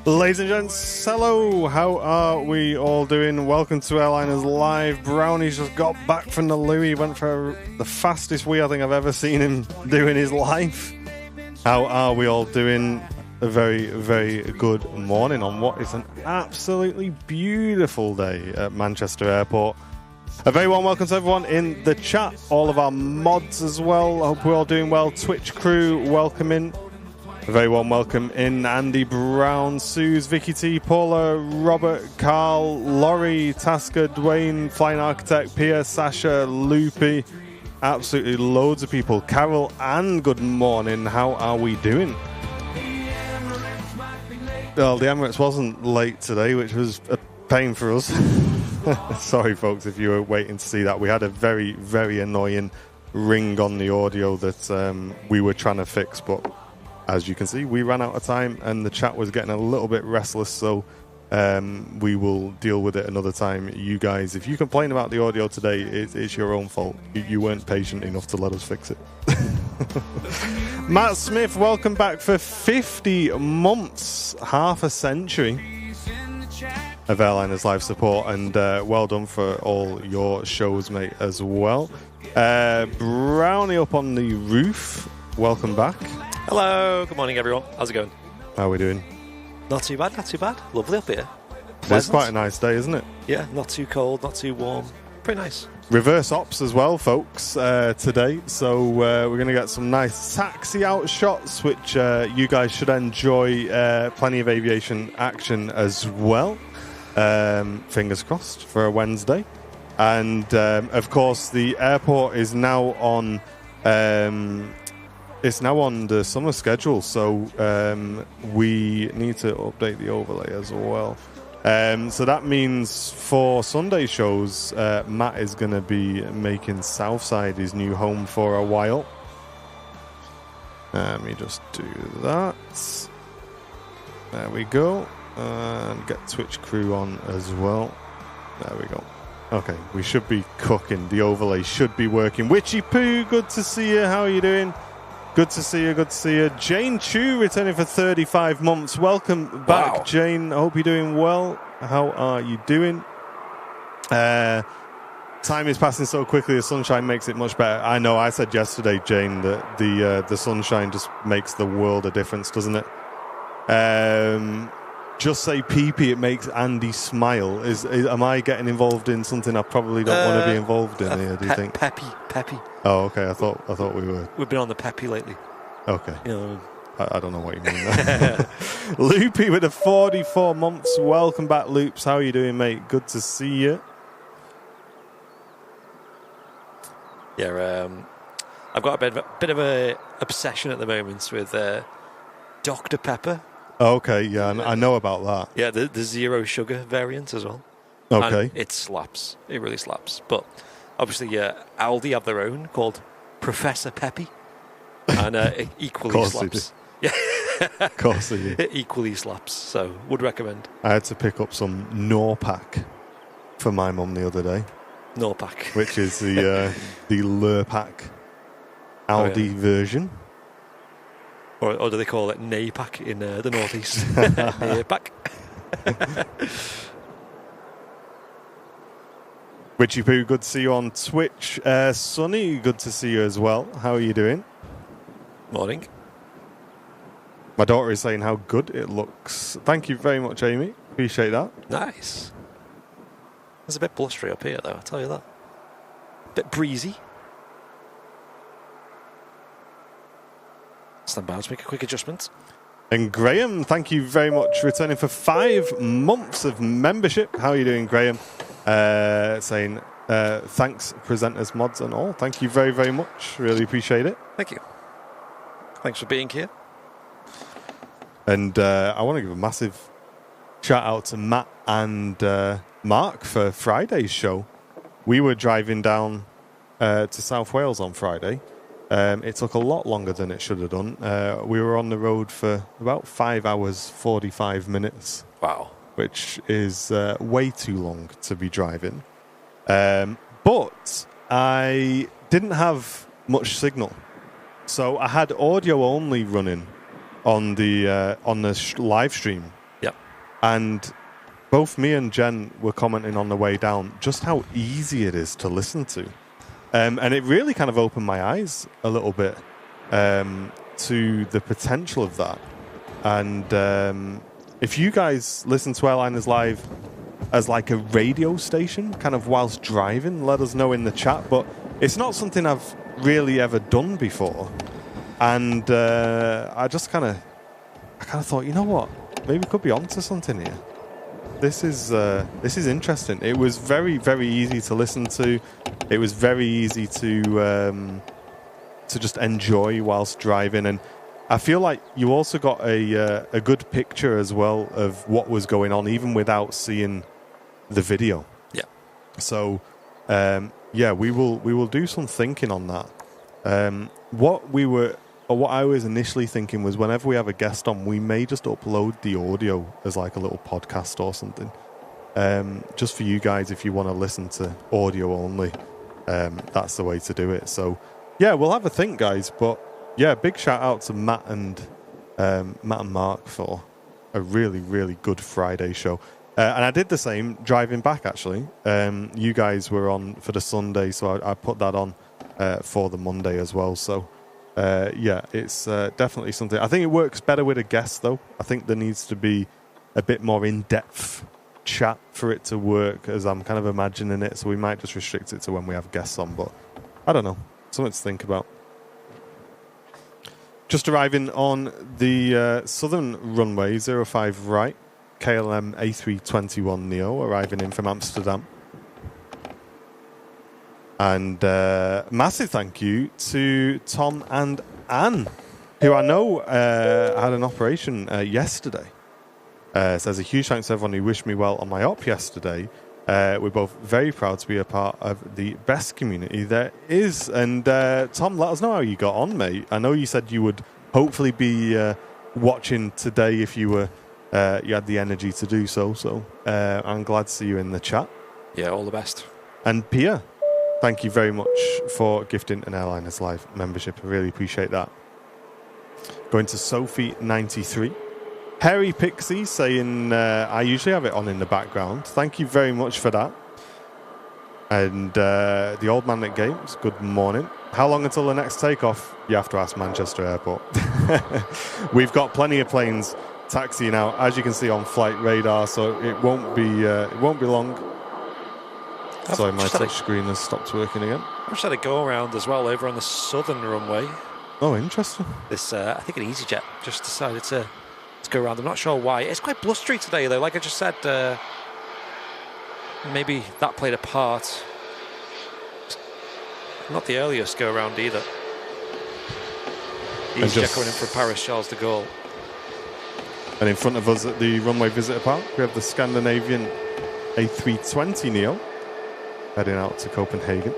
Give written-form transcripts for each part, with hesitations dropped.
Ladies and gents, hello, how are we all doing? Welcome to Airliners Live. Brownie's just got back from the loo. He went for the fastest wee I think I've ever seen him do in his life. How are we all doing? A very, very good morning on what is an absolutely beautiful day at Manchester Airport. A very warm welcome to everyone in the chat, all of our mods as well. I hope we're all doing well. Twitch crew, welcome in. A very warm welcome in Andy Brown, Suze, Vicky T, Paula, Robert, Carl, Laurie, Tasker, Dwayne, Flying Architect, Pia, Sasha, Loopy. Absolutely loads of people. Carol, and good morning. How are we doing? Well, the Emirates wasn't late today, which was a pain for us. Sorry, folks, if you were waiting to see that. We had a very, very annoying ring on the audio that we were trying to fix, but as you can see, we ran out of time and the chat was getting a little bit restless, so we will deal with it another time. You guys, if you complain about the audio today, it's your own fault. You weren't patient enough to let us fix it. Matt Smith, welcome back for 50 months, half a century of Airliners Live support, and well done for all your shows, mate, as well. Brownie up on the roof, welcome back. Hello, good morning everyone. How's it going? How are we doing? Not too bad, not too bad. Lovely up here. It's quite a nice day, isn't it? Yeah, not too cold, not too warm. Pretty nice. Reverse ops as well, folks, today. So we're going to get some nice taxi out shots, which you guys should enjoy. Plenty of aviation action as well. Fingers crossed for a Wednesday. And, of course, the airport is now on... It's now on the summer schedule, so we need to update the overlay as well. So that means for Sunday shows, Matt is going to be making Southside his new home for a while. Let me just do that. There we go. And get Twitch crew on as well. There we go. Okay, we should be cooking. The overlay should be working. Witchy Poo, good to see you. How are you doing? Good to see you, good to see you. Jane Chu returning for 35 months. Welcome back, wow. Jane. I hope you're doing well. How are you doing? Time is passing so quickly, the sunshine makes it much better. I know, I said yesterday, Jane, that the sunshine just makes the world a difference, doesn't it? Just say pee-pee, it makes Andy smile. Am I getting involved in something I probably don't want to be involved in here, do you think? Peppy. Oh, okay, I thought we were. We've been on the peppy lately. Okay. You know. I don't know what you mean. Loopy with the 44 months. Welcome back, Loops. How are you doing, mate? Good to see you. Yeah, I've got a bit of a obsession at the moment with Dr. Pepper. Okay, yeah, I know about that. Yeah, the zero sugar variant as well. Okay. And it slaps. It really slaps. But obviously, Aldi have their own called Professor Peppy. And it equally slaps. Yeah. Of course they do. It equally slaps, so would recommend. I had to pick up some Norpack for my mum the other day. Norpack. Which is the Lurpak Aldi version. Or do they call it Naypack in the northeast? Naypack. Witchy Poo, good to see you on Twitch. Sonny, good to see you as well. How are you doing? Morning. My daughter is saying how good it looks. Thank you very much, Amy. Appreciate that. Nice. It's a bit blustery up here, though, I'll tell you that. A bit breezy. Stand by, let's make a quick adjustment. And Graham, thank you very much, returning for 5 months of membership. How are you doing, Graham? Saying thanks, presenters, mods, and all. Thank you very, very much. Really appreciate it. Thank you. Thanks for being here. And I want to give a massive shout out to Matt and Mark for Friday's show. We were driving down to South Wales on Friday. It took a lot longer than it should have done. We were on the road for about 5 hours, 45 minutes. Wow. Which is way too long to be driving. But I didn't have much signal. So I had audio only running on the live stream. Yep. And both me and Jen were commenting on the way down just how easy it is to listen to. And it really kind of opened my eyes a little bit to the potential of that. And if you guys listen to Airliners Live as like a radio station, kind of whilst driving, let us know in the chat. But it's not something I've really ever done before. And I kind of thought, you know what? Maybe we could be onto something here. This is interesting. It was very, very easy to listen to. It was very easy to just enjoy whilst driving, and I feel like you also got a good picture as well of what was going on, even without seeing the video. Yeah. So, we will do some thinking on that. What I was initially thinking was whenever we have a guest on, we may just upload the audio as like a little podcast or something. Just for you guys, if you want to listen to audio only, that's the way to do it. So, yeah, we'll have a think, guys. But, yeah, big shout out to Matt and Mark for a really, really good Friday show. And I did the same driving back, actually. You guys were on for the Sunday, so I put that on for the Monday as well. So, it's definitely something. I think it works better with a guest, though. I think there needs to be a bit more in-depth chat for it to work, as I'm kind of imagining it. So we might just restrict it to when we have guests on. But I don't know. Something to think about. Just arriving on the southern runway, 05 right, KLM A321 Neo, arriving in from Amsterdam. And massive thank you to Tom and Anne, who I know had an operation yesterday. Says a huge thanks to everyone who wished me well on my op yesterday. We're both very proud to be a part of the best community there is. And Tom, let us know how you got on, mate. I know you said you would hopefully be watching today if you were you had the energy to do so. So I'm glad to see you in the chat. Yeah, all the best. And Pia, thank you very much for gifting an Airliners Live membership. I really appreciate that. Going to Sophie93. Harry Pixie saying, I usually have it on in the background. Thank you very much for that. And the old man at games, good morning. How long until the next takeoff? You have to ask Manchester Airport. We've got plenty of planes taxiing out, as you can see on flight radar, so it won't be long. Sorry, my touch screen has stopped working again. I just had a go around as well over on the southern runway. Oh, interesting. This, I think an EasyJet just decided to go around. I'm not sure why. It's quite blustery today, though. Like I just said, maybe that played a part. Not the earliest go around either. EasyJet coming in for Paris Charles de Gaulle. And in front of us at the runway visitor park, we have the Scandinavian A320 Neo heading out to Copenhagen.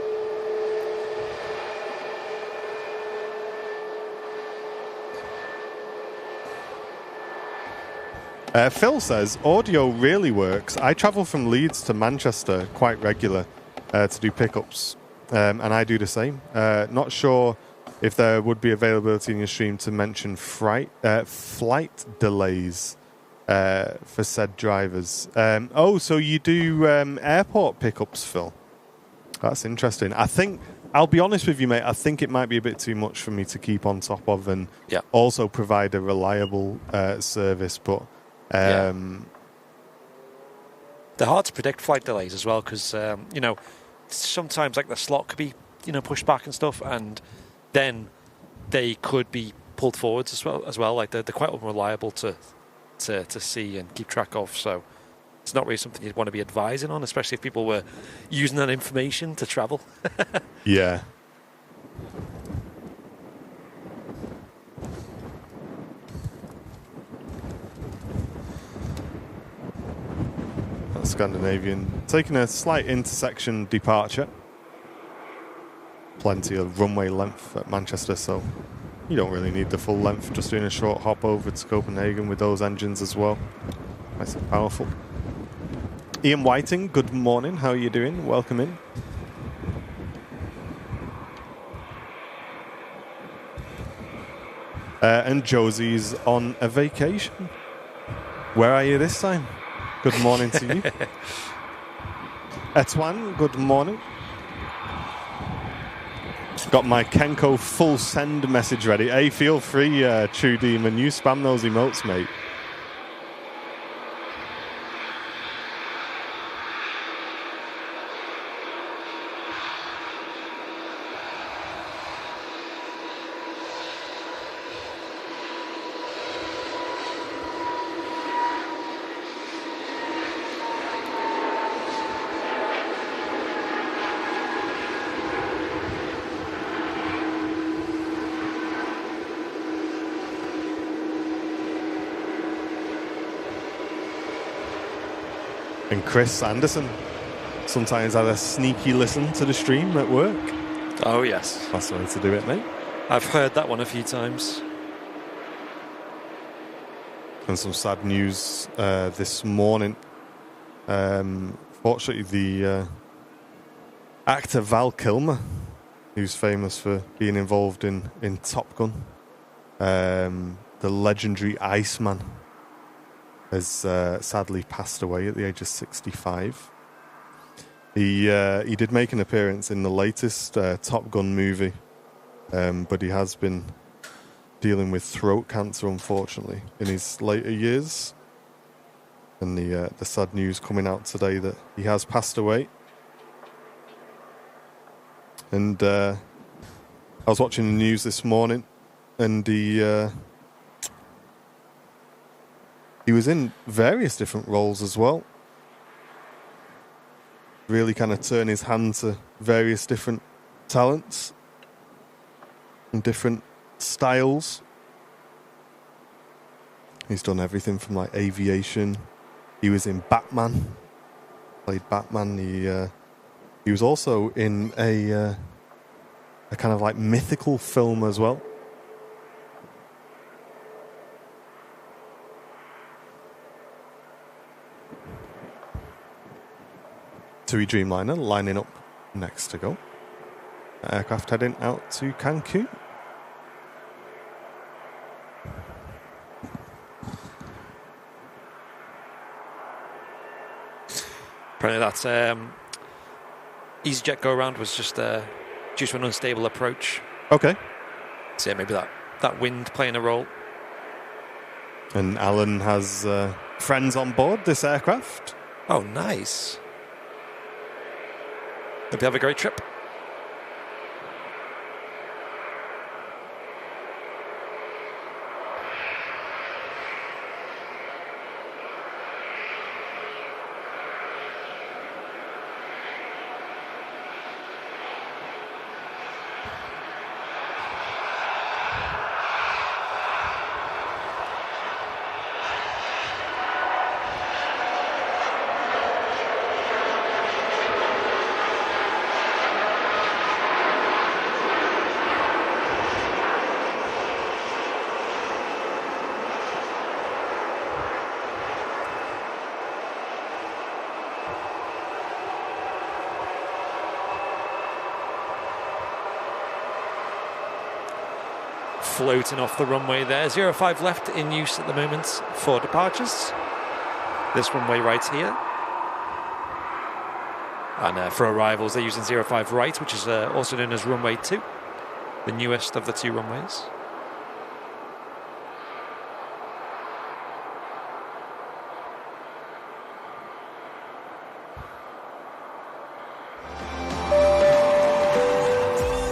Phil says, audio really works. I travel from Leeds to Manchester quite regular to do pickups, and I do the same. Not sure if there would be availability in your stream to mention flight delays for said drivers. So you do airport pickups, Phil? That's interesting. I think, I'll be honest with you, mate, I think it might be a bit too much for me to keep on top of and also provide a reliable service, but they're hard to predict, flight delays as well, because sometimes like the slot could be pushed back and stuff, and then they could be pulled forwards as well. Like they're quite unreliable to see and keep track of. So it's not really something you'd want to be advising on, especially if people were using that information to travel. Yeah. Scandinavian taking a slight intersection departure. Plenty of runway length at Manchester, so you don't really need the full length. Just doing a short hop over to Copenhagen with those engines as well. Nice and powerful. Ian Whiting, good morning. How are you doing? Welcome in. And Josie's on a vacation. Where are you this time? Good morning to you. Etwan, good morning. Got my Kenko full send message ready. Hey, feel free, True Demon. You spam those emotes, mate. And Chris Anderson sometimes had a sneaky listen to the stream at work. Oh, yes. That's the way to do it, mate. I've heard that one a few times. And some sad news this morning. Fortunately, the actor Val Kilmer, who's famous for being involved in Top Gun, the legendary Iceman, has sadly passed away at the age of 65. He did make an appearance in the latest Top Gun movie, but he has been dealing with throat cancer, unfortunately, in his later years. And the sad news coming out today that he has passed away. And I was watching the news this morning, and he was in various different roles as well. Really kind of turn his hand to various different talents and different styles. He's done everything from like aviation. He was in Batman. Played Batman. He was also in a kind of like mythical film as well. TUI Dreamliner lining up next to go. Aircraft heading out to Cancun. Apparently that EasyJet go-around was just due to an unstable approach. Okay. So yeah, maybe that wind playing a role. And Alan has friends on board this aircraft. Oh, nice. Hope you have a great trip. Floating off the runway there. 05 left in use at the moment for departures. This runway right here. And for arrivals, they're using 05 right, which is also known as runway 2, the newest of the two runways.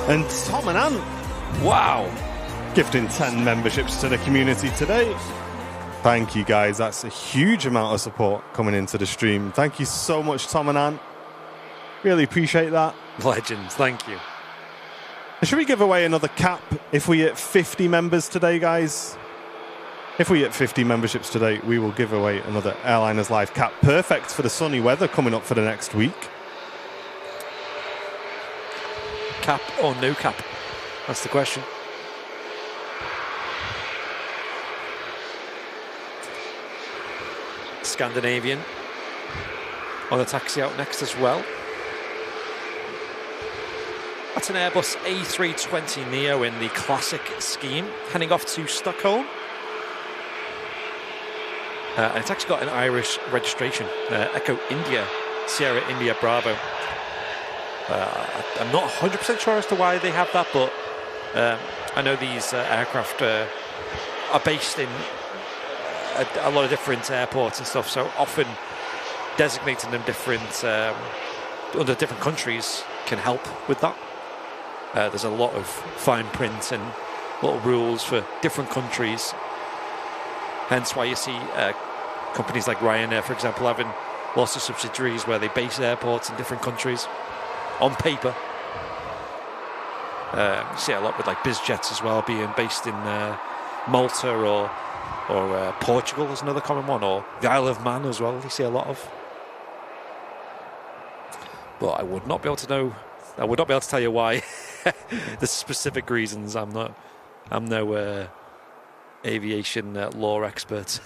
And Tom and Ann. Wow. Gifting 10 memberships to the community today. Thank you, guys. That's a huge amount of support coming into the stream. Thank you so much, Tom and Ann. Really appreciate that. Legends, thank you. Should we give away another cap if we hit 50 members today, guys? If we hit 50 memberships today, we will give away another Airliners Live cap. Perfect for the sunny weather coming up for the next week. Cap or no cap? That's the question. Scandinavian on the taxi out next as well. That's an Airbus A320neo in the classic scheme, heading off to Stockholm. And it's actually got an Irish registration, Echo India, Sierra India Bravo. I'm not 100% sure as to why they have that, but I know these aircraft are based in a lot of different airports and stuff, so often designating them different under different countries can help with that. There's a lot of fine print and little rules for different countries. Hence why you see companies like Ryanair, for example, having lots of subsidiaries where they base airports in different countries on paper. You see a lot with like BizJets as well, being based in Malta or Portugal is another common one, or the Isle of Man as well. You see a lot of. But I would not be able to know. I would not be able to tell you why. The specific reasons. I'm no aviation law expert.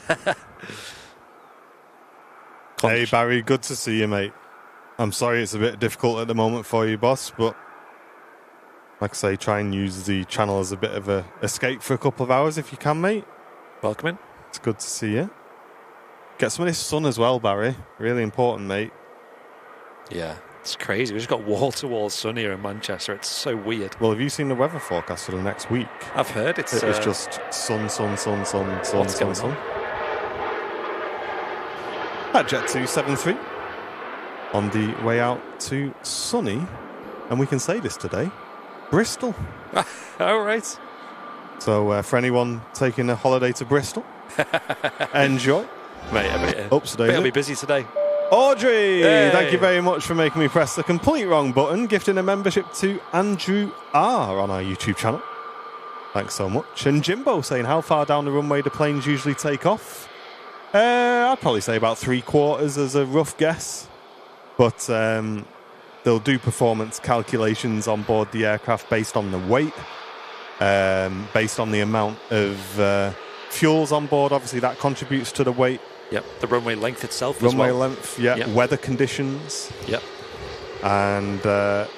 Hey Barry, good to see you, mate. I'm sorry it's a bit difficult at the moment for you, boss, but like I say, try and use the channel as a bit of a escape for a couple of hours if you can, mate. Welcome in. It's good to see you. Get some of this sun as well, Barry. Really important, mate. Yeah, it's crazy. We've just got wall-to-wall sun here in Manchester. It's so weird. Well, have you seen the weather forecast for the next week? I've heard it's just sun. What's going on? At Jet 273 on the way out to sunny, and we can say this today, Bristol. All right. So for anyone taking a holiday to Bristol, enjoy. Mate, I'll be busy today. Audrey, hey. Thank you very much for making me press the complete wrong button, gifting a membership to Andrew R on our YouTube channel. Thanks so much. And Jimbo saying, how far down the runway do planes usually take off? I'd probably say about 3/4 as a rough guess. But they'll do performance calculations on board the aircraft based on the weight, based on the amount of fuels on board. Obviously, that contributes to the weight. Yep, the runway length itself Runway as well. length, yeah. Yep. Weather conditions. Yep. And the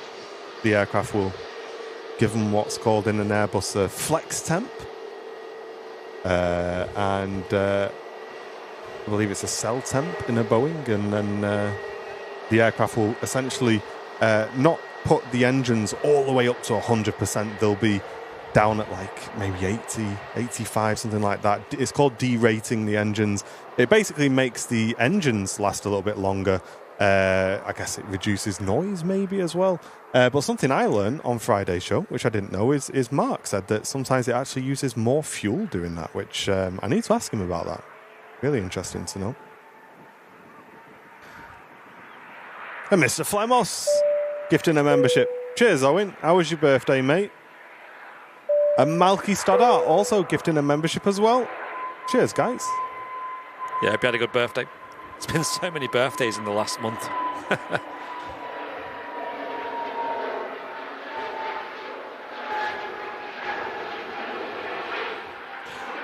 aircraft will give them what's called in an Airbus a flex temp. And I believe it's a cell temp in a Boeing. And then the aircraft will essentially not put the engines all the way up to 100%. They'll be down at like maybe 80, 85, something like that. It's called derating the engines. It basically makes the engines last a little bit longer. I guess it reduces noise maybe as well. But something I learned on Friday's show, which I didn't know, is Mark said that sometimes it actually uses more fuel doing that, which I need to ask him about that. Really interesting to know. And Mr. Flemos, gifting a membership. Cheers, Owen. How was your birthday, mate? And Malky Stoddart also gifting a membership as well. Cheers, guys. Yeah, hope you had a good birthday. It's been so many birthdays in the last month.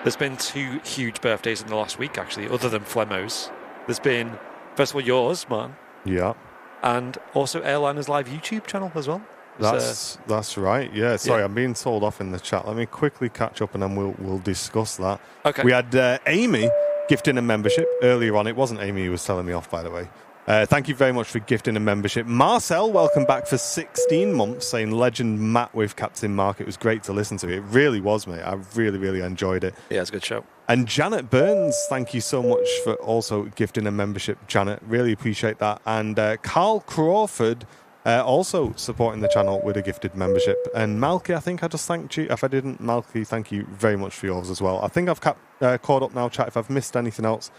There's been 2 huge birthdays in the last week, actually, other than Flemo's. There's been, first of all, yours, man. Yeah. And also Airliner's live YouTube channel as well. That's right. Yeah. Sorry, I'm being told off in the chat. Let me quickly catch up and then we'll discuss that. Okay. We had Amy gifting a membership earlier on. It wasn't Amy who was telling me off, by the way. Thank you very much for gifting a membership. Marcel, welcome back for 16 months, saying legend Matt with Captain Mark. It was great to listen to. It really was, mate. I really, really enjoyed it. Yeah, it's a good show. And Janet Burns, thank you so much for also gifting a membership, Janet. Really appreciate that. And Carl Crawford also supporting the channel with a gifted membership. And Malky, I think I just thanked you. If I didn't, Malky, thank you very much for yours as well. I think I've caught up now, chat. If I've missed anything else,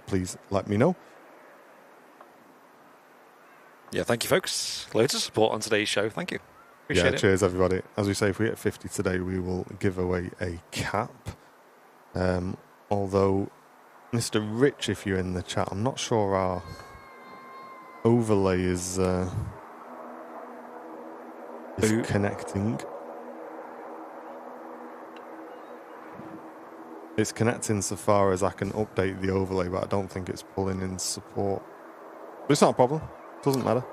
please let me know. Yeah, thank you, folks. Loads of support on today's show. Thank you. Appreciate it. Cheers, everybody. As we say, if we hit 50 today, we will give away a cap. Although, Mr. Rich, if you're in the chat, I'm not sure our overlay is connecting. It's connecting so far as I can update the overlay, but I don't think it's pulling in support. But it's not a problem. Doesn't matter.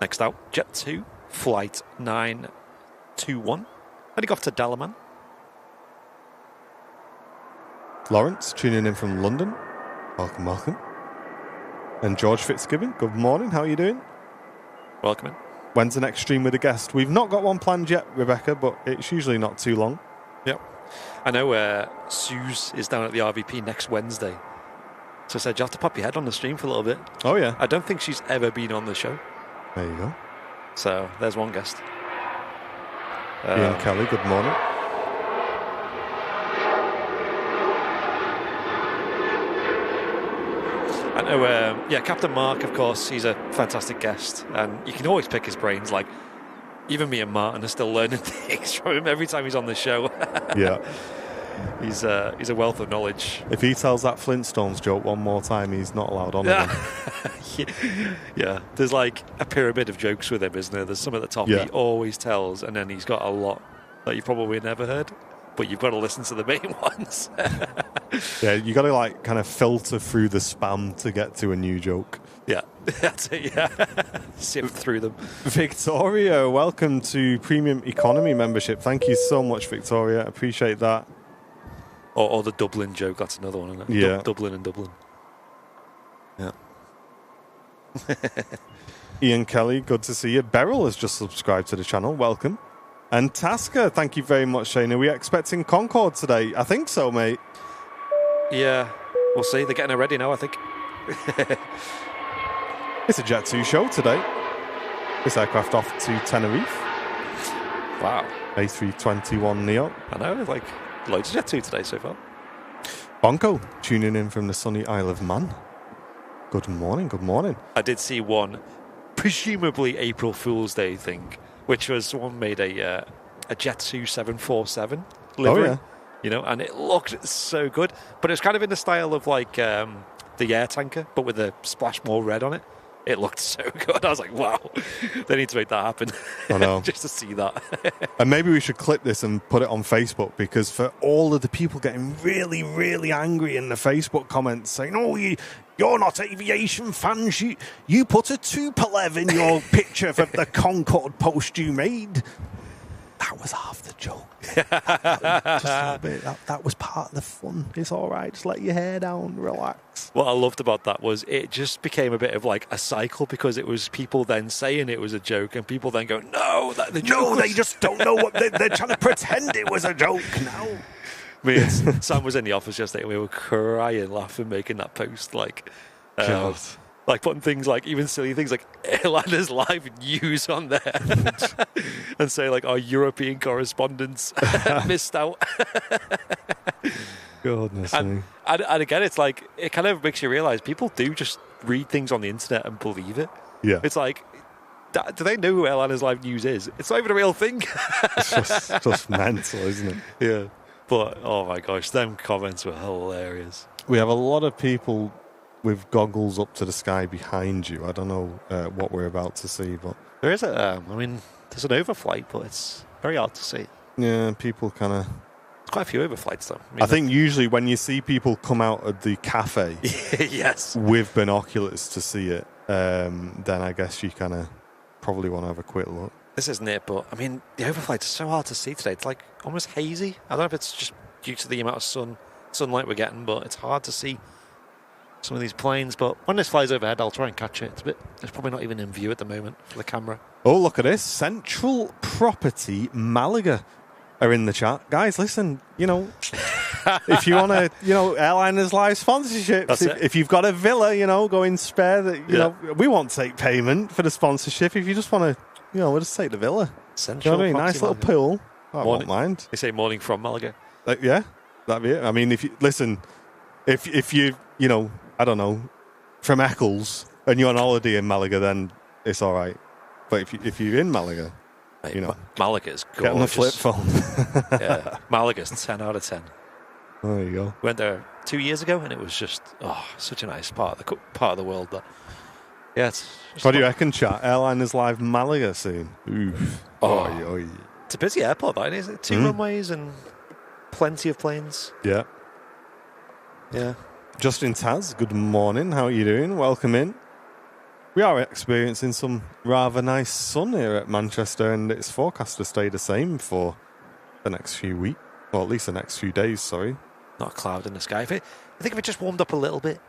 Next out, Jet 2, Flight 9 2-1. Heading off to Dalaman. Lawrence tuning in from London. Welcome, welcome. And George Fitzgibbon, good morning. How are you doing? Welcome in. When's the next stream with a guest? We've not got one planned yet, Rebecca, but it's usually not too long. Yep. I know Suze is down at the RVP next Wednesday. So I said, you have to pop your head on the stream for a little bit. Oh, yeah. I don't think she's ever been on the show. There you go. So there's one guest. Ian Kelly, good morning. I know, Captain Mark, of course, he's a fantastic guest. And you can always pick his brains. Like, even me and Martin are still learning things from him every time he's on the show. Yeah. He's a wealth of knowledge. If he tells that Flintstones joke one more time, he's not allowed on again. Yeah, there's like a pyramid of jokes with him, isn't there? There's some at the top he always tells, and then he's got a lot that you've probably never heard, but you've got to listen to the main ones. Yeah, you got to like kind of filter through the spam to get to a new joke. Yeah, that's it, yeah. Sift through them. Victoria, welcome to Premium Economy membership. Thank you so much, Victoria. Appreciate that. Or the Dublin joke, that's another one, isn't it? Yeah. Dublin and Dublin. Yeah. Ian Kelly, good to see you. Beryl has just subscribed to the channel. Welcome. And Tasker, thank you very much, Shane. Are we expecting Concorde today? I think so, mate. Yeah, we'll see. They're getting her ready now, I think. It's a Jet 2 show today. This aircraft off to Tenerife. Wow. A321neo. I know, like, loads of Jet 2 today so far. Bonko, tuning in from the sunny Isle of Man. Good morning, good morning. I did see one, presumably April Fool's Day thing, which was someone made a Jet 2 747 livery. Oh, yeah. You know, and it looked so good. But it was kind of in the style of like the air tanker, but with a splash more red on it. It looked so good. I was like, wow, they need to make that happen. I know. Just to see that. And maybe we should clip this and put it on Facebook, because for all of the people getting really, really angry in the Facebook comments saying, oh, you're not aviation fans, you put a Tupolev in your picture of the Concorde post you made. That was half the joke. Just a bit. That was part of the fun. It's all right. Just let your hair down. Relax. What I loved about that was it just became a bit of like a cycle, because it was people then saying it was a joke and people then go, no, the joke they just don't know what they're trying to pretend it was a joke now. Me and Sam was in the office yesterday and we were crying, laughing, making that post. Like, like putting things like, even silly things like Airliners Live News on there and say like our European correspondents missed out. Goodness me. And again, it's like, it kind of makes you realise people do just read things on the internet and believe it. Yeah. It's like, do they know who Airliners Live News is? It's not even a real thing. It's just mental, isn't it? Yeah. But, oh my gosh, them comments were hilarious. We have a lot of people with goggles up to the sky behind you. I don't know what we're about to see, but there is there's an overflight, but it's very hard to see. Yeah, people kind of... There's quite a few overflights, though. I think usually when you see people come out of the cafe yes, with binoculars to see it, then I guess you kind of probably want to have a quick look. This isn't it, but, I mean, the overflights are so hard to see today. It's, like, almost hazy. I don't know if it's just due to the amount of sunlight we're getting, but it's hard to see some of these planes. But when this flies overhead, I'll try and catch it. It's probably not even in view at the moment for the camera. Oh, look at this. Central Property Malaga are in the chat. Guys, listen, if you want to, Airliners Live sponsorship, if you've got a villa, go in spare, that we won't take payment for the sponsorship. If you just want to, we'll just take the villa. Central Property nice Malaga. little pool. I won't mind. They say morning from Malaga. Yeah, that'd be it. I mean, if you listen, if you, I don't know, from Eccles and you're on holiday in Malaga, then it's all right. But if you're in Malaga, Malaga's gorgeous. Get on the flip phone. Yeah, Malaga's 10 out of 10. There you go. Went there 2 years ago, and it was just such a nice part of the world. That what do you reckon, chat? Airliners Live Malaga soon. Oof. Oy. It's a busy airport, though, isn't it? 2 runways and plenty of planes. Yeah. Yeah. Justin Taz, good morning. How are you doing? Welcome in. We are experiencing some rather nice sun here at Manchester, and it's forecast to stay the same for the next few weeks, or at least the next few days, sorry. Not a cloud in the sky. I think if it just warmed up a little bit,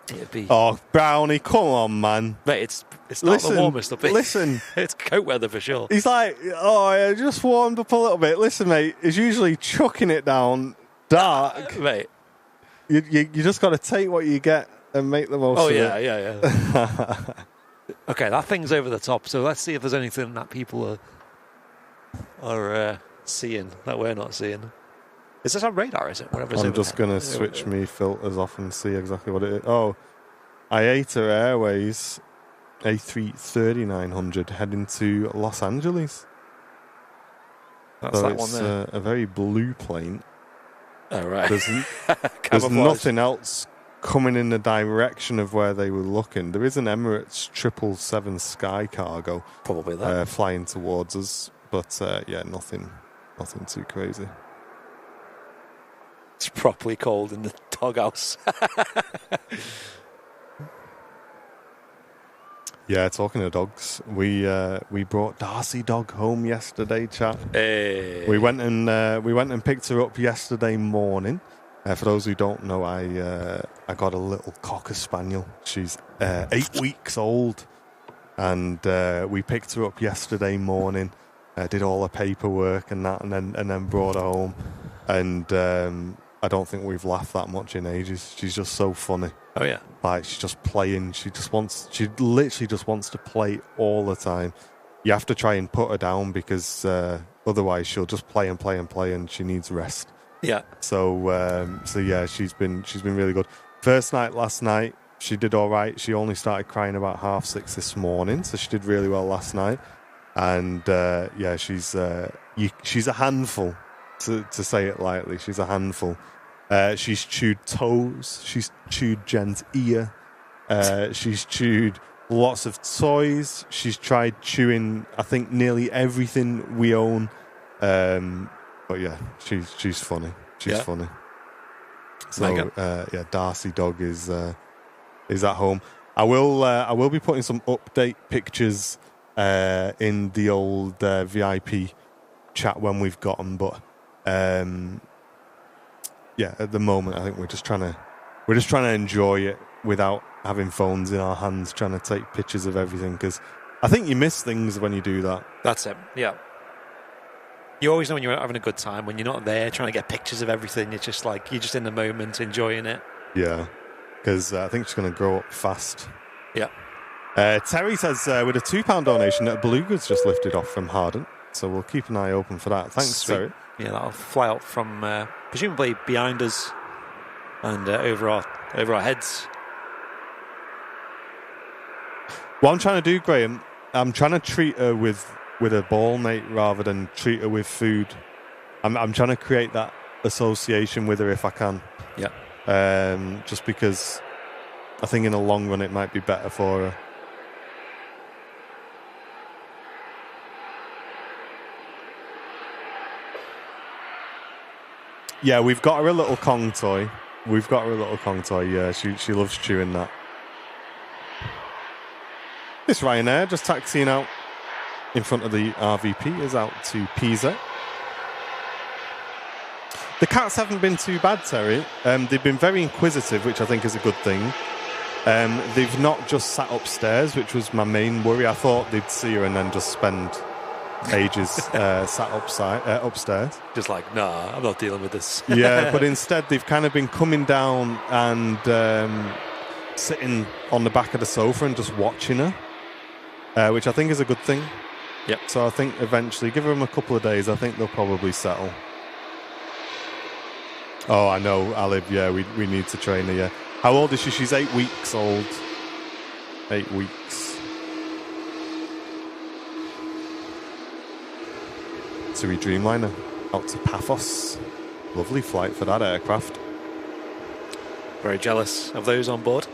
it'd be... Oh, Brownie, come on, man. Mate, it's not the warmest up. Listen. It's coat weather for sure. He's like, oh, it just warmed up a little bit. Listen, mate, he's usually chucking it down dark. Mate. You just got to take what you get and make the most of it. Oh, yeah. Okay, that thing's over the top, so let's see if there's anything that people are seeing that we're not seeing. Is this on radar, is it? I'm just going to switch me filters off and see exactly what it is. Oh, IATA Airways A330-900 heading to Los Angeles. That's so that one there. It's a very blue plane. Oh, right. There's nothing else coming in the direction of where they were looking. There is an Emirates 777 Sky Cargo probably that flying towards us, but yeah, nothing too crazy. It's properly cold in the doghouse. Yeah, talking of dogs, we brought Darcy dog home yesterday, chat. Hey. We went and picked her up yesterday morning. For those who don't know, I got a little cocker spaniel. She's 8 weeks old, and we picked her up yesterday morning. Did all her paperwork and that, and then brought her home. And I don't think we've laughed that much in ages. She's just so funny. Oh yeah, like she's just playing. She literally just wants to play all the time. You have to try and put her down because otherwise she'll just play and play and play, and she needs rest. Yeah. So yeah, she's been really good. First night last night, she did all right. She only started crying about 6:30 this morning, so she did really well last night. And yeah, she's a handful, to say it lightly. She's a handful. She's chewed toes. She's chewed Jen's ear. She's chewed lots of toys. She's tried chewing, I think, nearly everything we own. But yeah, she's funny. She's funny. So yeah, Darcy dog is at home. I will be putting some update pictures in the old VIP chat when we've got them. But yeah, at the moment, I think we're just trying to enjoy it without having phones in our hands, trying to take pictures of everything, because I think you miss things when you do that. That's it. Yeah. You always know when you're having a good time, when you're not there trying to get pictures of everything. It's just like you're just in the moment, enjoying it. Yeah, because I think she's going to grow up fast. Yeah. Terry says with a £2 donation that a beluga's just lifted off from Harden, so we'll keep an eye open for that. Thanks, Sweet. Terry. Yeah, that'll fly out from presumably behind us and over our heads. What I'm trying to do, Graham, I'm trying to treat her with a ball, mate, rather than treat her with food. I'm trying to create that association with her if I can. Yeah. Just because I think in the long run it might be better for her. Yeah, we've got her a little Kong toy. Yeah, she loves chewing that. This Ryanair just taxiing out in front of the RVP is out to Pisa. The cats haven't been too bad, Terry. They've been very inquisitive, which I think is a good thing. They've not just sat upstairs, which was my main worry. I thought they'd see her and then just spend ages sat upstairs. Just like, nah, I'm not dealing with this. Yeah, but instead they've kind of been coming down and sitting on the back of the sofa and just watching her, which I think is a good thing. Yep. So I think eventually, give them a couple of days, I think they'll probably settle. Oh, I know, Alib, yeah, we need to train her, yeah. How old is she? She's 8 weeks old. 8 weeks. TUI Dreamliner out to Paphos. Lovely flight for that aircraft. Very jealous of those on board.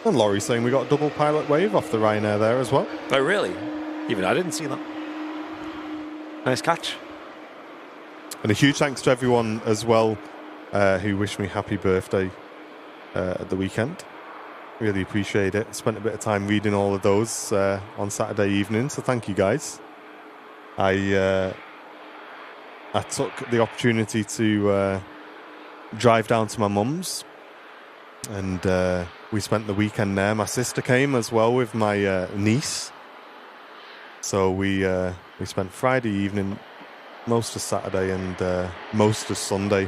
And Laurie's saying we got a double pilot wave off the Ryanair there as well. Oh, really? Even I didn't see that. Nice catch. And a huge thanks to everyone as well who wished me happy birthday at the weekend. Really appreciate it. Spent a bit of time reading all of those on Saturday evening, so thank you guys. I took the opportunity to drive down to my mum's, and we spent the weekend there. My sister came as well with my niece, so we spent Friday evening, most of Saturday, and most of Sunday.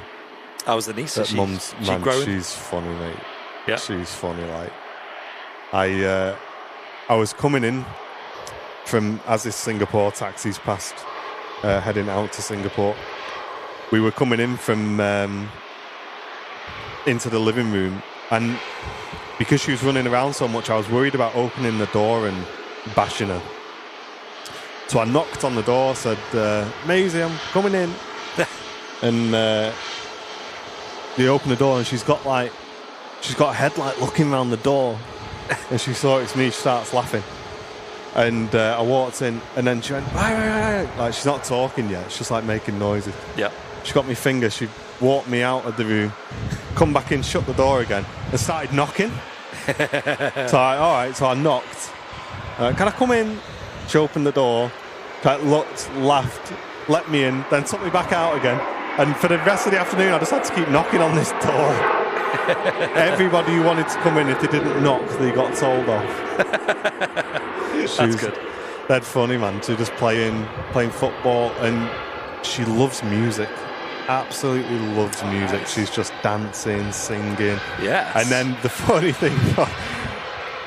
How was the niece? At mum's. Man, she's funny, mate. Yeah, she's funny. Like I was coming in from as this Singapore taxis passed, heading out to Singapore. We were coming in from into the living room, and because she was running around so much, I was worried about opening the door and bashing her. So I knocked on the door, said, "Maisie, I'm coming in," and they opened the door, and she's got a headlight looking around the door, and she saw it's me. She starts laughing, and I walked in, and then she went, "Right." Like, she's not talking yet; she's just like making noises. Yeah. She got my finger. She walked me out of the room, come back in, shut the door again, and started knocking. So all right. So I knocked. Can I come in? She opened the door, looked, laughed, let me in, then took me back out again. And for the rest of the afternoon, I just had to keep knocking on this door. Everybody who wanted to come in, if they didn't knock, they got told off. That's good. They're funny, man. To just playing football, and she loves music. Absolutely loves music. She's just dancing, singing. Yes. And then the funny thing,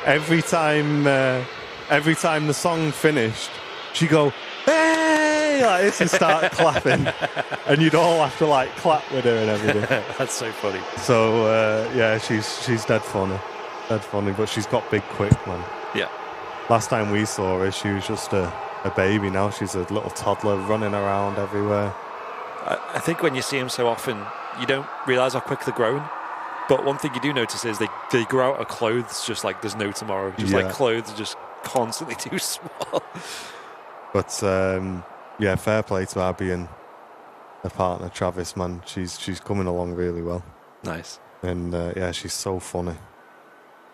every time the song finished, she'd go, "Hey!" like this and start clapping, and you'd all have to like clap with her and everything. That's so funny. So yeah, she's dead funny, but she's got big quick, man. Yeah. Last time we saw her, she was just a baby. Now she's a little toddler running around everywhere. I think when you see them so often, you don't realise how quick they're growing. But one thing you do notice is they grow out of clothes just like there's no tomorrow. Just like clothes are just constantly too small. But yeah, fair play to Abby and her partner Travis, man. She's coming along really well. Nice. And yeah, she's so funny.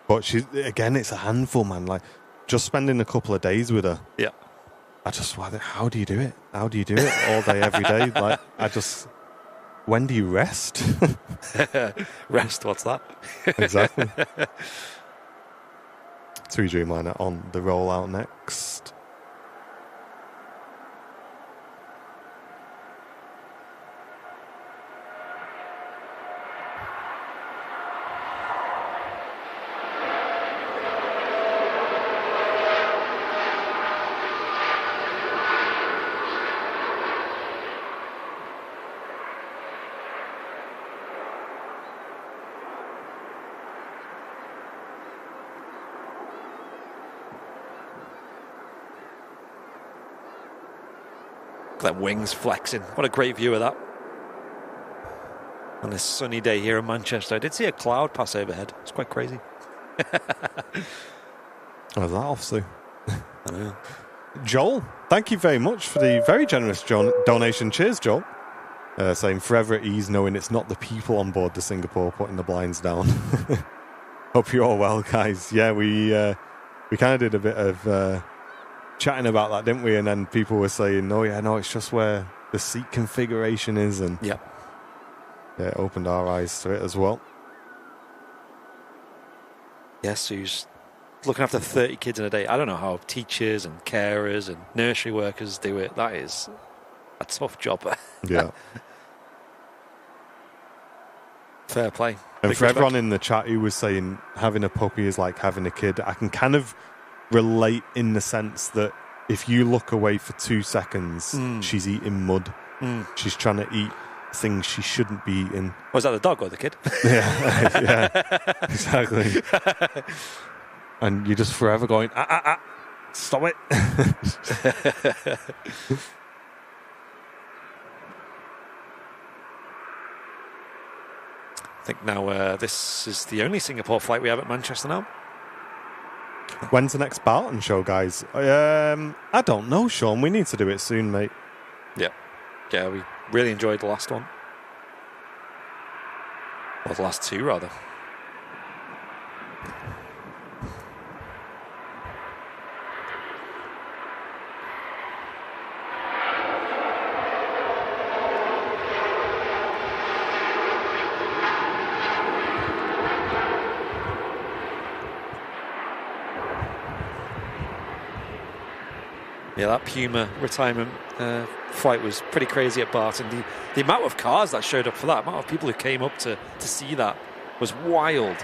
But it's a handful, man. Like, just spending a couple of days with her. Yeah. How do you do it? How do you do it all day, every day? Like, when do you rest? Rest, what's that? Exactly. 3 Dreamliner on the rollout next. That wings flexing. What a great view of that. On this sunny day here in Manchester. I did see a cloud pass overhead. It's quite crazy. How's that off, Sue? I know. Joel, thank you very much for the very generous donation. Cheers, Joel. Saying forever at ease knowing it's not the people on board the Singapore putting the blinds down. Hope you're all well, guys. Yeah, we kind of did a bit of chatting about that, didn't we? And then people were saying, no, it's just where the seat configuration is. And yeah, it opened our eyes to it as well. Yes, so you're looking after 30 kids in a day. I don't know how teachers and carers and nursery workers do it. That is a tough job. Yeah. Fair play. And for everyone in the chat who was saying having a puppy is like having a kid, I can kind of relate in the sense that if you look away for 2 seconds, she's eating mud. She's trying to eat things she shouldn't be eating. Was that the dog or the kid? Yeah, exactly. And you're just forever going, stop it. I think now this is the only Singapore flight we have at Manchester now. When's the next Barton show, guys? I don't know, Sean. We need to do it soon, mate. Yeah, we really enjoyed the last one. Or the last 2, rather. Yeah, that Puma retirement flight was pretty crazy at Barton. The amount of cars that showed up for that, amount of people who came up to see that was wild.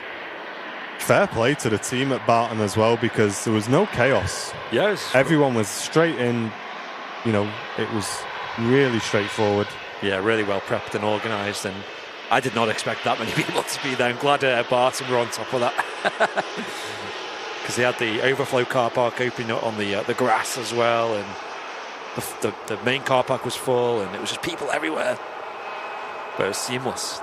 Fair play to the team at Barton as well, because there was no chaos. Yes. Everyone was straight in. You know, it was really straightforward. Yeah, really well prepped and organised, and I did not expect that many people to be there. I'm glad Barton were on top of that. Because they had the overflow car park open on the grass as well, and the main car park was full, and it was just people everywhere. But it was seamless.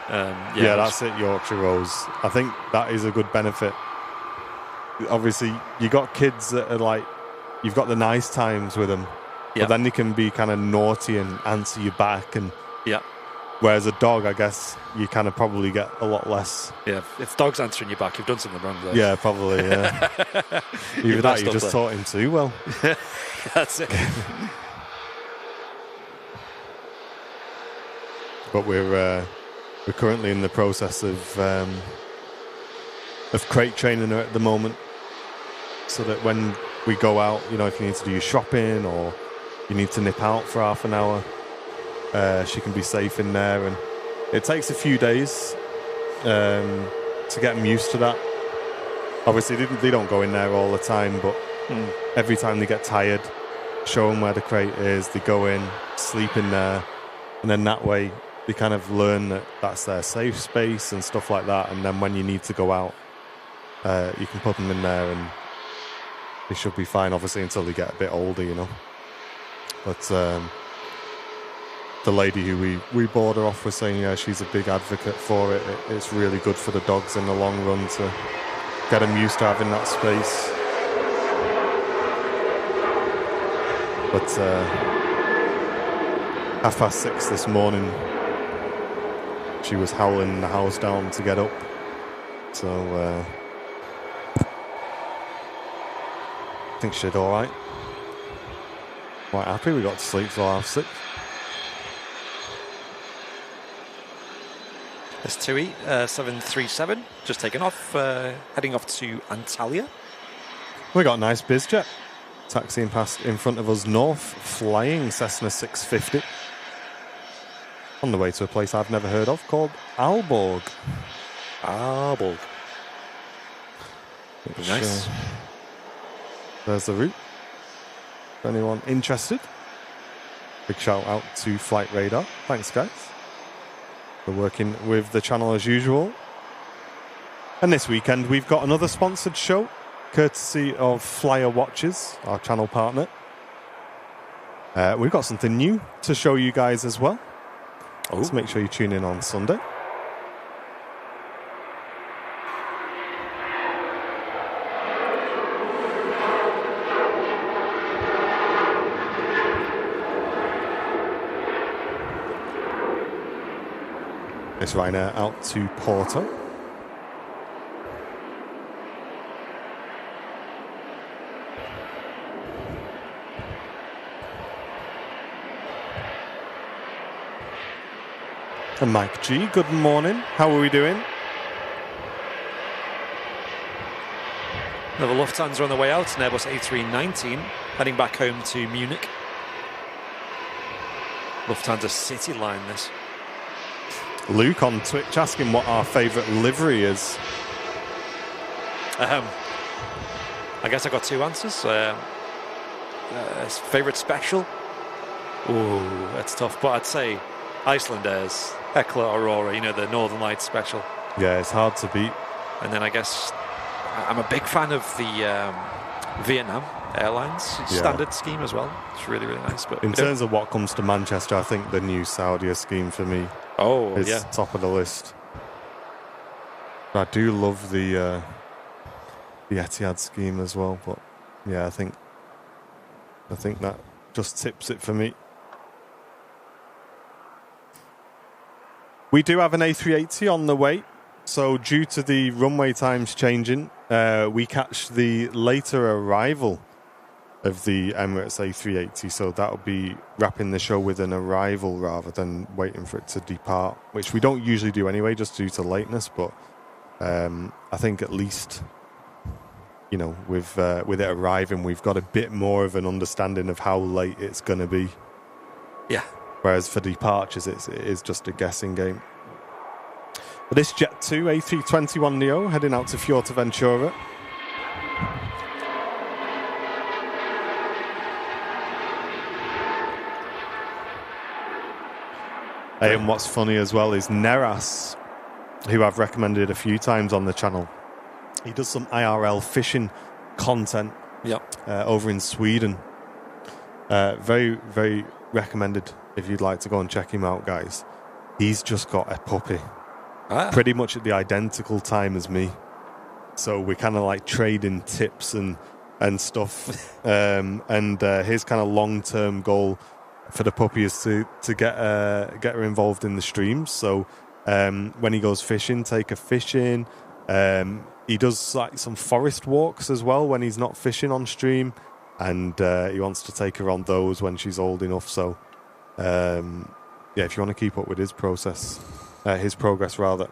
Yeah, that's it, Yorkshire Rose. I think that is a good benefit. Obviously, you got kids that are like, you've got the nice times with them, but then they can be kind of naughty and answer you back. And whereas a dog, I guess, you kind of probably get a lot less. Yeah, if dog's answering you back, you've done something wrong there. Yeah, probably, yeah. Either that, you just taught him too well. That's it. But we're currently in the process of crate training her at the moment, so that when we go out, you know, if you need to do your shopping or you need to nip out for half an hour, she can be safe in there. And it takes a few days to get them used to that. Obviously, they don't go in there all the time, but every time they get tired, show them where the crate is, they go in, sleep in there, and then that way they kind of learn that that's their safe space and stuff like that. And then when you need to go out, you can put them in there and they should be fine, obviously, until they get a bit older, you know. But the lady who we bought her off was saying, yeah, she's a big advocate for it. It's really good for the dogs in the long run to get them used to having that space. But 6:30 this morning, she was howling the house down to get up. So I think she did all right. Quite happy we got to sleep till 6:30. There's Tui, 737, just taken off, heading off to Antalya. We got a nice bizjet taxiing past in front of us north, flying Cessna 650. On the way to a place I've never heard of called Aalborg. Aalborg. Nice. There's the route. If anyone interested, big shout out to Flight Radar. Thanks, guys. We're working with the channel as usual. And this weekend we've got another sponsored show, courtesy of Flyer Watches, our channel partner. We've got something new to show you guys as well. So make sure you tune in on Sunday. It's Ryanair out to Porto. And Mike G, good morning. How are we doing? Another Lufthansa on the way out, an Airbus A319, heading back home to Munich. Lufthansa City Line, this. Luke on Twitch asking what our favourite livery is. I guess I got two answers. Favourite special? Ooh, that's tough. But I'd say Icelanders, Hekla Aurora, you know, the Northern Lights special. Yeah, it's hard to beat. And then I guess I'm a big fan of the Vietnam Airlines standard scheme as well. It's really, really nice. But in terms of what comes to Manchester, I think the new Saudia scheme for me is top of the list. But I do love the Etihad scheme as well. But yeah, I think that just tips it for me. We do have an A380 on the way. So due to the runway times changing, we catch the later arrival of the Emirates A380. So that'll be wrapping the show with an arrival rather than waiting for it to depart, which we don't usually do anyway, just due to lateness. But I think at least you know, with it arriving, we've got a bit more of an understanding of how late it's going to be. Yeah. Whereas for departures, it is just a guessing game. But this Jet 2 A321neo heading out to Fuerteventura. And what's funny as well is Neras, who I've recommended a few times on the channel. He does some IRL fishing content over in Sweden. Very, very recommended if you'd like to go and check him out, guys. He's just got a puppy. Pretty much at the identical time as me. So we're kind of like trading tips and stuff. His kind of long-term goal for the puppy is to get her involved in the streams. So when he goes fishing, take her fishing. He does like some forest walks as well when he's not fishing on stream, and he wants to take her on those when she's old enough. So if you want to keep up with his progress rather,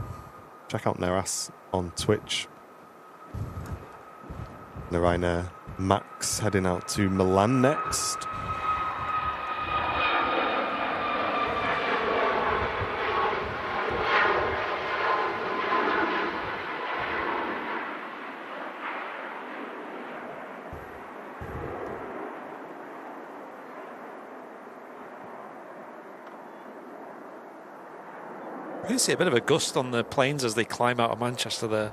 check out Neras on Twitch. Narayana Max heading out to Milan next. You can see a bit of a gust on the planes as they climb out of Manchester there.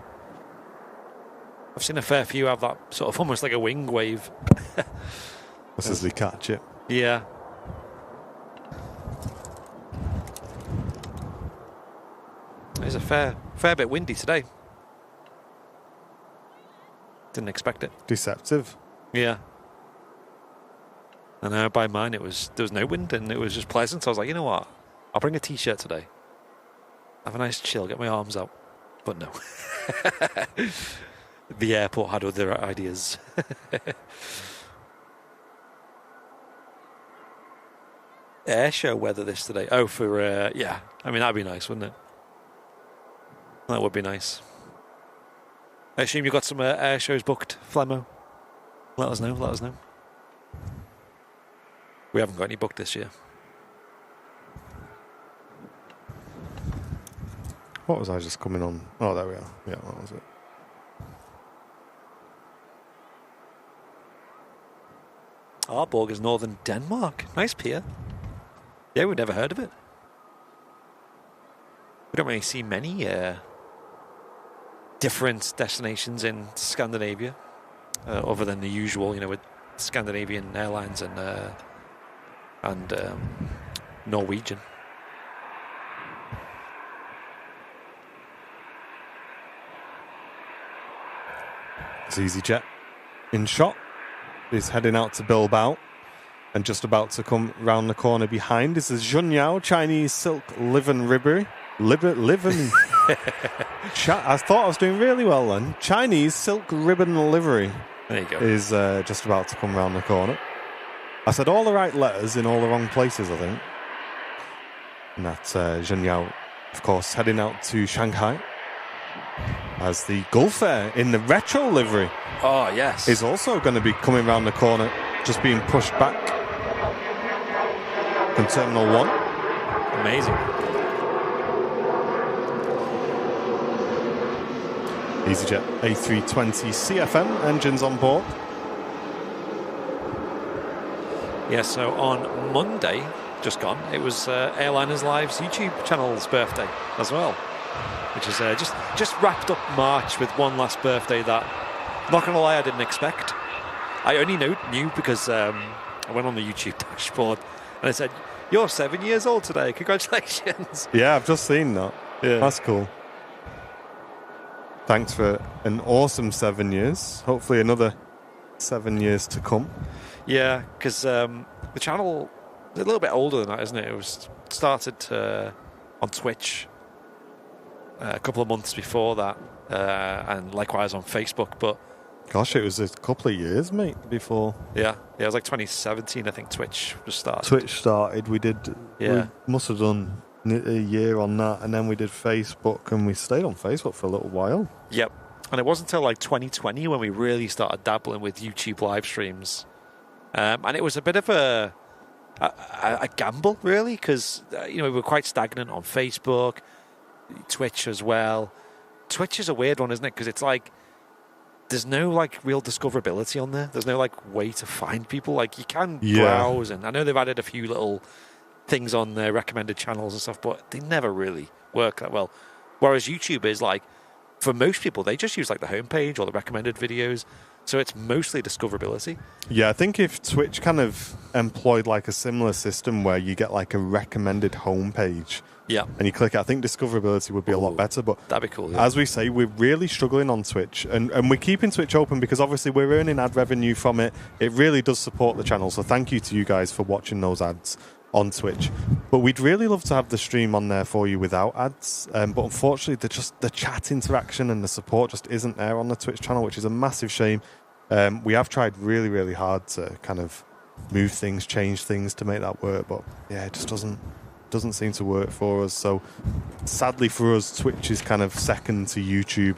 I've seen a fair few have that sort of almost like a wing wave. That's as they catch it. Yeah. It's a fair bit windy today. Didn't expect it. Deceptive. Yeah. And by mine there was no wind and it was just pleasant. So I was like, you know what? I'll bring a t-shirt today. Have a nice chill, get my arms out. But no. The airport had other ideas. Air show weather this today. Oh, for, yeah. I mean, that'd be nice, wouldn't it? That would be nice. I assume you got some air shows booked, Flemmo? Let us know. We haven't got any booked this year. What was I just coming on? Oh, there we are. Yeah, that was it. Aalborg is northern Denmark. Nice pier. Yeah, we've never heard of it. We don't really see many different destinations in Scandinavia, other than the usual, you know, with Scandinavian airlines and Norwegian. It's EasyJet in shot. Is heading out to Bilbao and just about to come round the corner behind is the Junyao Chinese silk liven ribbon. I thought I was doing really well then. Chinese silk ribbon livery. There you go. Is just about to come round the corner. I said all the right letters in all the wrong places, I think. And that Junyao, of course, heading out to Shanghai. As the Gulf Air in the retro livery. Oh, yes. Is also going to be coming around the corner, just being pushed back from Terminal 1. Amazing. EasyJet A320 CFM engines on board. Yeah, so on Monday, just gone, it was Airliners Live's YouTube channel's birthday as well. Which is just wrapped up March with one last birthday that, not going to lie, I didn't expect. I only knew because I went on the YouTube dashboard and it said, "You're 7 years old today, congratulations." Yeah, I've just seen that. Yeah. That's cool. Thanks for an awesome 7 years. Hopefully another 7 years to come. Yeah, because the channel is a little bit older than that, isn't it? It was started on Twitch a couple of months before that, and likewise on Facebook. But gosh, it was a couple of years, mate, before. Yeah, it was like 2017, I think. Twitch was started. Twitch started. We must have done a year on that, and then we did Facebook, and we stayed on Facebook for a little while. Yep. And it wasn't until like 2020 when we really started dabbling with YouTube live streams. And it was a bit of a gamble, really, because we were quite stagnant on Facebook, Twitch as well. Twitch is a weird one, isn't it? Because it's like there's no like real discoverability on there. There's no like way to find people. Like you can browse, and I know they've added a few little things on their recommended channels and stuff, but they never really work that well. Whereas YouTube is like, for most people, they just use like the homepage or the recommended videos. So it's mostly discoverability. Yeah, I think if Twitch kind of employed like a similar system where you get like a recommended homepage, and you click it, I think discoverability would be a lot better. But that'd be cool. Yeah. As we say, we're really struggling on Twitch, and we're keeping Twitch open because obviously we're earning ad revenue from it. It really does support the channel. So thank you to you guys for watching those ads on Twitch. But we'd really love to have the stream on there for you without ads. But unfortunately, the chat interaction and the support just isn't there on the Twitch channel, which is a massive shame. We have tried really, really hard to kind of move things, change things to make that work, but yeah, it just doesn't seem to work for us. So sadly for us, Twitch is kind of second to YouTube,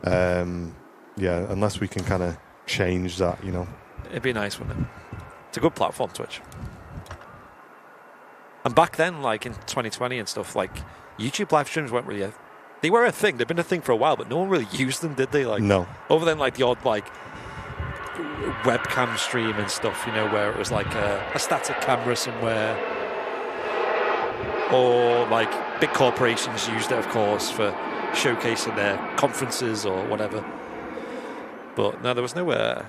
and unless we can kind of change that, It'd be nice, wouldn't it? It's a good platform, Twitch. And back then, like in 2020 and stuff, like YouTube live streams weren't really they were a thing. They've been a thing for a while, but no one really used them, did they? Like, no. Other than like the odd like webcam stream and stuff, where it was like a static camera somewhere, or like big corporations used it, of course, for showcasing their conferences or whatever. But no, there was no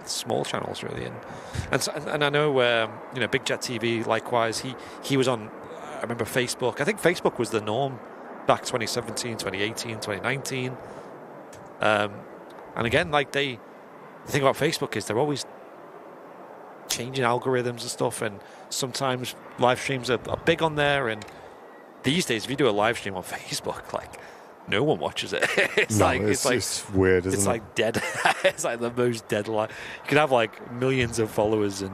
small channels really, and I know Big Jet TV likewise. He was on. I remember Facebook. I think Facebook was the norm back 2017, 2018, 2019. And again, like the thing about Facebook is they're always changing algorithms and stuff, and sometimes live streams are big on there. And these days, if you do a live stream on Facebook, like no one watches it. It's weird, isn't it? It's like dead. It's like the most dead live. You can have like millions of followers and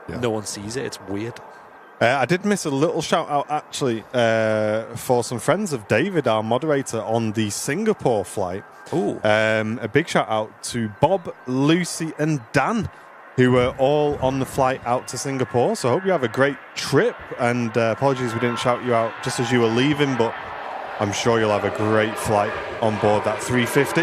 no one sees it. It's weird. I did miss a little shout out actually for some friends of David, our moderator on the Singapore flight. Ooh. A big shout out to Bob, Lucy and Dan, who were all on the flight out to Singapore. So I hope you have a great trip, and apologies we didn't shout you out just as you were leaving, but I'm sure you'll have a great flight on board that 350.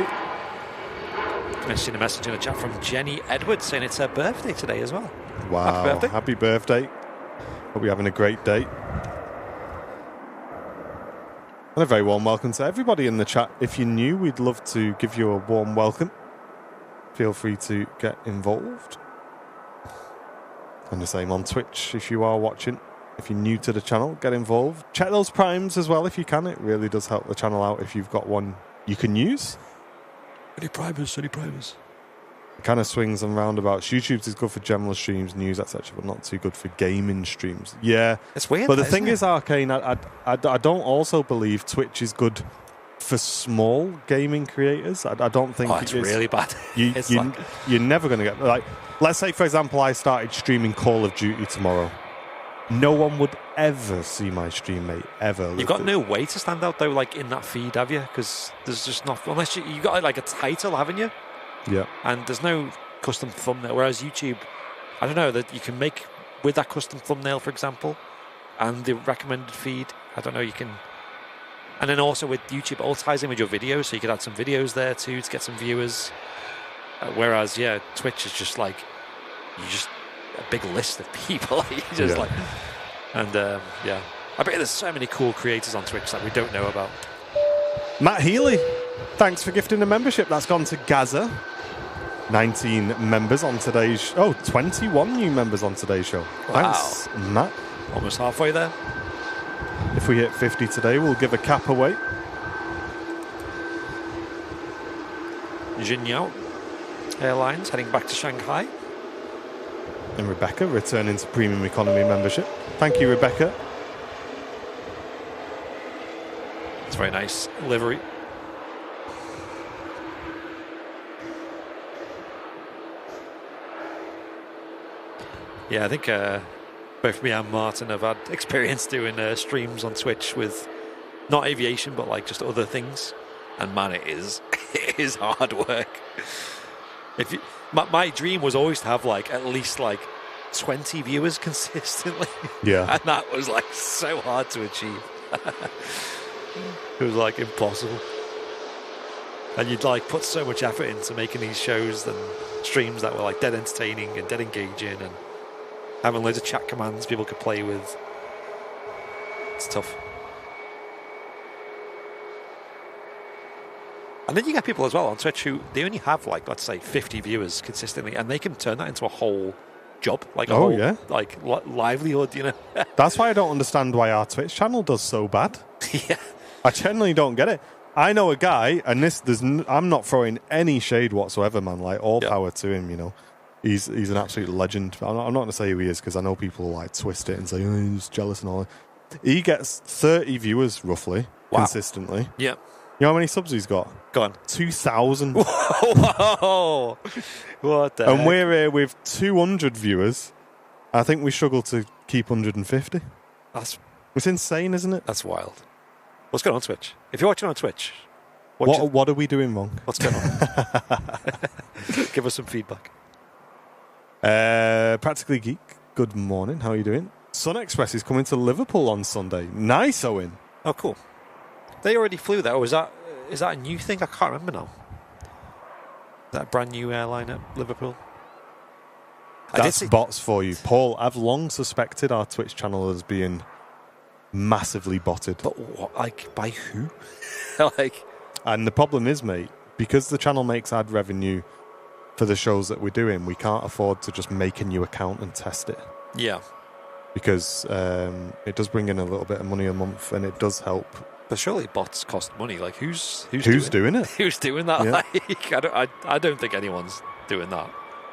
I've seen a message in the chat from Jenny Edwards saying it's her birthday today as well. Wow, happy birthday. Hope you're having a great day. And a very warm welcome to everybody in the chat. If you're new, we'd love to give you a warm welcome. Feel free to get involved. And the same on Twitch if you are watching. If you're new to the channel, get involved. Check those primes as well if you can. It really does help the channel out if you've got one you can use. Any primers. It kind of swings and roundabouts. YouTube is good for general streams, news, etc., but not too good for gaming streams. Yeah. It's weird. But the thing is, Arcane, I don't also believe Twitch is good for small gaming creators. I don't think it's really bad. You're never going to get... like. Let's say, for example, I started streaming Call of Duty tomorrow. No one would ever see my stream, mate, ever. You've got no way to stand out, though, like, in that feed, have you? Because there's just not... Unless you got, like, a title, haven't you? Yeah. And there's no custom thumbnail, whereas YouTube, I don't know, that you can make with that custom thumbnail, for example, and the recommended feed, I don't know, you can... And then also with YouTube, it all ties in with your videos, so you could add some videos there, too, to get some viewers. Whereas, Twitch is just like, you just a big list of people. You just like, and I bet there's so many cool creators on Twitch that we don't know about. Matt Healy, thanks for gifting the membership. That's gone to Gaza. 19 members on today's show. 21 new members on today's show. Wow. Thanks, Matt. Almost halfway there. If we hit 50 today, we'll give a cap away. Jinyao Airlines heading back to Shanghai. And Rebecca returning to Premium Economy membership. Thank you, Rebecca. It's very nice livery. Yeah, I think both me and Martin have had experience doing streams on Twitch with not aviation, but like just other things. and man, it is it is hard work. My dream was always to have like at least like 20 viewers consistently. Yeah. And that was like so hard to achieve. It was like impossible. And you'd like put so much effort into making these shows and streams that were like dead entertaining and dead engaging and having loads of chat commands people could play with. It's tough. And then you get people as well on Twitch who they only have like, let's say 50 viewers consistently, and they can turn that into a whole job, like a whole like livelihood, you know. That's why I don't understand why our Twitch channel does so bad. Yeah. I genuinely don't get it. I know a guy, and I'm not throwing any shade whatsoever, man. Like, all power to him, you know. He's an absolute legend. I'm not going to say who he is, because I know people like twist it and say, oh, he's jealous and all that. He gets 30 viewers, roughly, consistently. Yeah. You know how many subs he's got? Go on. 2,000. Whoa! What the And heck? we're here with 200 viewers. I think we struggle to keep 150. It's insane, isn't it? That's wild. What's going on Twitch? If you're watching on Twitch, what are we doing wrong? What's going on? Give us some feedback. Practically Geek, good morning. How are you doing? Sun Express is coming to Liverpool on Sunday. Nice, Owen. Oh, cool. They already flew there. Or is that a new thing? I can't remember now. Is that a brand new airline at Liverpool? That's bots for you. Paul, I've long suspected our Twitch channel as being massively botted. But what, like, by who? And the problem is, mate, because the channel makes ad revenue for the shows that we're doing, we can't afford to just make a new account and test it. Yeah. Because it does bring in a little bit of money a month, and it does help. But surely bots cost money. Like, who's doing it? Who's doing that? Yeah. Like, I don't think anyone's doing that.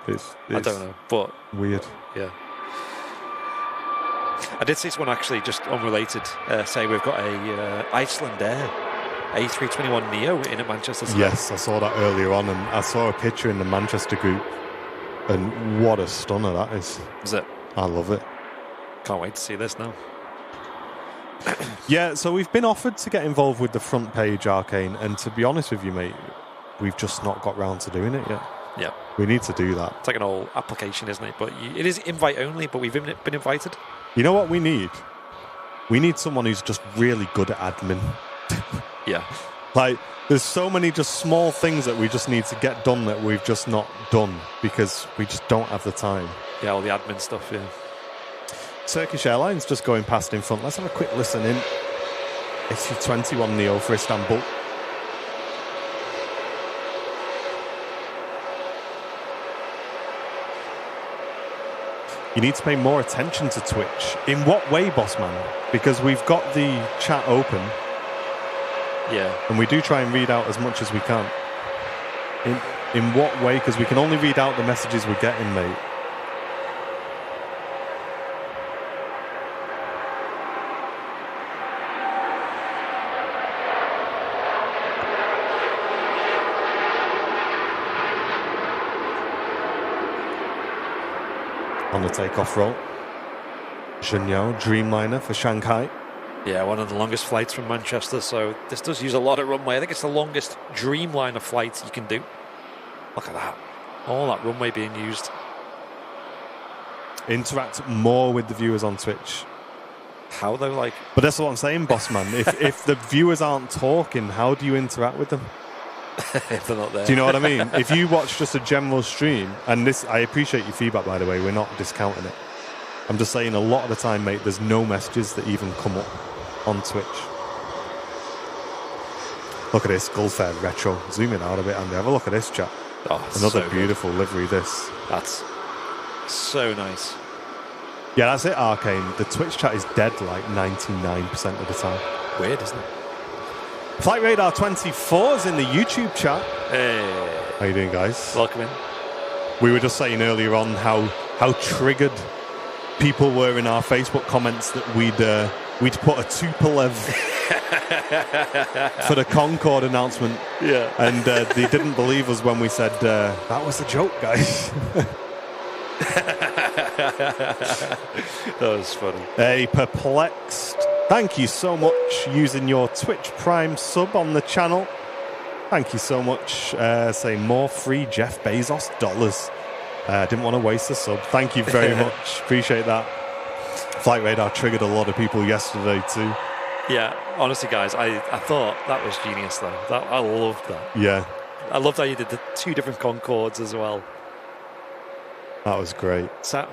It's I don't know, but weird. Yeah. I did see someone actually, just unrelated, say we've got a Iceland Air A321neo in at Manchester today. Yes, I saw that earlier on, and I saw a picture in the Manchester group, and what a stunner that is. Is it? I love it. Can't wait to see this now. Yeah, so we've been offered to get involved with the front page Arcane, and to be honest with you, mate, we've just not got round to doing it yet. Yeah. We need to do that. It's like an old application, isn't it? But it is invite only, but we've been invited. You know what we need? We need someone who's just really good at admin. Yeah. Like, there's so many just small things that we just need to get done that we've just not done because we just don't have the time. Yeah, all the admin stuff, yeah. Turkish Airlines just going past in front. Let's have a quick listen in. A321neo for Istanbul. You need to pay more attention to Twitch. In what way, Bossman? Because we've got the chat open. Yeah. And we do try and read out as much as we can. In what way? Because we can only read out the messages we're getting, mate. On the takeoff roll. Shenyao, Dreamliner for Shanghai. Yeah, one of the longest flights from Manchester, so this does use a lot of runway. I think it's the longest Dreamliner flight you can do. Look at that. All that runway being used. Interact more with the viewers on Twitch. How though, like... But that's what I'm saying, Bossman. if the viewers aren't talking, how do you interact with them? If they're not there. Do you know what I mean? If you watch just a general stream, and this, I appreciate your feedback, by the way, we're not discounting it. I'm just saying a lot of the time, mate, there's no messages that even come up on Twitch. Look at this, Gulfair Retro. Zoom in out a bit, Andy. Have a look at this, chat. Oh, another so beautiful livery, this. That's so nice. Yeah, that's it, Arcane. The Twitch chat is dead like 99% of the time. Weird, isn't it? Flight Radar 24 is in the YouTube chat. Hey. How you doing, guys? Welcome in. We were just saying earlier on how triggered people were in our Facebook comments that we'd put a Tupolev for the Concorde announcement. Yeah. And they didn't believe us when we said, that was a joke, guys. That was funny. A Perplexed. Thank you so much using your Twitch Prime sub on the channel. Thank you so much. Say more free Jeff Bezos dollars. Didn't want to waste the sub. Thank you very much. Appreciate that. Flight Radar triggered a lot of people yesterday too. Yeah, honestly, guys, I thought that was genius, though. I loved that. Yeah. I loved how you did the 2 different Concords as well. That was great. Sam,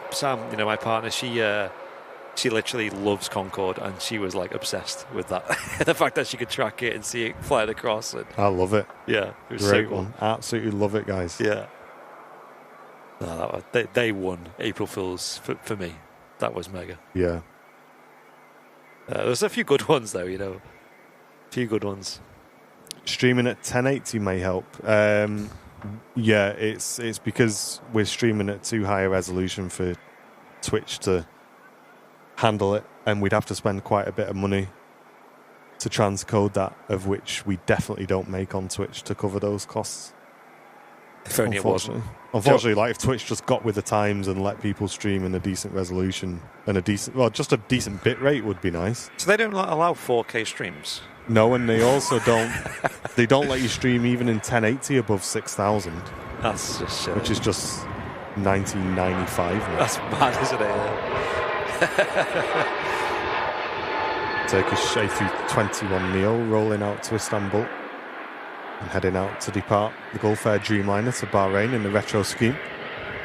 my partner, she literally loves Concorde, and she was like obsessed with that. The fact that she could track it and see it flying across. And, I love it. Yeah, it was great so cool. one. Absolutely love it, guys. Yeah. No, they won April Fools for me. That was mega. Yeah. There's a few good ones, though, A few good ones. Streaming at 1080 may help. Yeah, it's because we're streaming at too high a resolution for Twitch to handle it, and we'd have to spend quite a bit of money to transcode that, of which we definitely don't make on Twitch to cover those costs. If only it wasn't. Unfortunately, like if Twitch just got with the times and let people stream in a decent resolution and just a decent bit rate would be nice. So they don't allow 4K streams? No, and they also don't. They don't let you stream even in 1080 above 6,000. That's just which is just 1995. Now. That's mad, isn't it? Turkish A321 Neo rolling out to Istanbul and heading out to depart the Gulf Air Dreamliner to Bahrain in the retro scheme.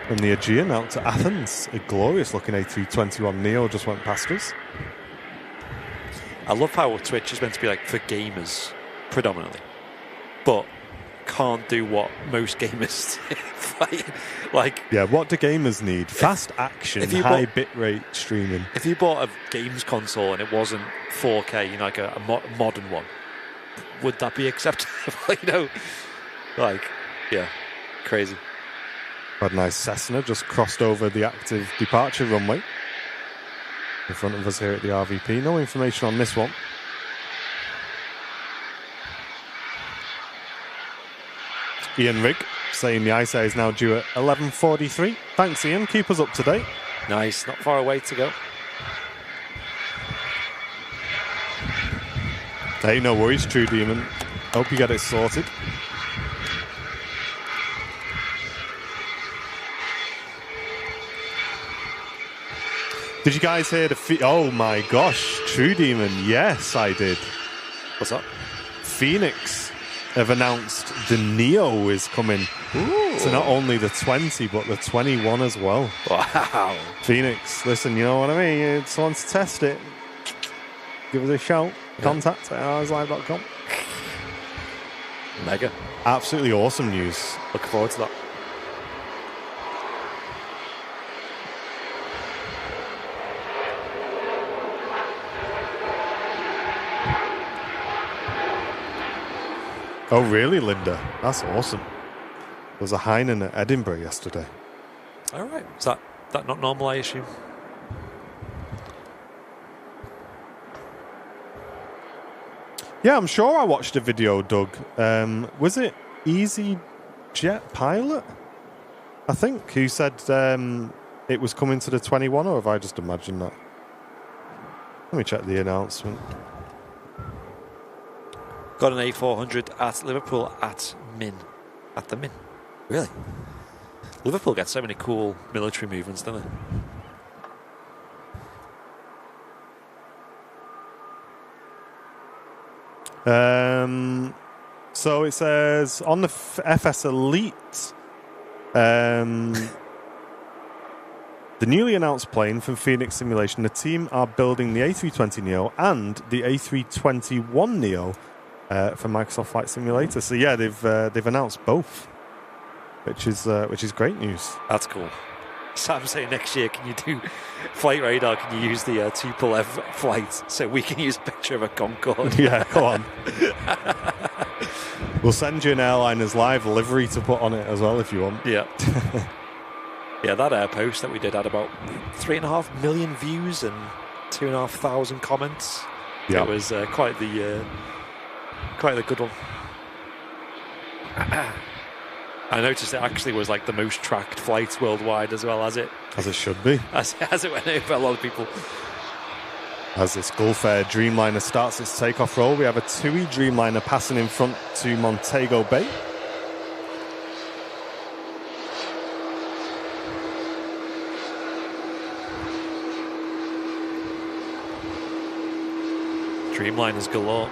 From the Aegean out to Athens, a glorious looking A321 Neo just went past us. I love how Twitch is meant to be like for gamers predominantly, but can't do what most gamers like. Yeah, what do gamers need? Fast action, high bitrate streaming. If you bought a games console and it wasn't 4K, like a modern one, would that be acceptable? Yeah, crazy. Had a nice Cessna just crossed over the active departure runway in front of us here at the RVP. No information on this one. Ian Rigg saying the ISA is now due at 11:43. Thanks, Ian. Keep us up to date. Nice. Not far away to go. Hey, no worries, True Demon. Hope you get it sorted. Did you guys hear the... oh my gosh, True Demon. Yes, I did. What's up? Phoenix have announced the Neo is coming. Ooh. So not only the 20, but the 21 as well. Wow. Phoenix, listen, you know what I mean? If someone wants to test it, give us a shout. Contact at ourslive.com. Mega. Absolutely awesome news. Looking forward to that. Oh, really, Linda? That's awesome. There was a Heineken at Edinburgh yesterday. All right. Is that not normal, I assume? Yeah, I'm sure I watched a video, Doug. Was it Easy Jet Pilot? I think, who said it was coming to the 21, or have I just imagined that? Let me check the announcement. Got an A400 at Liverpool at Min. At the Min. Really? Liverpool gets so many cool military movements, don't they? So it says on the FS Elite, the newly announced plane from Phoenix Simulation, the team are building the A320neo and the A321neo for Microsoft Flight Simulator. So yeah, they've announced both, which is great news. That's cool. Sam's saying next year, can you do Flight Radar? Can you use the Tupolev flight so we can use a picture of a Concorde? Yeah, go on. We'll send you an Airliners Live livery to put on it as well if you want. Yeah. Yeah, that post that we did had about 3.5 million views and 2,500 comments. Yeah. It was quite the good one. I noticed it actually was like the most tracked flights worldwide as well, as it should be. As it went over a lot of people. As this Gulfair Dreamliner starts its takeoff roll, we have a TUI Dreamliner passing in front to Montego Bay. Dreamliners galore.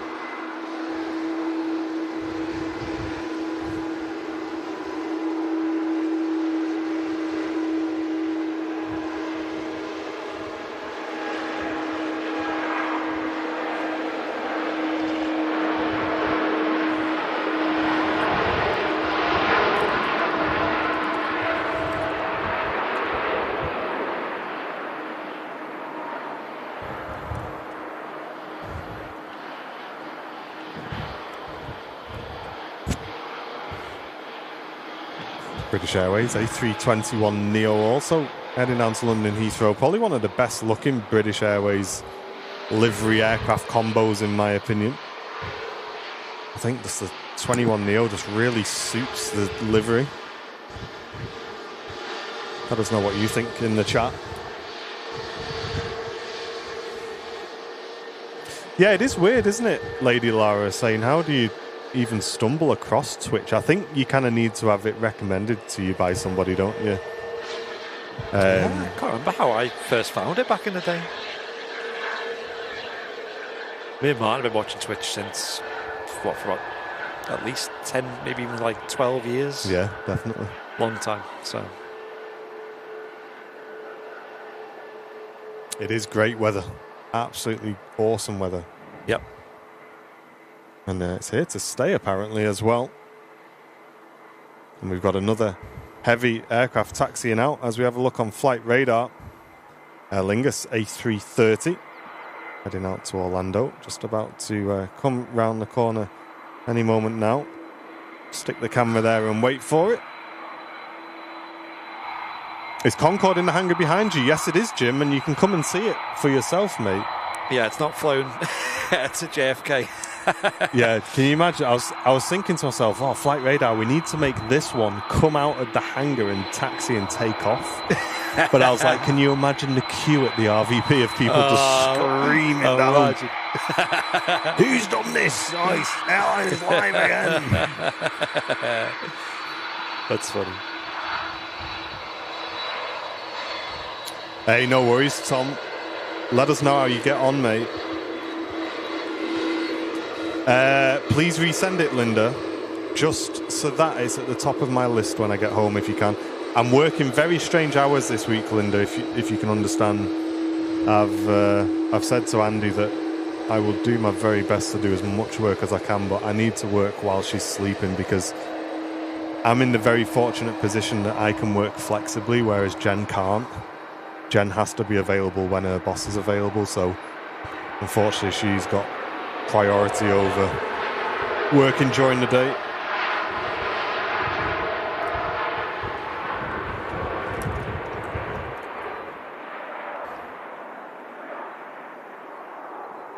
British Airways A321neo also heading down to London Heathrow. Probably one of the best looking British Airways livery aircraft combos in my opinion. I think just the 21neo just really suits the livery. Let us know what you think in the chat. Yeah, it is weird, isn't it? Lady Lara saying, how do you even stumble across Twitch? I think you kind of need to have it recommended to you by somebody, don't you? I can't remember how I first found it back in the day. Me and Martin have been watching Twitch since, what, for about at least 10, maybe even like 12 years. Yeah, definitely. Long time, so. It is great weather. Absolutely awesome weather. Yep. And it's here to stay, apparently, as well. And we've got another heavy aircraft taxiing out as we have a look on flight radar. Aer Lingus A330 heading out to Orlando. Just about to come round the corner any moment now. Stick the camera there and wait for it. Is Concorde in the hangar behind you? Yes, it is, Jim, and you can come and see it for yourself, mate. Yeah, it's not flown to JFK. Yeah, can you imagine? I was thinking to myself, oh, flight radar, we need to make this one come out of the hangar and taxi and take off. But I was like, can you imagine the queue at the RVP of people just screaming down? Who's done this? Oh, airline is live again. That's funny. Hey, no worries, Tom. Let us know how you get on, mate. Please resend it, Linda, just so that is at the top of my list when I get home, if you can. I'm working very strange hours this week, Linda, if you can understand. I've said to Andy that I will do my very best to do as much work as I can, but I need to work while she's sleeping because I'm in the very fortunate position that I can work flexibly, whereas Jen can't. Jen has to be available when her boss is available, so unfortunately she's got priority over working during the day.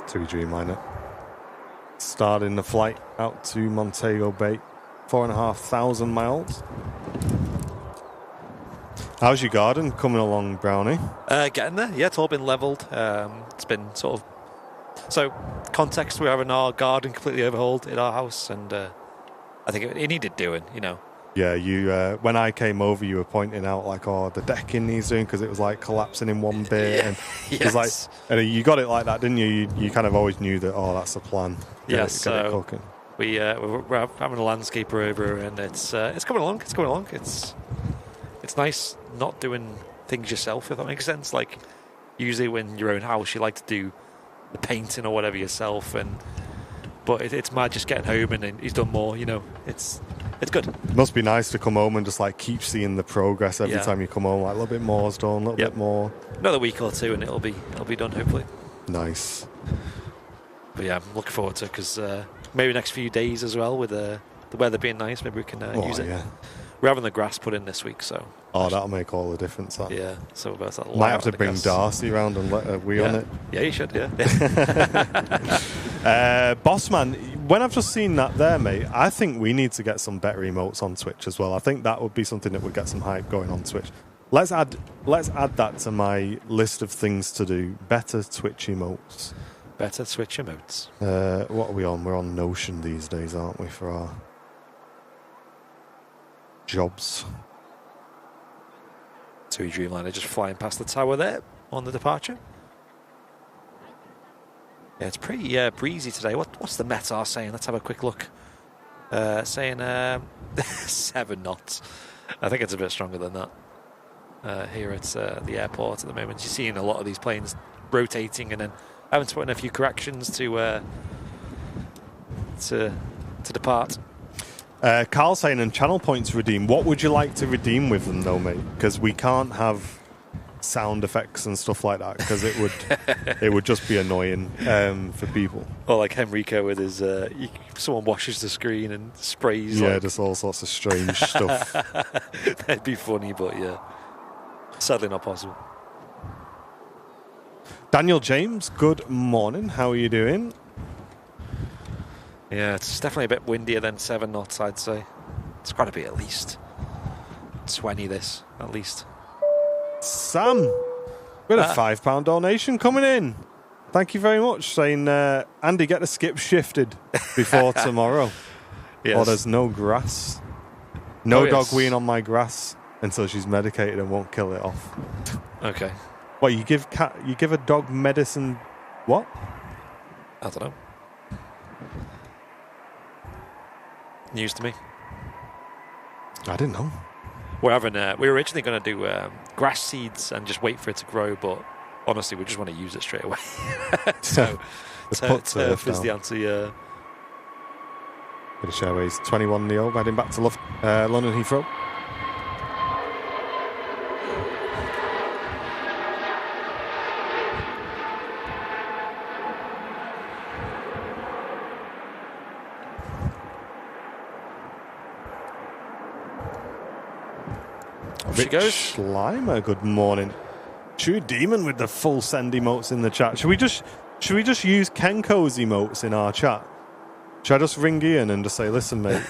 TUI Dreamliner starting the flight out to Montego Bay, 4,500 miles. How's your garden coming along, Brownie? Getting there, yeah, it's all been levelled. It's been sort of... So, context, we're having our garden completely overhauled in our house, and I think it needed doing, you know. Yeah, you. When I came over, you were pointing out, like, oh, the decking needs doing because it was, like, collapsing in one bit. Yeah. And Yes. it was like, and you got it like that, didn't you? You kind of always knew that, oh, that's the plan. Get it cooking. We're having a landscaper over, and it's coming along. It's coming along. It's nice not doing things yourself, if that makes sense. Like, usually when you're your own house, you like to do the painting or whatever yourself, but it's mad just getting home and then he's done more, you know. It's good. It must be nice to come home and just like keep seeing the progress every time you come home, like a little bit more is done, a little bit more. Another week or two and it'll be done, hopefully. Nice. But yeah, I'm looking forward to it because maybe next few days as well, with the weather being nice, maybe we can use it. Yeah. We're having the grass put in this week, so... Oh, that'll make all the difference. That. Yeah, so about that. Might have to bring Darcy around and let her wee on it. Yeah, you should, yeah. Bossman, when I've just seen that there, mate, I think we need to get some better emotes on Twitch as well. I think that would be something that would get some hype going on Twitch. Let's add that to my list of things to do. Better Twitch emotes. Better Twitch emotes. What are we on? We're on Notion these days, aren't we, for our jobs? TUI Dreamliner just flying past the tower there on the departure. Yeah, it's pretty breezy today. What's the METAR saying? Let's have a quick look. Saying 7 knots. I think it's a bit stronger than that. Here at the airport at the moment, you're seeing a lot of these planes rotating and then having to put in a few corrections to depart. Carl saying, and channel points redeem. What would you like to redeem with them, though, mate? Because we can't have sound effects and stuff like that because it would just be annoying for people. Or like Henrico with his someone washes the screen and sprays. Yeah, just all sorts of strange stuff. That'd be funny, but yeah, sadly not possible. Daniel James, good morning. How are you doing? Yeah, it's definitely a bit windier than 7 knots, I'd say. It's got to be at least 20 this, at least. Sam, we had a £5 donation coming in. Thank you very much. Saying, Andy, get the skip shifted before tomorrow. Yes. Or there's no grass. No dog weeing on my grass until she's medicated and won't kill it off. Okay. What, you give a dog medicine? What? I don't know. News to me. I didn't know. We were originally going to do grass seeds and just wait for it to grow, but honestly, we just want to use it straight away. So, turf is the answer. Yeah. British Airways 21 Neo heading back to London Heathrow. She goes. Schleimer, good morning. True Demon with the full send emotes in the chat. Should we just use Kenko's emotes in our chat? Should I just ring Ian and just say, listen, mate,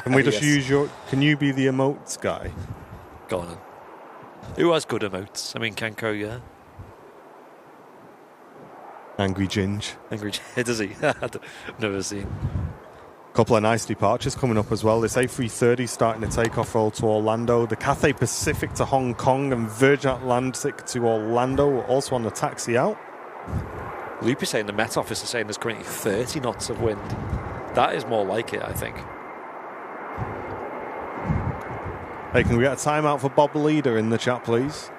can we just use can you be the emotes guy? Go on then. Who has good emotes? I mean, Kenko, yeah. Angry Ginge. Does he? I've never seen. Couple of nice departures coming up as well. This A330 starting the takeoff roll to Orlando. The Cathay Pacific to Hong Kong and Virgin Atlantic to Orlando also on the taxi out. Loop is saying the Met Office is saying there's currently 30 knots of wind. That is more like it, I think. Hey, can we get a timeout for Bob Leader in the chat, please?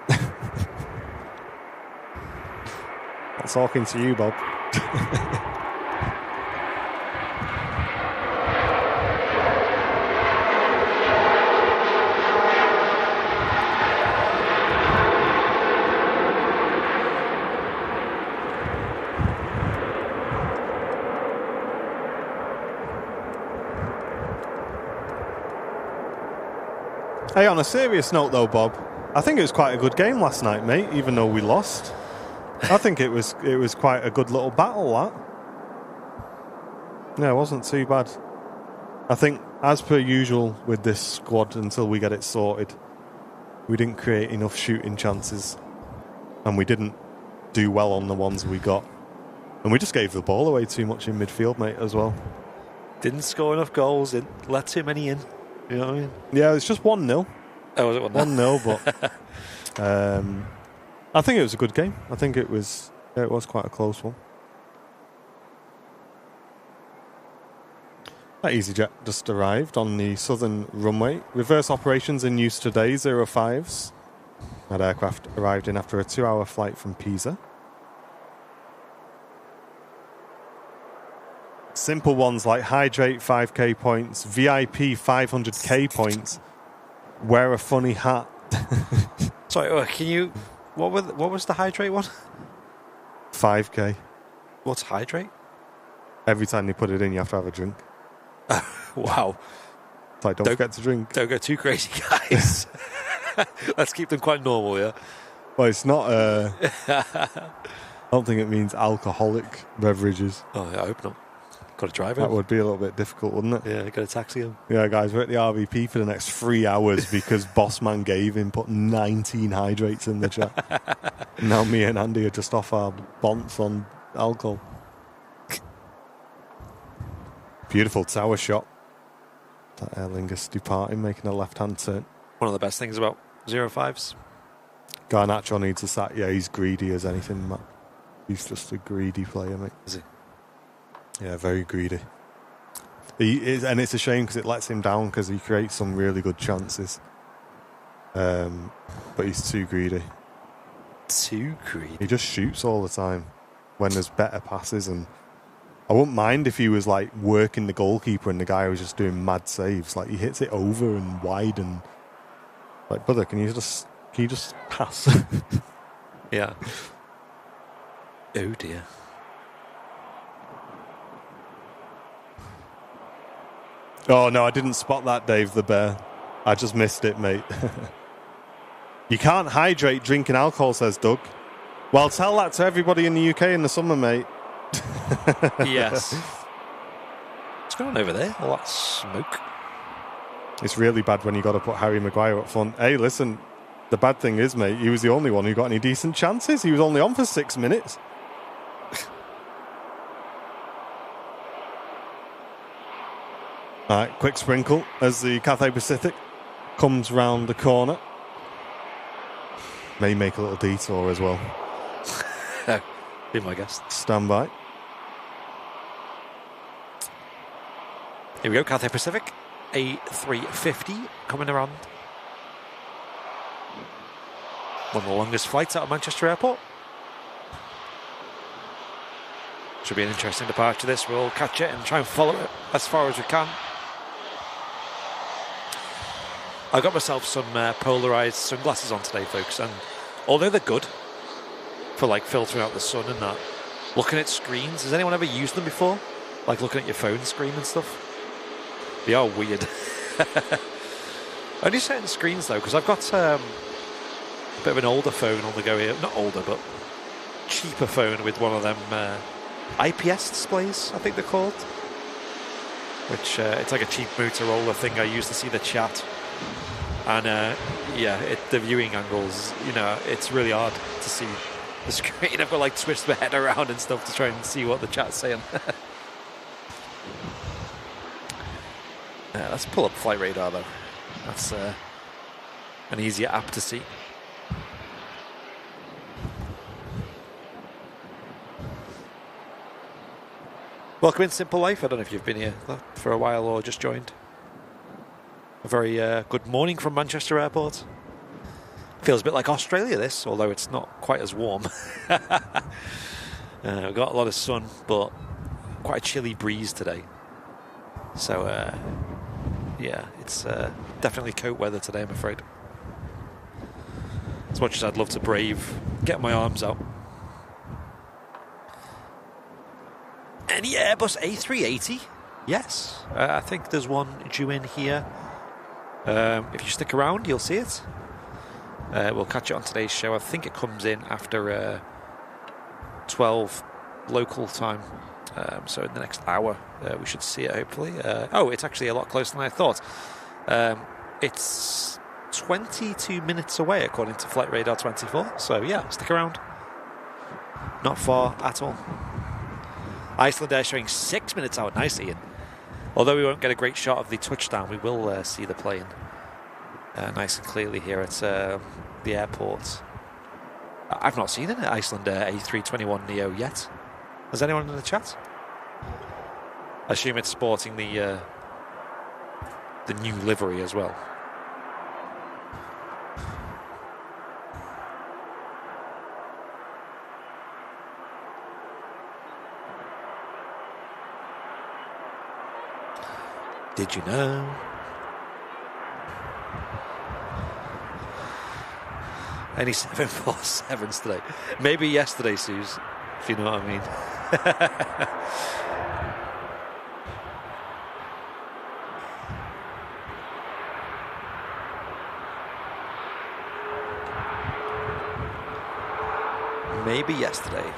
I'm talking to you, Bob. Hey, on a serious note though, Bob, I think it was quite a good game last night, mate, even though we lost. I think it was quite a good little battle, that. Yeah, it wasn't too bad. I think, as per usual with this squad, until we get it sorted, we didn't create enough shooting chances. And we didn't do well on the ones we got. And we just gave the ball away too much in midfield, mate, as well. Didn't score enough goals, didn't let too many in. You know what I mean? Yeah, it's just 1-0. Oh, was it 1-0, but I think it was a good game. I think it was quite a close one. That EasyJet just arrived on the southern runway. Reverse operations in use today, 05s. That aircraft arrived in after a 2-hour flight from Pisa. Simple ones like hydrate 5k points, VIP 500k points, wear a funny hat. Sorry, can you... What was the hydrate one? 5k. What's hydrate? Every time you put it in, you have to have a drink. Wow. It's like, don't forget to drink. Don't go too crazy, guys. Let's keep them quite normal, yeah? Well, it's not... I don't think it means alcoholic beverages. Oh, yeah, I hope not. Got to drive That him. would be a little bit difficult, wouldn't it? Yeah, got to taxi him. Yeah, guys, we're at the RVP for the next 3 hours because Bossman gave him put 19 hydrates in the chat. Now me and Andy are just off our bonds on alcohol. Beautiful tower shot. That Aer Lingus departing, making a left-hand turn. One of the best things about 05s. Garnacho needs a sat. Yeah, he's greedy as anything, Matt. He's just a greedy player, mate. Is he? Yeah, very greedy. He is, and it's a shame because it lets him down because he creates some really good chances. But he's too greedy. Too greedy. He just shoots all the time when there's better passes, and I wouldn't mind if he was like working the goalkeeper and the guy was just doing mad saves. Like he hits it over and wide, and like, brother, can you just pass? Yeah. Oh dear. Oh no, I didn't spot that, Dave the Bear. I just missed it, mate. You can't hydrate drinking alcohol, says Doug. Well, tell that to everybody in the UK in the summer, mate. Yes. What's going on over there? All that smoke. It's really bad when you got to put Harry Maguire up front. Hey, listen, the bad thing is, mate, he was the only one who got any decent chances. He was only on for 6 minutes. All right, quick sprinkle as the Cathay Pacific comes round the corner. May make a little detour as well. Be my guest. Stand by. Here we go, Cathay Pacific. A350 coming around. One of the longest flights out of Manchester Airport. Should be an interesting departure this. We'll catch it and try and follow it as far as we can. I got myself some polarized sunglasses on today, folks, and although they're good for like filtering out the sun and that, looking at screens, has anyone ever used them before? Like looking at your phone screen and stuff? They are weird. Only certain screens though, because I've got a bit of an older phone on the go here. Not older, but cheaper phone with one of them IPS displays, I think they're called. Which it's like a cheap Motorola thing I use to see the chat. And yeah, the viewing angles, you know, it's really hard to see the screen. I've got like twist my head around and stuff to try and see what the chat's saying. Let's pull up Flight Radar though. That's an easier app to see. Welcome in Simple Life. I don't know if you've been here for a while or just joined. A very good morning from Manchester Airport. Feels a bit like Australia this, although it's not quite as warm. We've got a lot of sun, but quite a chilly breeze today. So yeah, it's definitely coat weather today, I'm afraid. As much as I'd love to brave, get my arms out. Any Airbus A380? Yes, I think there's one due in here. If you stick around, you'll see it. We'll catch it on today's show. I think it comes in after 12 local time. So in the next hour, we should see it, hopefully. Oh, it's actually a lot closer than I thought. It's 22 minutes away, according to Flight Radar 24. So yeah, stick around. Not far at all. Iceland Air showing 6 minutes out. Nice, Ian. Although we won't get a great shot of the touchdown, we will see the plane nice and clearly here at the airport. I've not seen an Iceland Air A321neo yet. Has anyone in the chat? I assume it's sporting the new livery as well. Did you know? Any 747s today? Maybe yesterday, Suze, if you know what I mean. Maybe yesterday.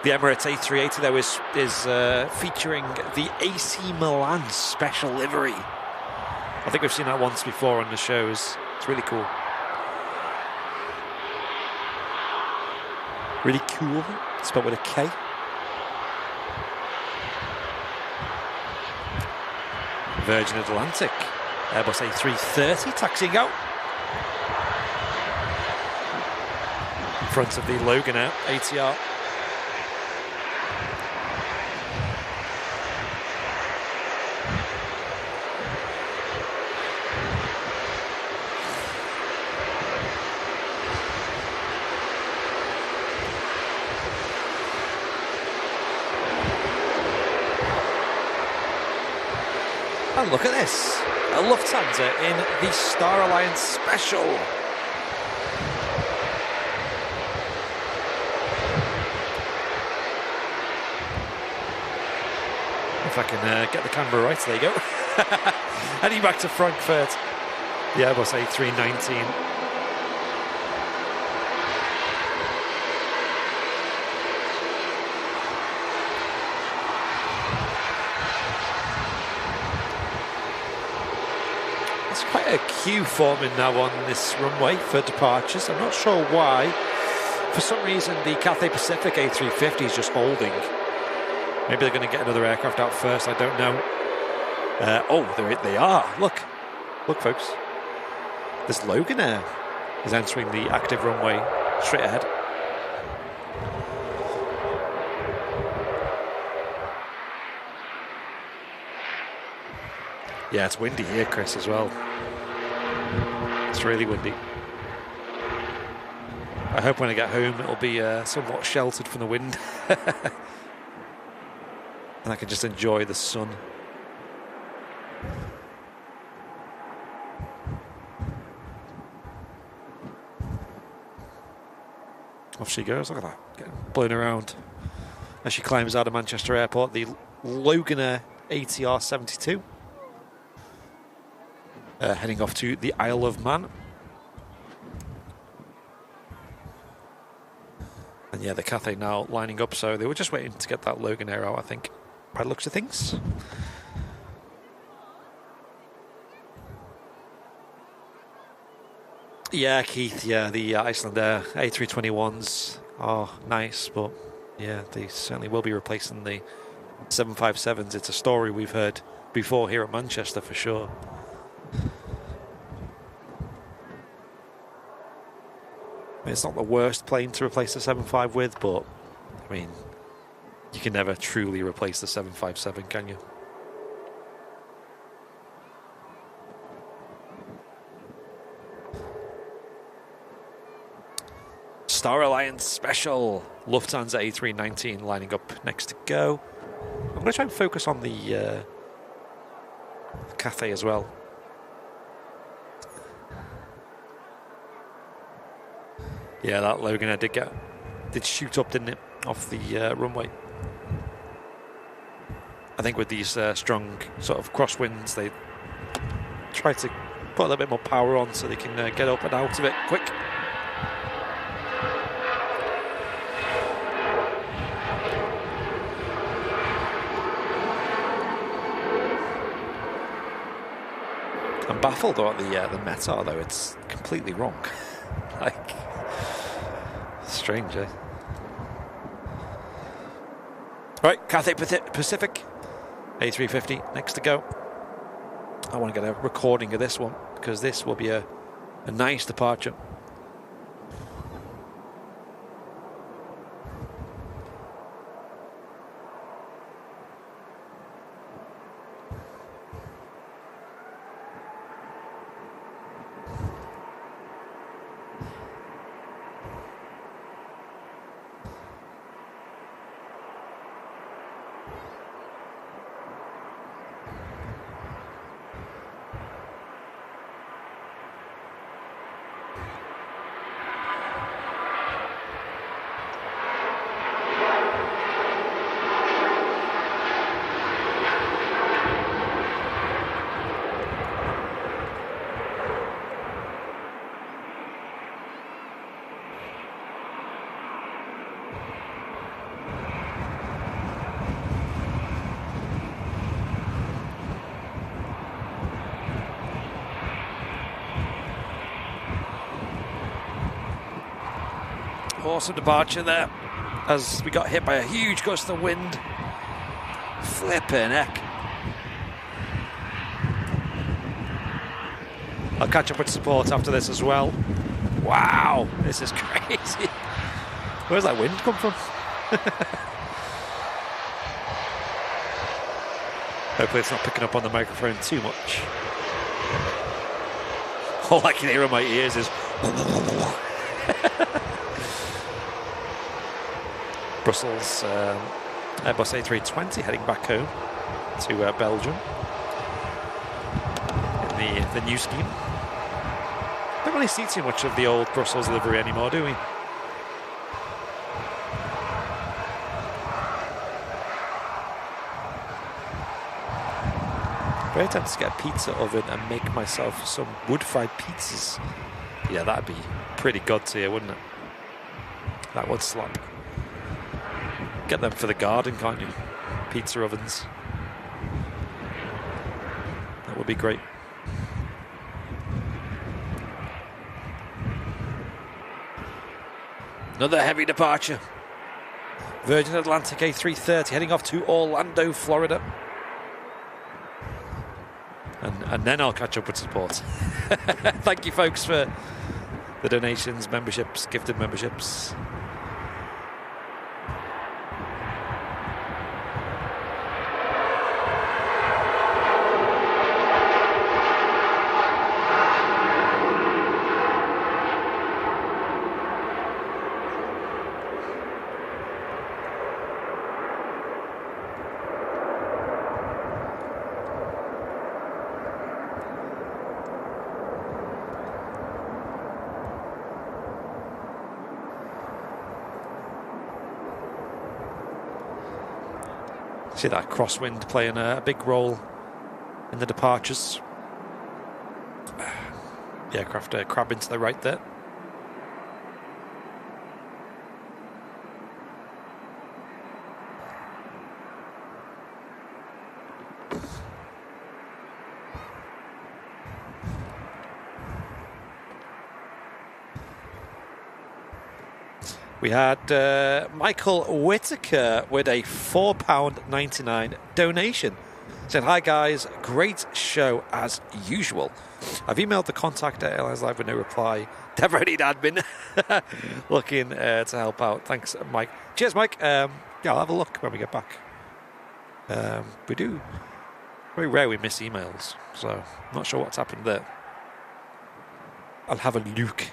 The Emirates A380 though is featuring the AC Milan special livery. I think we've seen that once before on the shows. It's really cool. Really cool. Spelled with a K. Virgin Atlantic Airbus A330 taxiing out in front of the Loganair ATR. And look at this, a Lufthansa in the Star Alliance Special. If I can get the camera right, there you go. Heading back to Frankfurt, the Airbus A319. Quite a queue forming now on this runway for departures. I'm not sure why. For some reason, the Cathay Pacific A350 is just holding. Maybe they're going to get another aircraft out first. I don't know. Oh, there they are. Look, folks. This Loganair is entering the active runway straight ahead. Yeah, it's windy here, Chris, as well. It's really windy. I hope when I get home it'll be somewhat sheltered from the wind. And I can just enjoy the sun. Off she goes, look at that, getting blown around. As she climbs out of Manchester Airport, the Loganair ATR 72. Heading off to the Isle of Man. And yeah, the Cathay now lining up, so they were just waiting to get that Loganair out, I think, by the looks of things. Yeah, Keith, yeah, the Icelandair A321s are nice, but yeah, they certainly will be replacing the 757s. It's a story we've heard before here at Manchester for sure. I mean, it's not the worst plane to replace the 75 with, but I mean, you can never truly replace the 757, can you? Star Alliance Special, Lufthansa A319 lining up next to go. I'm going to try and focus on the Cathay as well. Yeah, that Loganair did shoot up, didn't it, off the runway. I think with these strong sort of crosswinds, they try to put a little bit more power on so they can get up and out of it quick. I'm baffled about the METAR though. It's completely wrong. Like, strange, eh? Right, Cathay Pacific A350 next to go. I want to get a recording of this one because this will be a nice departure. Awesome departure there as we got hit by a huge gust of wind. Flipping heck. I'll catch up with support after this as well. Wow, this is crazy. Where's that wind come from? Hopefully it's not picking up on the microphone too much. All I can hear in my ears is Brussels Airbus A320 heading back home to Belgium in the new scheme. Don't really see too much of the old Brussels livery anymore, do we? Very tempted to get a pizza oven and make myself some wood-fried pizzas. Yeah, that'd be pretty god tier, wouldn't it? That would slap. Get them for the garden, can't you? Pizza ovens. That would be great. Another heavy departure. Virgin Atlantic A330 heading off to Orlando, Florida. And then I'll catch up with support. Thank you, folks, for the donations, memberships, gifted memberships. See that crosswind playing a big role in the departures. The aircraft crabbing to the right there. We had Michael Whitaker with a £4.99 donation. Said, hi guys, great show as usual. I've emailed the contact at Airlines Live with no reply. Never need admin. Looking to help out. Thanks, Mike. Cheers, Mike. Yeah, I'll have a look when we get back. We do. Very rare we miss emails, so I'm not sure what's happened there. I'll have a look.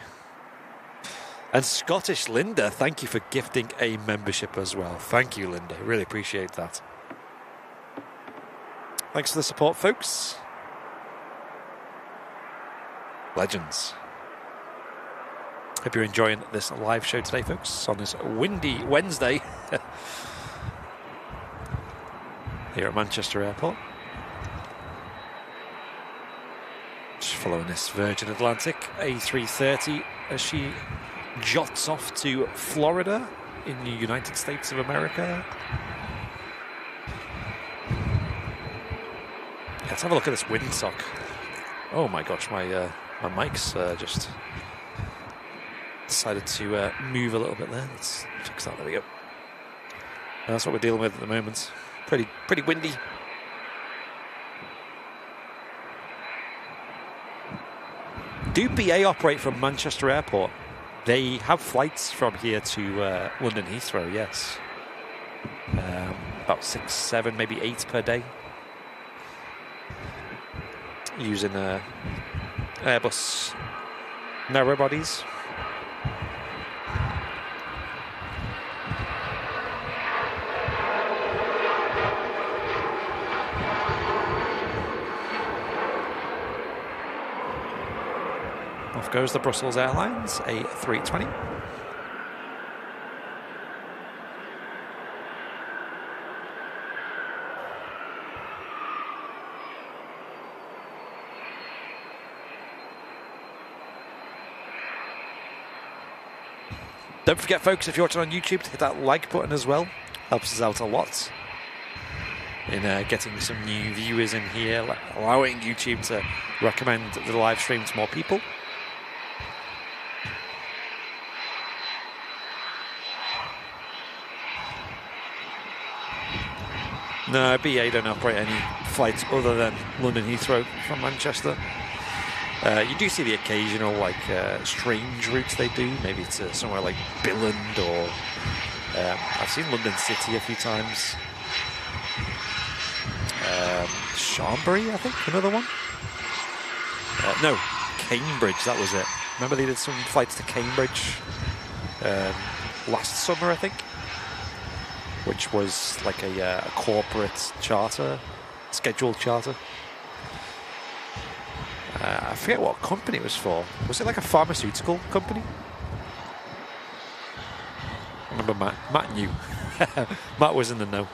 And Scottish Linda, thank you for gifting a membership as well. Thank you, Linda. Really appreciate that. Thanks for the support, folks. Legends. Hope you're enjoying this live show today, folks, on this windy Wednesday here at Manchester Airport. Just following this Virgin Atlantic A330 as she jots off to Florida in the United States of America. Let's have a look at this windsock. Oh my gosh, my mic's just decided to move a little bit there. Let's fix that. There we go. That's what we're dealing with at the moment. Pretty windy. Do BA operate from Manchester Airport? They have flights from here to London Heathrow, yes. About 6, 7, maybe 8 per day. Using Airbus narrow bodies. Off goes the Brussels Airlines A320. Don't forget, folks, if you're watching on YouTube, to hit that like button as well. Helps us out a lot in getting some new viewers in here, allowing YouTube to recommend the live stream to more people. No, BA don't operate any flights other than London Heathrow from Manchester. You do see the occasional strange routes they do. Maybe it's somewhere like Billund, or I've seen London City a few times. Chambéry, I think, another one. No, Cambridge, that was it. Remember they did some flights to Cambridge last summer, I think, which was like a corporate charter, scheduled charter. I forget what company it was for. Was it like a pharmaceutical company? I remember Matt knew. Matt was in the know.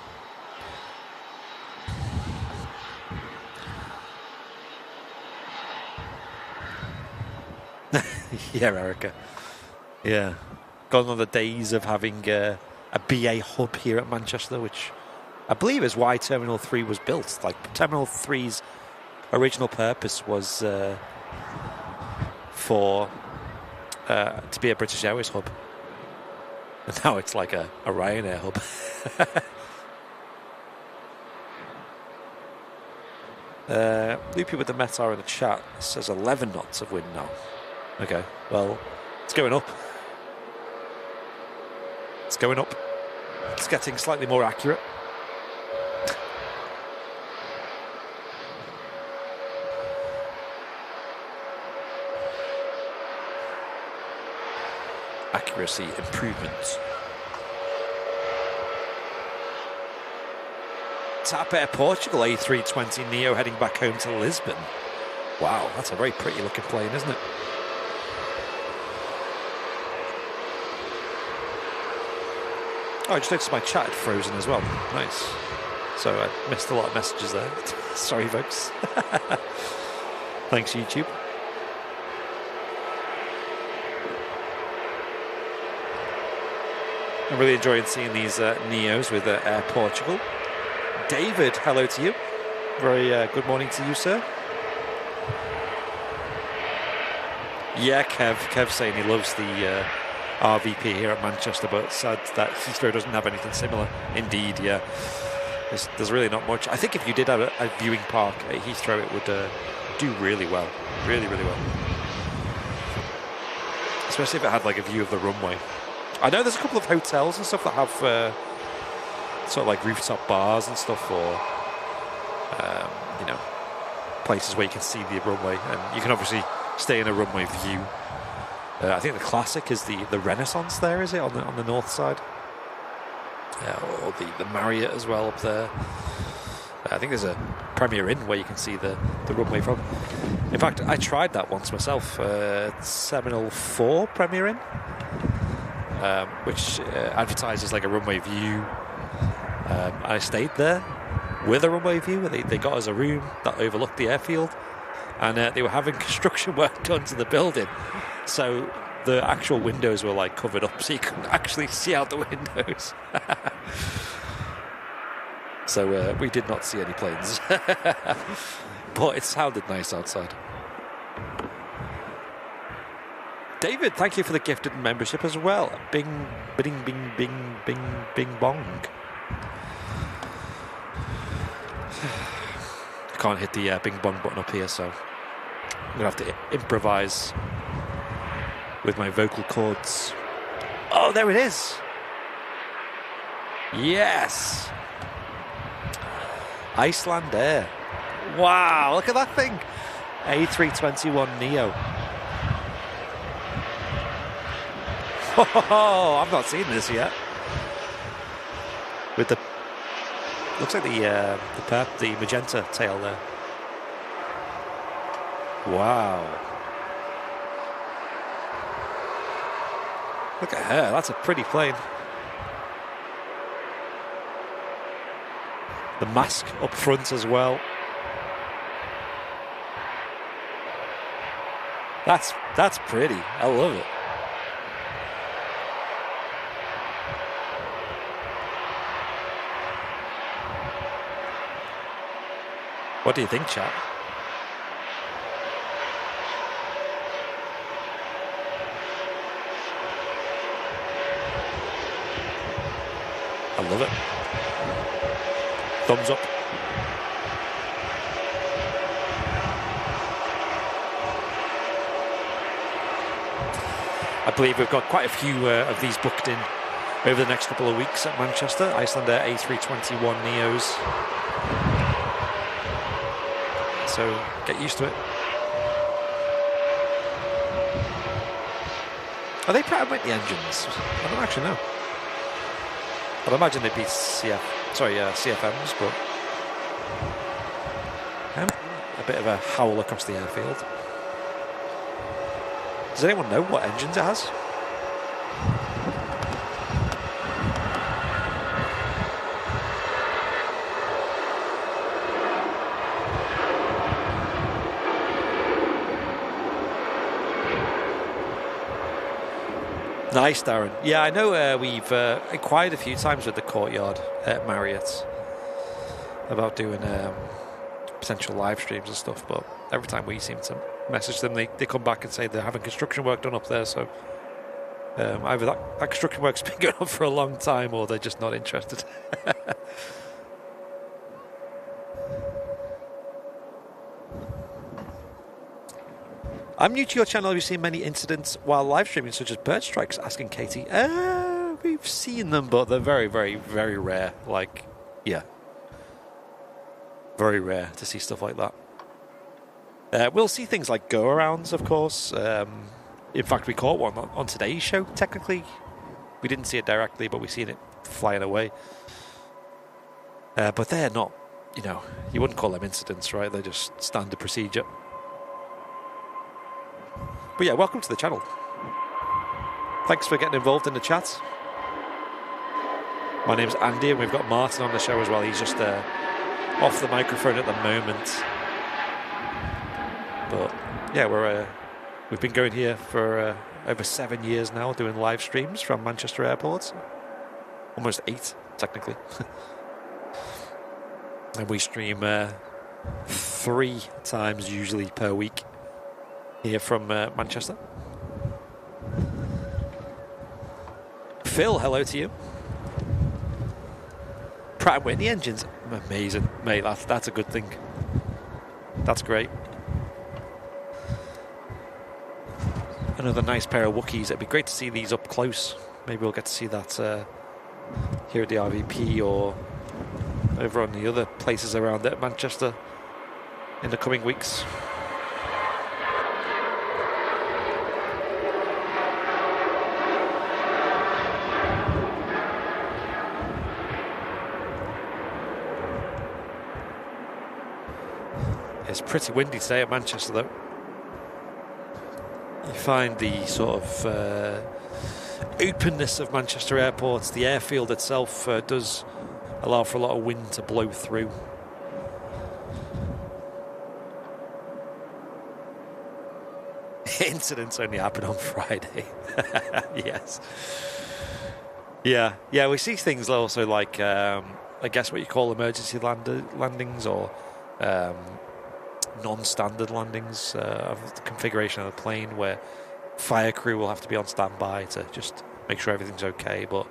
Yeah, Erica. Yeah. Gone are the days of having a BA hub here at Manchester, which I believe is why Terminal 3 was built. Like, Terminal 3's original purpose was to be a British Airways hub. And now it's like a Ryanair hub. Loopy with the Metar in the chat says 11 knots of wind now. Okay, well, it's going up. It's going up. It's getting slightly more accurate. Accuracy improvements. TAP Air Portugal A320neo heading back home to Lisbon. Wow, that's a very pretty looking plane, isn't it? Oh, I just noticed my chat had frozen as well. Nice. So I missed a lot of messages there. Sorry, folks. Thanks, YouTube. I'm really enjoying seeing these Neos with Air Portugal. David, hello to you. Very good morning to you, sir. Yeah, Kev saying he loves the RVP here at Manchester, but sad that Heathrow doesn't have anything similar. Indeed, yeah. There's really not much. I think if you did have a viewing park at Heathrow, it would do really well. Really, really well. Especially if it had like a view of the runway. I know there's a couple of hotels and stuff that have sort of like rooftop bars and stuff, or places where you can see the runway, and you can obviously stay in a runway view. I think the classic is the Renaissance there, is it, on the north side? Or the Marriott as well up there. I think there's a Premier Inn where you can see the runway from. In fact, I tried that once myself. Seminole 4 Premier Inn, which advertises like a runway view. And I stayed there with a runway view. They got us a room that overlooked the airfield, and they were having construction work done to the building, so the actual windows were like covered up, so you couldn't actually see out the windows. So we did not see any planes, but it sounded nice outside. David, thank you for the gifted membership as well. Bing, bing, bing, bing, bing, bing, bong. I can't hit the bing bong button up here, so I'm going to have to improvise with my vocal cords. Oh, there it is. Yes. Iceland Air. Wow, look at that thing. A321neo. Oh, I've not seen this yet. With the looks like the magenta tail there. Wow. Look at her. That's a pretty plane. The mask up front as well. That's pretty. I love it. What do you think, chap? I love it. Thumbs up. I believe we've got quite a few of these booked in over the next couple of weeks at Manchester. Icelandair A321 Neos. So get used to it. Are they Pratt & Whitney engines? I don't actually know. I'd imagine they'd be CFMs, but a bit of a howl across the airfield. Does anyone know what engines it has? Nice, Darren. Yeah, I know we've inquired a few times with the Courtyard at Marriott about doing potential live streams and stuff, but every time we seem to message them, they come back and say they're having construction work done up there, so either that construction work's been going on for a long time or they're just not interested. I'm new to your channel. Have you seen many incidents while live streaming, such as bird strikes? Asking Katie. We've seen them, but they're very, very, very rare. Like, yeah. Very rare to see stuff like that. We'll see things like go-arounds, of course. In fact, we caught one on today's show, technically. We didn't see it directly, but we've seen it flying away. But they're not, you wouldn't call them incidents, right? They're just standard procedure. But yeah, welcome to the channel. Thanks for getting involved in the chat. My name's Andy, and we've got Martin on the show as well. He's just off the microphone at the moment. But yeah, we've been going here for over 7 years now, doing live streams from Manchester Airport. Almost 8, technically. And we stream 3 times usually per week here from Manchester. Phil, hello to you. Pratt & Whitney engines, amazing, mate. That's a good thing. That's great. Another nice pair of Wookiees. It'd be great to see these up close. Maybe we'll get to see that here at the RVP or over on the other places around at Manchester in the coming weeks. It's pretty windy today at Manchester, though. You find the sort of openness of Manchester Airport. The airfield itself does allow for a lot of wind to blow through. Incidents only happen on Friday. Yes. Yeah, we see things also like, I guess what you call emergency landings or non-standard landings of the configuration of the plane, where fire crew will have to be on standby to just make sure everything's okay. But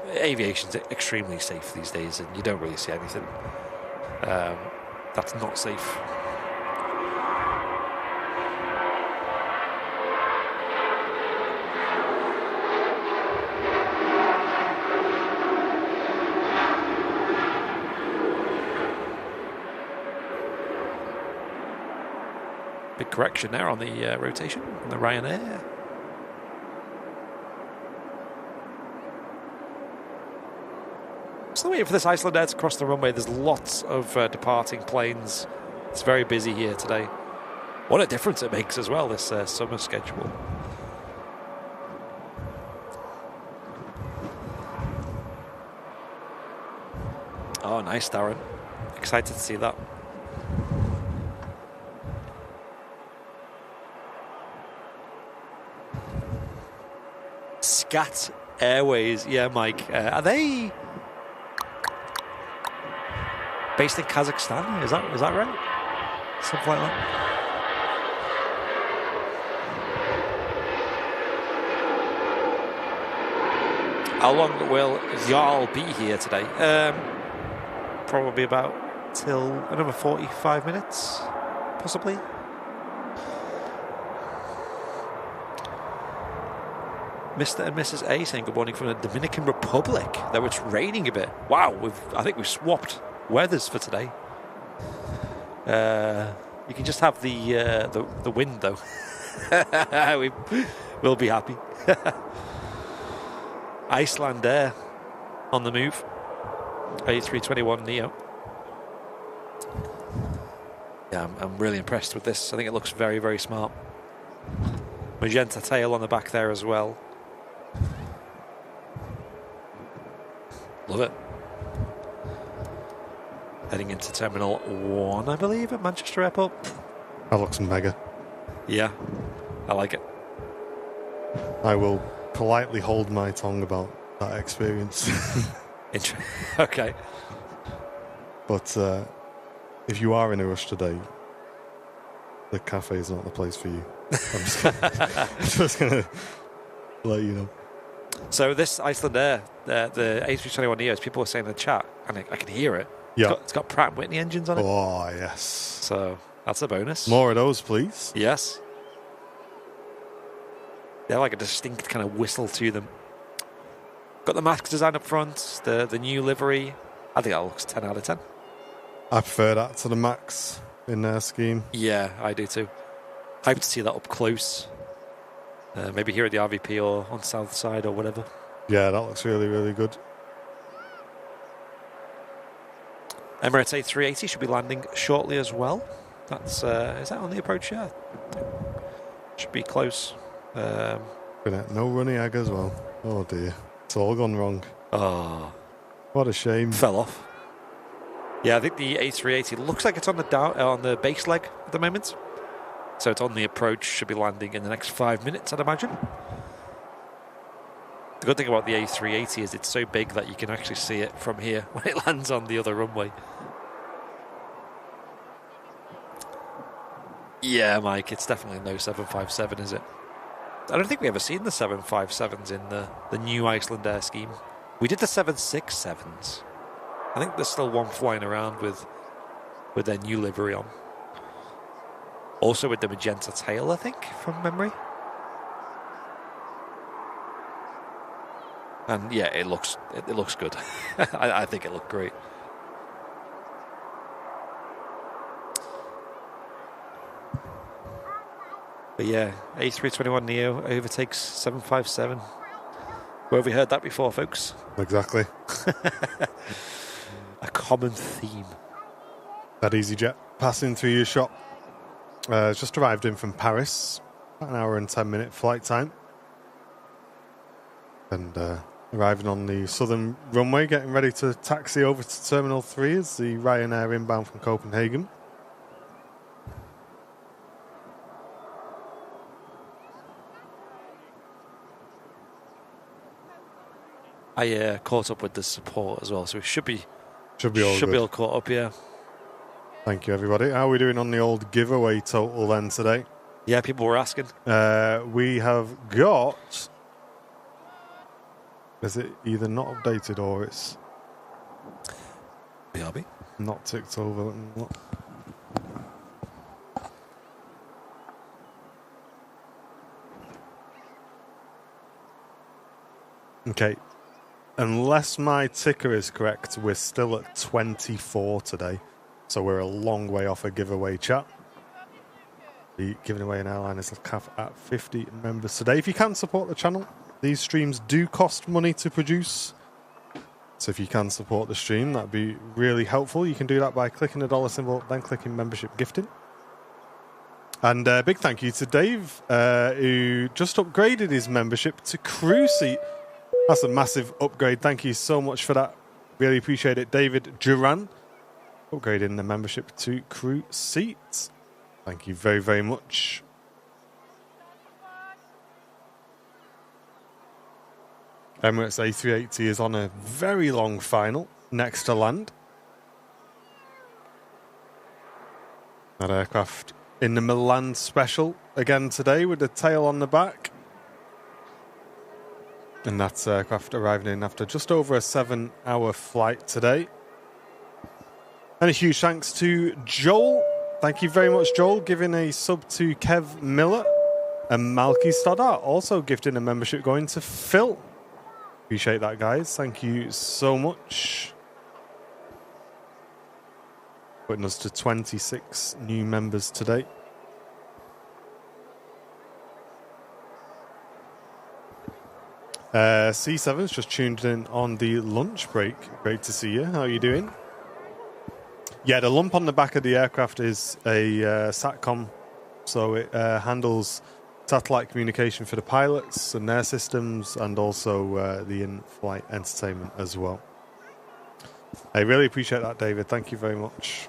aviation's extremely safe these days, and you don't really see anything that's not safe. Big correction there on the rotation on the Ryanair. Still waiting for this Icelandair to cross the runway. There's lots of departing planes. It's very busy here today. What a difference it makes as well, this summer schedule. Oh, nice, Darren. Excited to see that. Scat Airways, yeah, Mike. Are they based in Kazakhstan? Is that right? Something like that. How long will y'all be here today? Probably about till another 45 minutes, possibly. Mr. and Mrs. A saying good morning from the Dominican Republic. Though it's raining a bit. Wow, I think we've swapped weathers for today. You can just have the wind though. We'll be happy. Iceland Air on the move. A321neo. Yeah, I'm really impressed with this. I think it looks very, very smart. Magenta tail on the back there as well. Love it. Heading into Terminal 1, I believe, at Manchester Airport. That looks mega. Yeah, I like it. I will politely hold my tongue about that experience. Okay. But if you are in a rush today, the cafe is not the place for you. I'm just gonna let you know. So this Iceland Air, the A321neos, people were saying in the chat, and I can hear it. Yeah. It's got Pratt & Whitney engines on it. Oh, yes. So that's a bonus. More of those, please. Yes. They have like a distinct kind of whistle to them. Got the mask design up front, the new livery. I think that looks 10 out of 10. I prefer that to the Max in their scheme. Yeah, I do too. Hyped to see that up close. Maybe here at the RVP or on South Side or whatever. Yeah, that looks really, really good. Emirates A380 should be landing shortly as well. That's is that on the approach? Yeah, should be close. No running egg as well. Oh dear, it's all gone wrong. Oh, what a shame. Fell off. Yeah, I think the A380 looks like it's on the base leg at the moment. So it's on the approach. Should be landing in the next 5 minutes, I'd imagine. The good thing about the A380 is it's so big that you can actually see it from here when it lands on the other runway. Yeah, Mike, it's definitely no 757, is it? I don't think we ever seen the 757s in the new Iceland Air scheme. We did the 767s. I think there's still one flying around with their new livery on. Also with the magenta tail, I think, from memory. And yeah, it looks good. I think it looked great. But yeah, A321neo overtakes 757. Where have we heard that before, folks? Exactly. A common theme. That EasyJet passing through your shop. Just arrived in from Paris. About an hour and 10-minute flight time. And arriving on the southern runway, getting ready to taxi over to Terminal 3 as the Ryanair inbound from Copenhagen. I caught up with the support as well, so it should be all caught up, yeah. Thank you, everybody. How are we doing on the old giveaway total then today? Yeah, people were asking. We have got... Is it either not updated or it's... BRB? Not ticked over. Okay. Unless my ticker is correct, we're still at 24 today. So we're a long way off a giveaway, chat. Be giving away an airliner's cap at 50 members today. If you can support the channel, these streams do cost money to produce. So if you can support the stream, that'd be really helpful. You can do that by clicking the dollar symbol, then clicking membership gifting. And a big thank you to Dave, who just upgraded his membership to crew seat. That's a massive upgrade. Thank you so much for that. Really appreciate it. David Duran, upgrading the membership to crew seat. Thank you very, very much. Emirates A380 is on a very long final, next to land. That aircraft in the Milan special again today with the tail on the back. And that's aircraft arriving in after just over a 7-hour flight today. And a huge thanks to Joel. Thank you very much, Joel, giving a sub to Kev Miller. And Malky Stoddart also gifting a membership going to Phil. Appreciate that, guys. Thank you so much. Putting us to 26 new members today. C7's just tuned in on the lunch break. Great to see you. How are you doing? Yeah, the lump on the back of the aircraft is a SATCOM, so it handles satellite communication for the pilots and their systems, and also the in-flight entertainment as well. I really appreciate that, David. Thank you very much.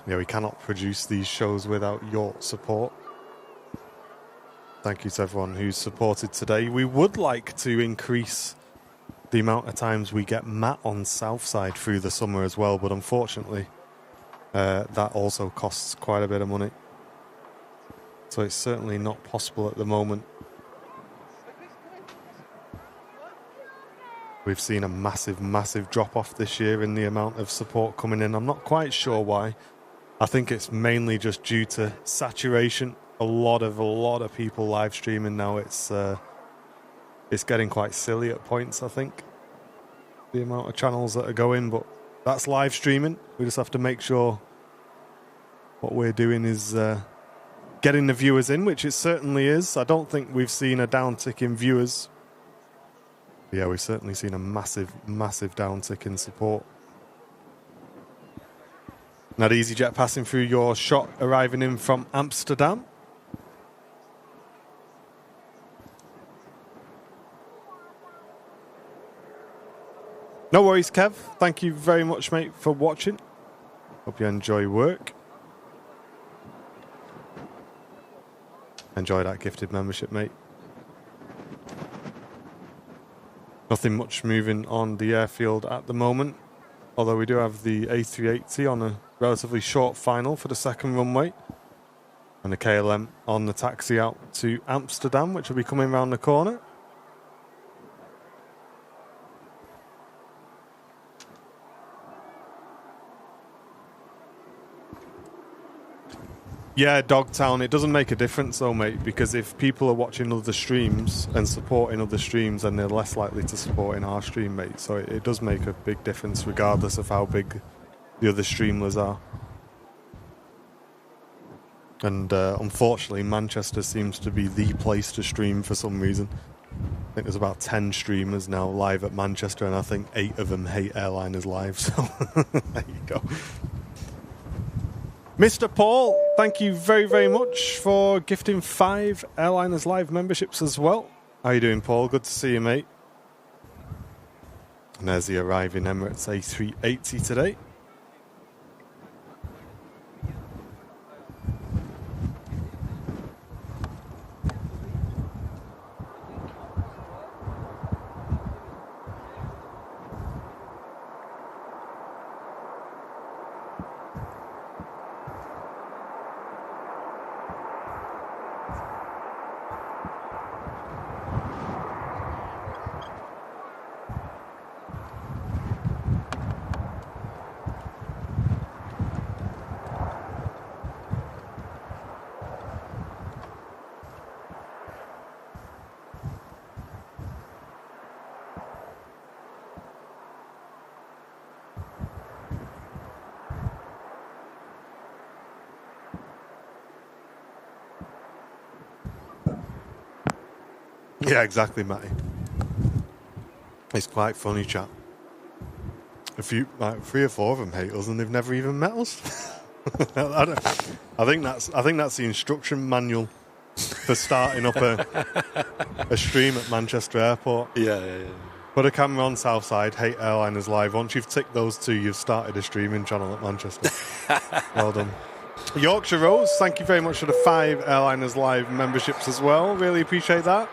Yeah, we cannot produce these shows without your support. Thank you to everyone who's supported today. We would like to increase the amount of times we get Matt on Southside through the summer as well, but unfortunately that also costs quite a bit of money. So it's certainly not possible at the moment. We've seen a massive drop-off this year in the amount of support coming in. I'm not quite sure why. I think it's mainly just due to saturation. A lot of people live streaming now. It's getting quite silly at points, I think, the amount of channels that are going, but that's live streaming. We just have to make sure what we're doing is getting the viewers in, which it certainly is. I don't think we've seen a downtick in viewers. Yeah, we've certainly seen a massive downtick in support. Now, the EasyJet passing through your shot, arriving in from Amsterdam. No worries, Kev. Thank you very much, mate, for watching. Hope you enjoy work. Enjoy that gifted membership, mate. Nothing much moving on the airfield at the moment, although we do have the A380 on a relatively short final for the second runway, and the KLM on the taxi out to Amsterdam, which will be coming around the corner. Yeah, Dogtown, it doesn't make a difference though, mate, because if people are watching other streams and supporting other streams, then they're less likely to support in our stream, mate. So it does make a big difference regardless of how big the other streamers are. And unfortunately, Manchester seems to be the place to stream for some reason. I think there's about 10 streamers now live at Manchester, and I think 8 of them hate airliners live, so there you go. Mr. Paul, thank you very much for gifting 5 Airliners Live memberships as well. How are you doing, Paul? Good to see you, mate. And there's the arriving Emirates A380 today. Yeah, exactly, Matty. It's quite funny, chat. A few, like 3 or 4 of them hate us, and they've never even met us. I think that's the instruction manual for starting up a stream at Manchester Airport. Yeah. Put a camera on Southside, hate Airliners Live. Once you've ticked those 2, you've started a streaming channel at Manchester. Well done. Yorkshire Rose, thank you very much for the 5 Airliners Live memberships as well. Really appreciate that.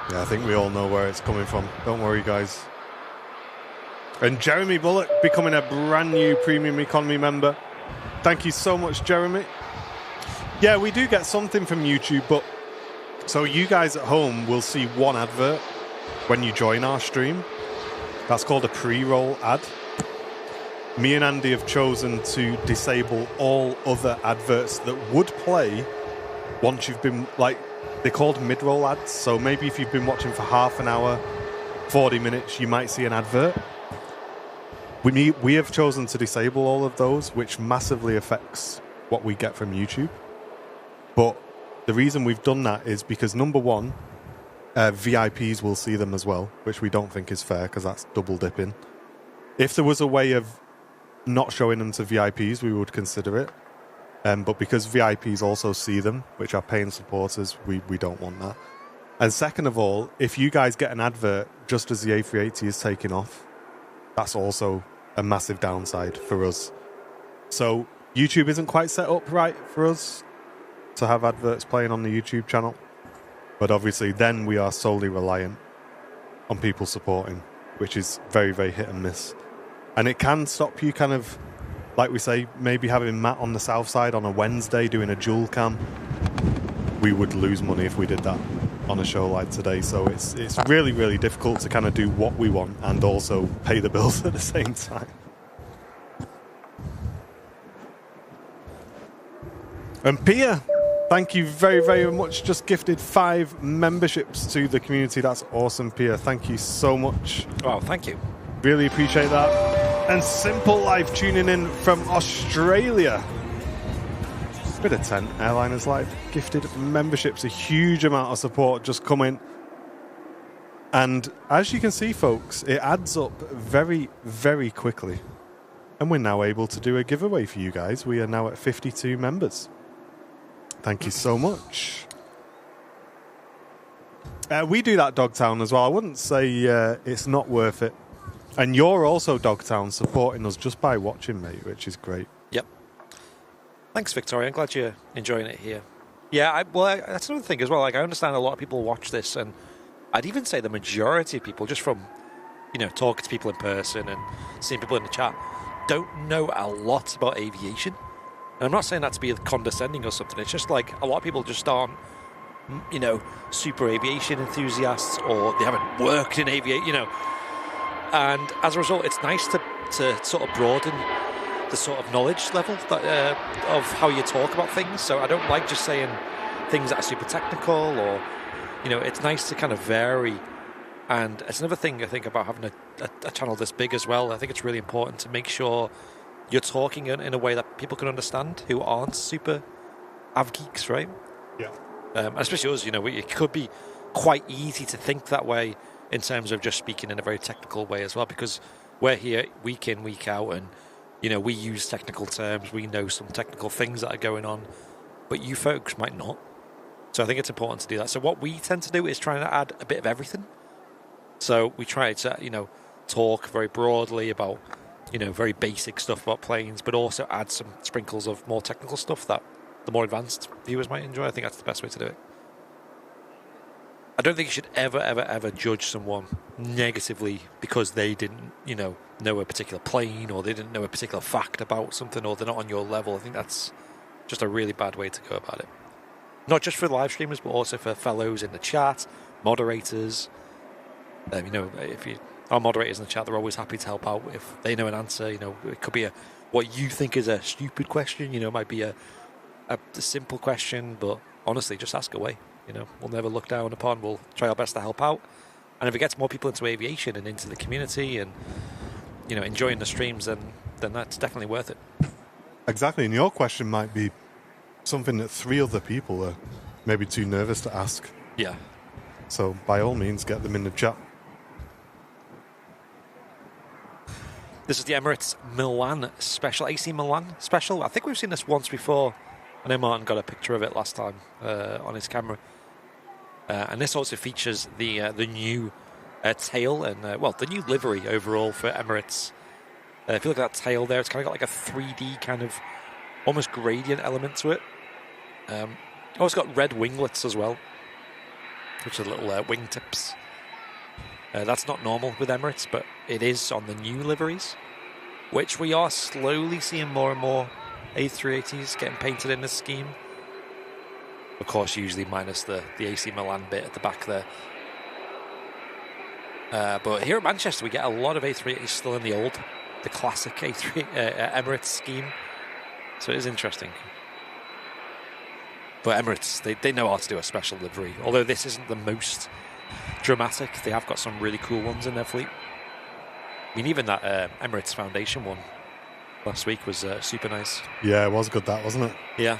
Yeah, I think we all know where it's coming from. Don't worry, guys. And Jeremy Bullock becoming a brand new Premium Economy member. Thank you so much, Jeremy. Yeah, we do get something from YouTube, but so you guys at home will see one advert when you join our stream. That's called a pre-roll ad. Me and Andy have chosen to disable all other adverts that would play once you've been, like, they're called mid-roll ads. So maybe if you've been watching for half an hour, 40 minutes, you might see an advert. We have chosen to disable all of those, which massively affects what we get from YouTube. But the reason we've done that is because, number one, VIPs will see them as well, which we don't think is fair because that's double dipping. If there was a way of not showing them to VIPs, we would consider it. But because VIPs also see them, which are paying supporters, we don't want that. And second of all, if you guys get an advert just as the A380 is taking off, that's also a massive downside for us. So YouTube isn't quite set up right for us to have adverts playing on the YouTube channel. But obviously then we are solely reliant on people supporting, which is very, very hit and miss. And it can stop you kind of, like we say, maybe having Matt on the south side on a Wednesday doing a dual cam. We would lose money if we did that on a show like today. So it's really, really difficult to kind of do what we want and also pay the bills at the same time. And Pia, thank you very, very much. Just gifted 5 memberships to the community. That's awesome, Pia. Thank you so much. Oh, thank you. Really appreciate that. And Simple Life tuning in from Australia. Bit of 10 Airliners Live gifted memberships. A huge amount of support just coming. And as you can see, folks, it adds up very, very quickly. And we're now able to do a giveaway for you guys. We are now at 52 members. Thank you so much. We do that, Dogtown, as well. I wouldn't say it's not worth it. And you're also, Dogtown, supporting us just by watching, mate, which is great. Yep. Thanks, Victoria. I'm glad you're enjoying it here. Yeah, that's another thing as well. Like, I understand a lot of people watch this, and I'd even say the majority of people, just from, talking to people in person and seeing people in the chat, don't know a lot about aviation. And I'm not saying that to be condescending or something. It's just like a lot of people just aren't, super aviation enthusiasts, or they haven't worked in aviation, And as a result, it's nice to sort of broaden the sort of knowledge level that, of how you talk about things. So I don't like just saying things that are super technical, or, it's nice to kind of vary. And it's another thing I think about having a channel this big as well. I think it's really important to make sure you're talking in a way that people can understand who aren't super av geeks, right? Yeah. Especially us, it could be quite easy to think that way in terms of just speaking in a very technical way as well, because we're here week in, week out, and, we use technical terms, we know some technical things that are going on, but you folks might not. So I think it's important to do that. So what we tend to do is try to add a bit of everything. So we try to, talk very broadly about, very basic stuff about planes, but also add some sprinkles of more technical stuff that the more advanced viewers might enjoy. I think that's the best way to do it. I don't think you should ever, ever, ever judge someone negatively because they didn't, know a particular plane, or they didn't know a particular fact about something, or they're not on your level. I think that's just a really bad way to go about it. Not just for live streamers, but also for fellows in the chat, moderators. If our moderators in the chat, they're always happy to help out if they know an answer. It could be what you think is a stupid question. It might be a simple question, but honestly, just ask away. We'll never look down upon. We'll try our best to help out. And if it gets more people into aviation and into the community and, enjoying the streams, then that's definitely worth it. Exactly. And your question might be something that 3 other people are maybe too nervous to ask. Yeah. So by all means, get them in the chat. This is the Emirates Milan special, AC Milan special. I think we've seen this once before. I know Martin got a picture of it last time on his camera. And this also features the new tail and, the new livery overall for Emirates. If you look at that tail there, it's kind of got like a 3D kind of almost gradient element to it. Also got red winglets as well, which are little wingtips. That's not normal with Emirates, but it is on the new liveries, which we are slowly seeing more and more A380s getting painted in this scheme. Of course, usually minus the AC Milan bit at the back there. But here at Manchester, we get a lot of A380s still in the classic Emirates scheme. So it is interesting. But Emirates, they know how to do a special livery. Although this isn't the most dramatic, they have got some really cool ones in their fleet. I mean, even that Emirates Foundation one last week was super nice. Yeah, it was good, that, wasn't it? Yeah.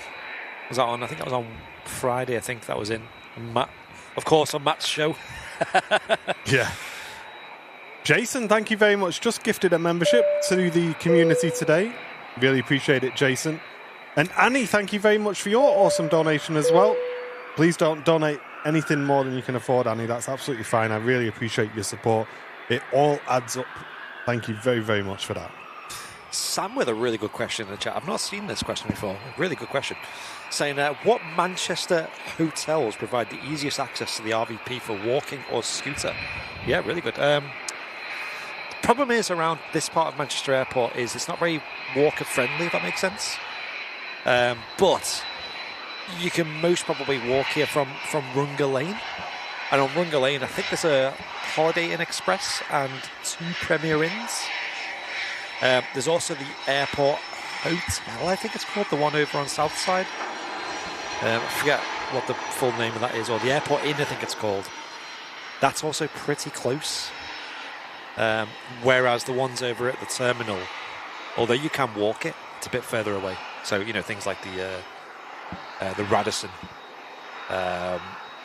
Was that on? I think that was on Friday. I think that was in. Matt, of course, on Matt's show. Yeah. Jason, thank you very much. Just gifted a membership to the community today. Really appreciate it, Jason. And Annie, thank you very much for your awesome donation as well. Please don't donate anything more than you can afford, Annie. That's absolutely fine. I really appreciate your support. It all adds up. Thank you very, very much for that. Sam with a really good question in the chat. I've not seen this question before. Really good question. Saying, what Manchester hotels provide the easiest access to the RVP for walking or scooter? Yeah, really good. The problem is around this part of Manchester Airport is it's not very walker friendly, if that makes sense. But you can most probably walk here from Runga Lane. And on Runga Lane, I think there's a Holiday Inn Express and 2 Premier Inns. There's also the Airport Hotel, I think it's called, the one over on South Side. I forget what the full name of that is, or the Airport Inn, I think it's called. That's also pretty close. Whereas the ones over at the terminal, although you can walk it, it's a bit further away. So, things like the Radisson,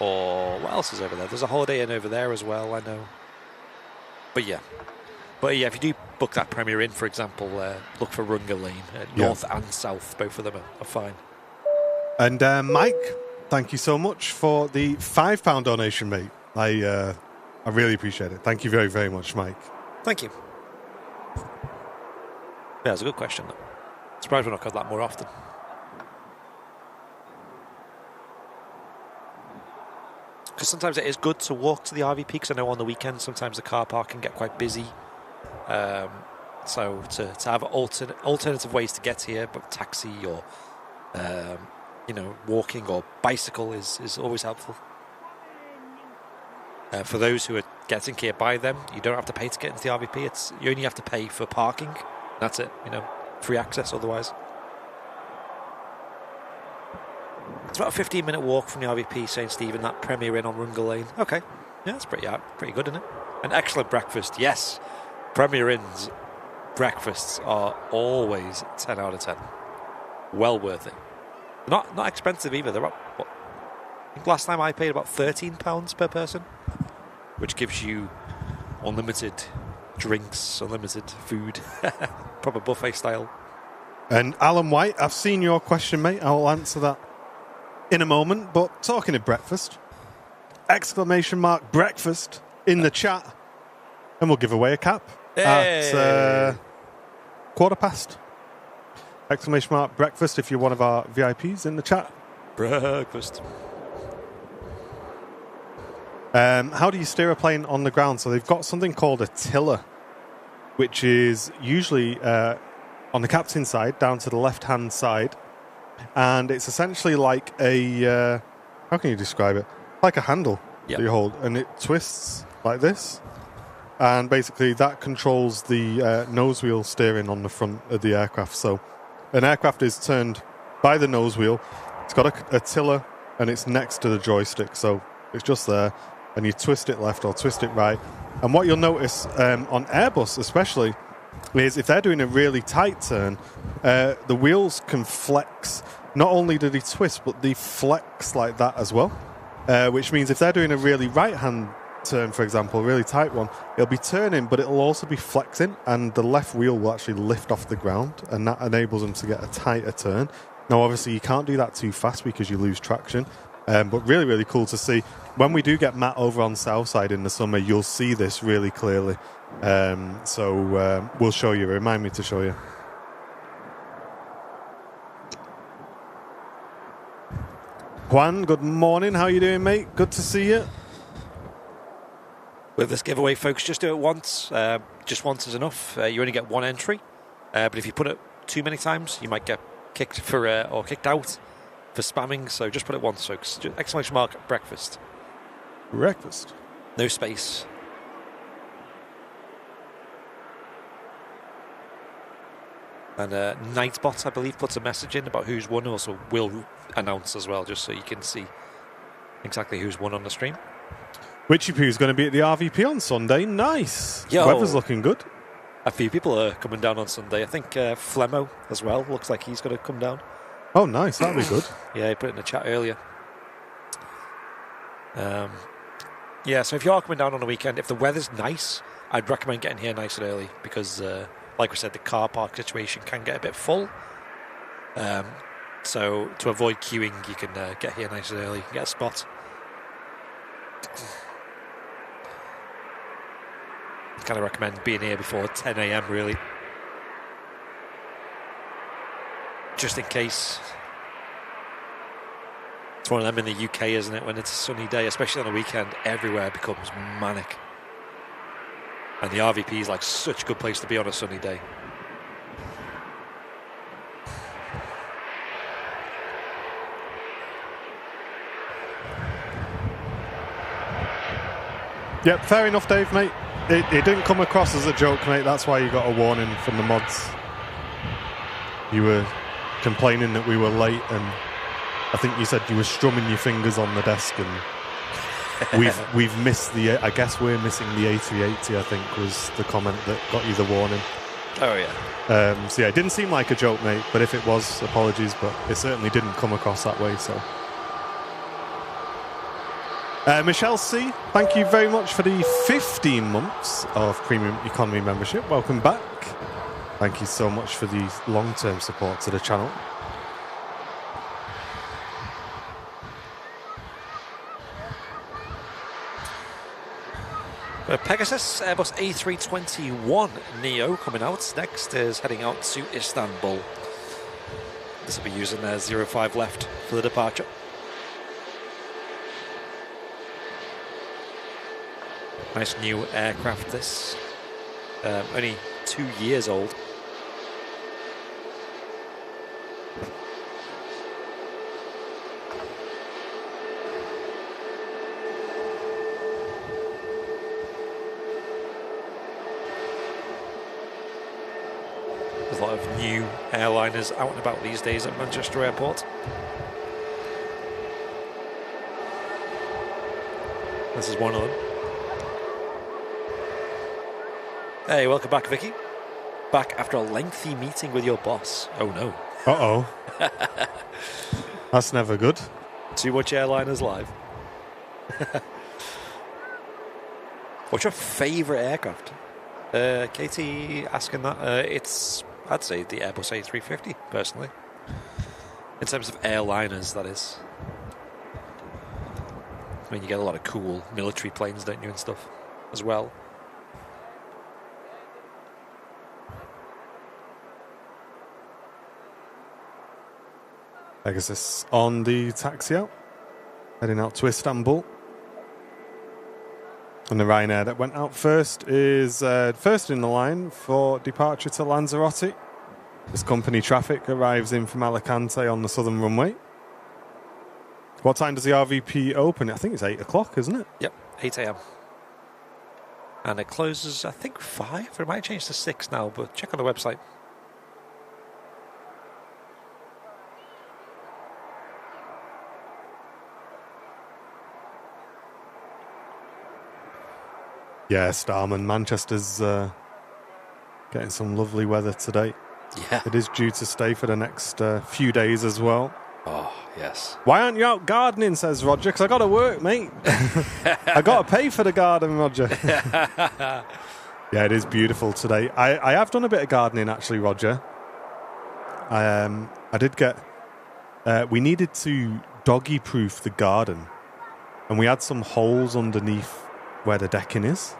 or what else is over there? There's a Holiday Inn over there as well, I know. But yeah, if you do book that Premier Inn, for example, look for Runga Lane, north and south. Both of them are fine. And Mike, thank you so much for the £5 donation, mate. I really appreciate it. Thank you very, very much, Mike. Thank you. Yeah, it's a good question. Surprised we're not got that more often. Because sometimes it is good to walk to the RVP, because I know on the weekend sometimes the car park can get quite busy. So to have alternative ways to get here, but taxi or walking or bicycle is always helpful. For those who are getting here by them, you don't have to pay to get into the RVP. You only have to pay for parking. That's it. Free access otherwise. It's about a 15-minute walk from the RVP, St. Stephen, that Premier Inn on Runga Lane. Okay. Yeah, that's pretty good, isn't it? An excellent breakfast, yes. Premier Inn's breakfasts are always 10 out of 10. Well worth it. Not expensive either. They're I think last time I paid about £13 per person, which gives you unlimited drinks, unlimited food, proper buffet style. And Alan White, I've seen your question, mate. I'll answer that in a moment. But talking of breakfast, ! Breakfast in the chat, and we'll give away a cap at 1:15. ! Breakfast if you're one of our VIPs in the chat. Breakfast. How do you steer a plane on the ground? So they've got something called a tiller, which is usually on the captain's side, down to the left-hand side. And it's essentially like a... how can you describe it? Like a handle that you hold. And it twists like this. And basically that controls the nose wheel steering on the front of the aircraft. So an aircraft is turned by the nose wheel. It's got a tiller and it's next to the joystick. So it's just there. And you twist it left or twist it right. And what you'll notice on Airbus especially is if they're doing a really tight turn, the wheels can flex. Not only do they twist, but they flex like that as well. Which means if they're doing a really right-hand turn, for example, a really tight one, it'll be turning, but it'll also be flexing, and the left wheel will actually lift off the ground, and that enables them to get a tighter turn. Now, obviously, you can't do that too fast because you lose traction. But really, really cool to see. When we do get Matt over on Southside in the summer, you'll see this really clearly. So we'll show you. Remind me to show you. Juan, good morning. How are you doing, mate? Good to see you. With this giveaway, folks, just do it once. Just once is enough. You only get one entry. But if you put it too many times, you might get kicked for or kicked out for spamming. So just put it once, folks. Exclamation mark breakfast. Breakfast. No space. And Nightbot, I believe, puts a message in about who's won. Also, will announce as well, just so you can see exactly who's won on the stream. Witchy Poo's going to be at the RVP on Sunday. Nice. Yo. Weather's looking good. A few people are coming down on Sunday. I think Flemmo as well. Looks like he's going to come down. Oh, nice. That'll be good. Yeah, he put it in the chat earlier. Yeah, so if you are coming down on a weekend, if the weather's nice, I'd recommend getting here nice and early because, like we said, the car park situation can get a bit full. So to avoid queuing, you can get here nice and early, get a spot. Kind of recommend being here before 10 a.m. really, just in case. It's one of them in the UK, isn't it? When it's a sunny day, especially on a weekend, everywhere becomes manic. And the RVP is like such a good place to be on a sunny day. Yep, fair enough, Dave, mate. It didn't come across as a joke, mate. That's why you got a warning from the mods. You were complaining that we were late, and I think you said you were strumming your fingers on the desk, and we've missed the. I guess we're missing the A380. I think was the comment that got you the warning. Oh yeah. So yeah, it didn't seem like a joke, mate. But if it was, apologies. But it certainly didn't come across that way. So. Michelle C, thank you very much for the 15 months of Premium Economy membership. Welcome back. Thank you so much for the long-term support to the channel. Pegasus Airbus A321 Neo coming out. Next is heading out to Istanbul. This will be using their 05 left for the departure. Nice new aircraft this. Only 2 years old. There's a lot of new airliners out and about these days at Manchester Airport. This is one of them. Hey, welcome back, Vicky. Back after a lengthy meeting with your boss. Oh no. Uh-oh. That's never good. Too much airliners live. What's your favourite aircraft? Katie asking that. I'd say the Airbus A350, personally. In terms of airliners, that is. I mean, you get a lot of cool military planes, don't you, and stuff, as well. Pegasus on the taxi out, heading out to Istanbul. And the Ryanair that went out first is first in the line for departure to Lanzarote. As company traffic arrives in from Alicante on the southern runway. What time does the RVP open? I think it's 8 o'clock, isn't it? Yep, 8 a.m. And it closes, I think, 5. It might change to 6 now, but check on the website. Yeah, Starman. Manchester's getting some lovely weather today. Yeah. It is due to stay for the next few days as well. Oh, yes. Why aren't you out gardening, says Roger? Because I got to work, mate. I got to pay for the garden, Roger. Yeah, it is beautiful today. I have done a bit of gardening, actually, Roger. I did get... we needed to doggy-proof the garden. And we had some holes underneath where the decking is.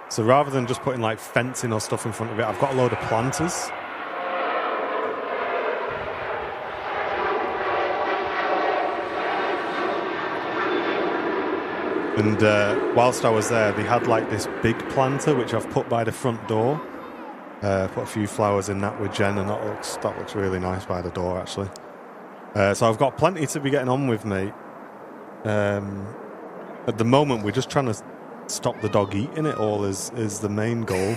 So rather than just putting like fencing or stuff in front of it, I've got a load of planters. And whilst I was there, they had like this big planter which I've put by the front door. Put a few flowers in that with Jen, and that looks really nice by the door, actually. So I've got plenty to be getting on with, mate. At the moment, we're just trying to stop the dog eating it all is the main goal.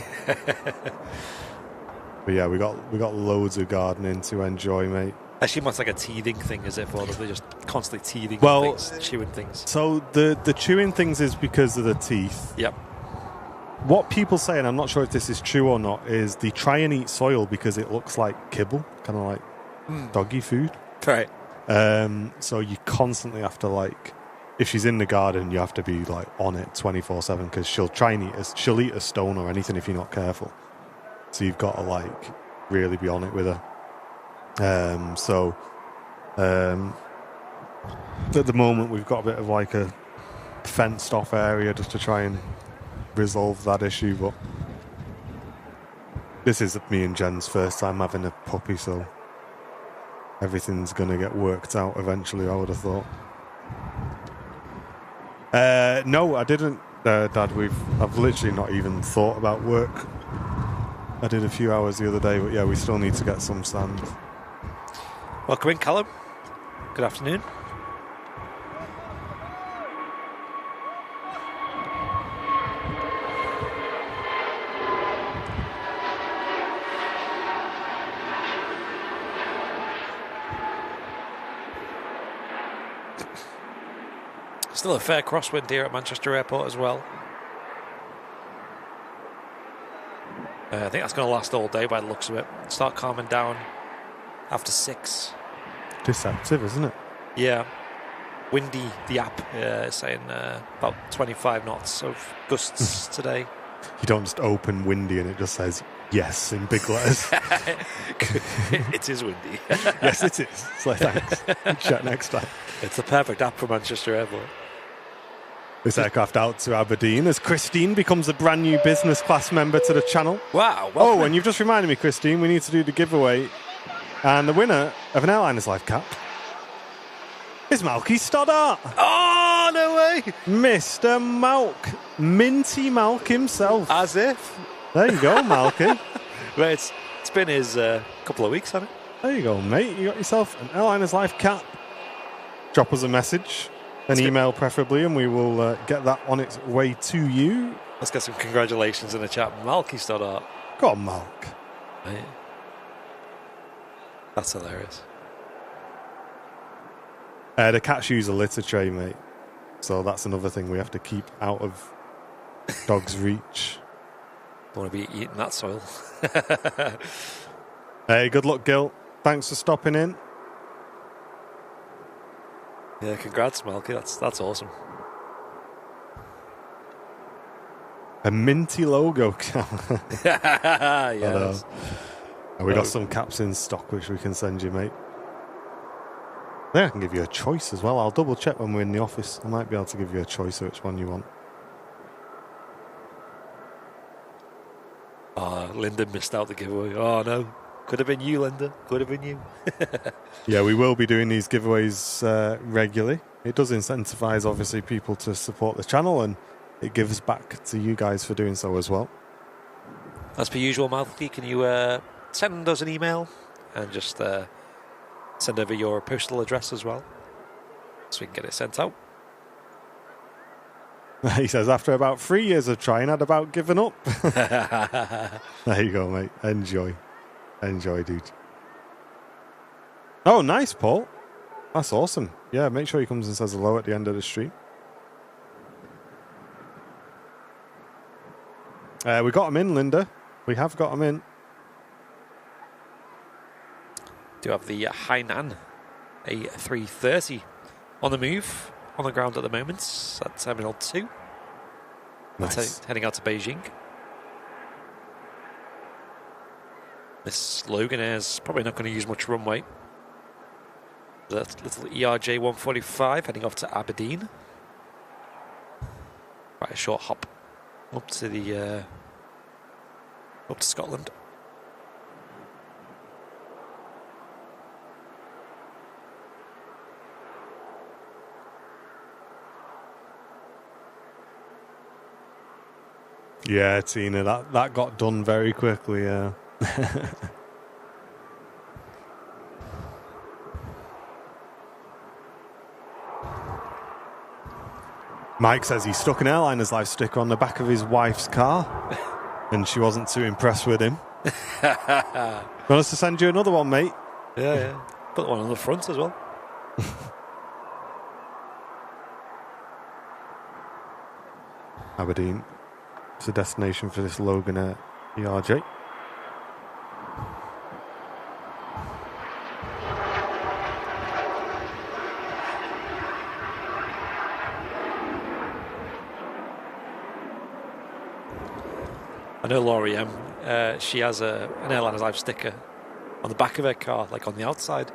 But yeah, we got loads of gardening to enjoy, mate. Actually, much like a teething thing, is it? For they're just constantly teething, things, chewing things. So the chewing things is because of the teeth. Yep. What people say, and I'm not sure if this is true or not, is they try and eat soil because it looks like kibble, kind of like doggy food. Right. So you constantly have to, like, if she's in the garden, you have to be like on it 24/7 because she'll try and she'll eat a stone or anything if you're not careful. So you've got to like really be on it with her. At the moment we've got a bit of like a fenced off area just to try and resolve that issue, but this is me and Jen's first time having a puppy, so everything's gonna get worked out eventually, I would have thought. No, I didn't, Dad. I've literally not even thought about work. I did a few hours the other day, but yeah, we still need to get some sand. Welcome in, Callum. Good afternoon. Still a fair crosswind here at Manchester Airport as well. I think that's going to last all day by the looks of it. Start calming down after 6. Deceptive, isn't it? Yeah. Windy, the app is saying about 25 knots of gusts today. You don't just open windy and it just says yes in big letters. It is windy. Yes, it is. So thanks. Chat next time. It's the perfect app for Manchester Airport. This aircraft out to Aberdeen as Christine becomes a brand new business class member to the channel. Wow. Oh, and you've just reminded me, Christine, we need to do the giveaway. And the winner of an Airliners Life cap is Malky Stoddart. Oh, no way. Mr. Malk. Minty Malk himself. As if. There you go, Malky. Well, it's been his couple of weeks, hasn't it? There you go, mate. You got yourself an Airliners Life cap. Drop us a message. An email preferably, and we will get that on its way to you. Let's get some congratulations in the chat. Malky Stoddart. Go on, Malk. Right. That's hilarious. The cats use a litter tray, mate. So that's another thing we have to keep out of dogs' reach. Don't want to be eating that soil. Hey, good luck, Gil. Thanks for stopping in. Yeah, congrats, Malky. That's awesome. A minty logo. Yes. And we got some caps in stock which we can send you, mate. Then I can give you a choice as well. I'll double check when we're in the office. I might be able to give you a choice of which one you want. Linda missed out the giveaway. Oh, no. Could have been you, Linda. Could have been you. Yeah, we will be doing these giveaways regularly. It does incentivize, obviously, people to support the channel, and it gives back to you guys for doing so as well. As per usual, Malky, can you send us an email and just send over your postal address as well so we can get it sent out? He says, after about 3 years of trying, I'd about given up. There you go, mate. Enjoy. Enjoy, dude. Oh, nice, Paul. That's awesome. Yeah, make sure he comes and says hello at the end of the stream. We got him in, Linda. We have got him in. Do have the Hainan A330 on the move, on the ground at the moment. That's Terminal 2. Nice. That's heading out to Beijing. This Logan is probably not going to use much runway. That little ERJ 145 heading off to Aberdeen. Quite a short hop up to the up to Scotland. Yeah, Tina, that got done very quickly, yeah. Mike says he stuck an Airliner's Life sticker on the back of his wife's car, and she wasn't too impressed with him. Want us to send you another one, mate? Yeah. Put one on the front as well. Aberdeen. It's a destination for this Logan Air ERJ. I know Laurie M. She has an Airliner's Life sticker on the back of her car, like on the outside.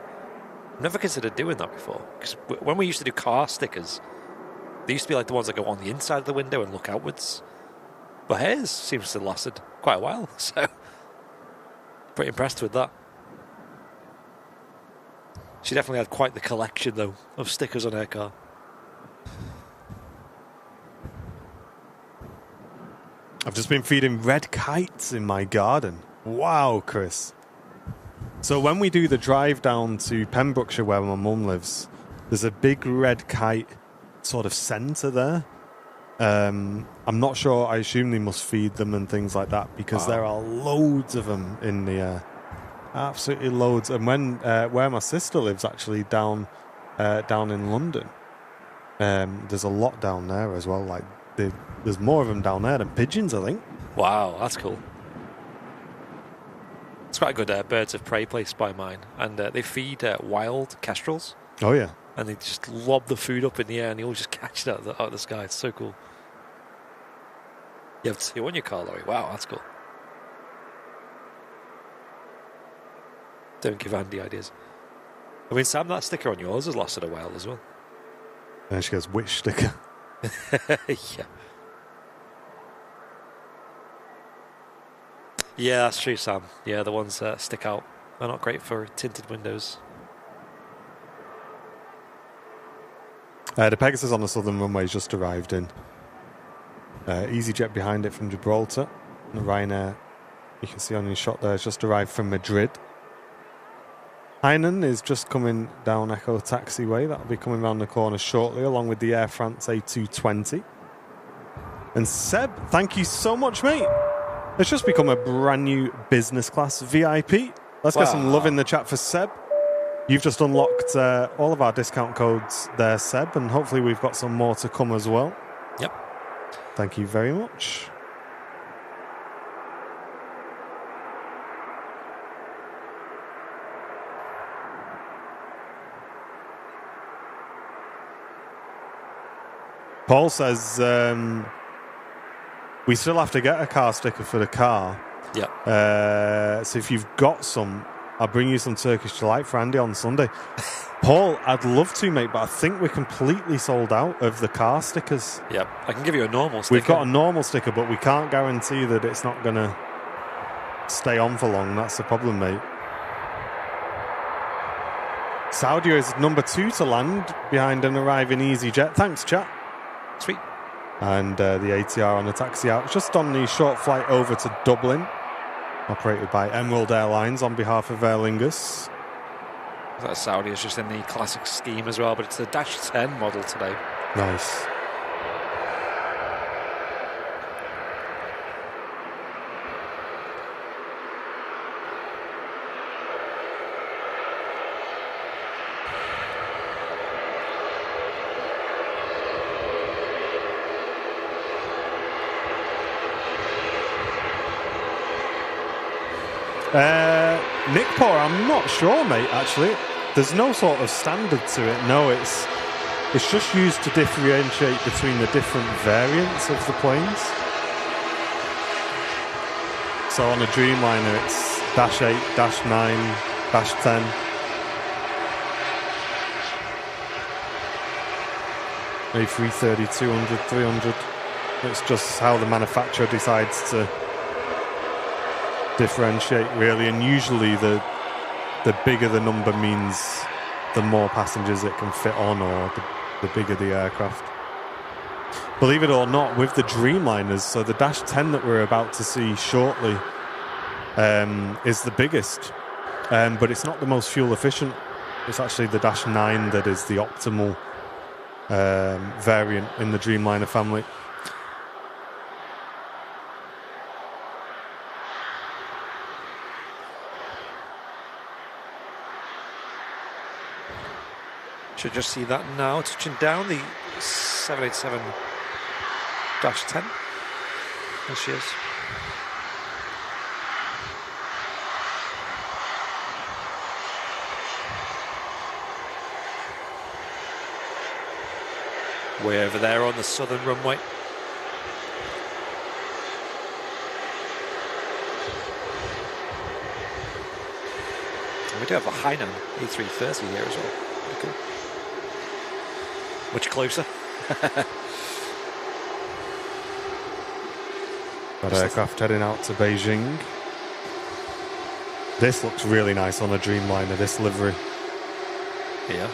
I've never considered doing that before, because when we used to do car stickers, they used to be like the ones that go on the inside of the window and look outwards. But hers seems to have lasted quite a while, so pretty impressed with that. She definitely had quite the collection, though, of stickers on her car. I've just been feeding red kites in my garden. Wow, Chris. So when we do the drive down to Pembrokeshire, where my mum lives, there's a big red kite sort of centre there. I'm not sure. I assume they must feed them and things like that, because there are loads of them in the air. Absolutely loads. And when where my sister lives, actually down in London, there's a lot down there as well. Like there's more of them down there than pigeons, I think. Wow, that's cool. It's quite a good birds of prey place by mine, and they feed wild kestrels. Oh yeah. And they just lob the food up in the air, and you'll just catch it out of the sky. It's so cool. You have two on your car, Laurie. Wow, that's cool. Don't give Andy ideas. I mean, Sam, that sticker on yours has lasted a while as well. And she goes, which sticker? Yeah. Yeah, that's true, Sam. Yeah, the ones that stick out are not great for tinted windows. The Pegasus on the southern runway has just arrived in. EasyJet behind it from Gibraltar. And the Ryanair, you can see on your shot there, has just arrived from Madrid. Hainan is just coming down Echo Taxiway. That'll be coming around the corner shortly, along with the Air France A220. And Seb, thank you so much, mate. It's just become a brand new business class VIP. Let's get some love in the chat for Seb. You've just unlocked all of our discount codes there, Seb, and hopefully we've got some more to come as well. Yep. Thank you very much. Paul says we still have to get a car sticker for the car. Yeah. So if you've got some, I'll bring you some Turkish Delight for Andy on Sunday. Paul, I'd love to, mate, but I think we're completely sold out of the car stickers. Yep. I can give you a normal sticker. We've got a normal sticker, but we can't guarantee that it's not going to stay on for long. That's the problem, mate. Saudi is number 2 to land behind an arriving EasyJet. Thanks, chat. Sweet. And the ATR on the taxi out. Just on the short flight over to Dublin, operated by Emerald Airlines on behalf of Aer Lingus. That Saudi is just in the classic scheme as well, but it's the Dash 10 model today. Nice. Nickpor, I'm not sure, mate, actually. There's no sort of standard to it. No, it's just used to differentiate between the different variants of the planes. So on a Dreamliner, it's Dash 8, Dash 9, Dash 10. A330, 200, 300. It's just how the manufacturer decides to differentiate, really, and usually the bigger the number means the more passengers it can fit on, or the bigger the aircraft. believe it or not, with the Dreamliners, so the Dash 10 that we're about to see shortly is the biggest, but it's not the most fuel efficient. It's actually the Dash 9 that is the optimal variant in the Dreamliner family. Should just see that now, touching down the 787-10. There she is. Way over there on the southern runway. And we do have a Hainan A330 here as well. Pretty cool. Much closer. That aircraft heading out to Beijing. This looks really nice on a Dreamliner, this livery. Yeah.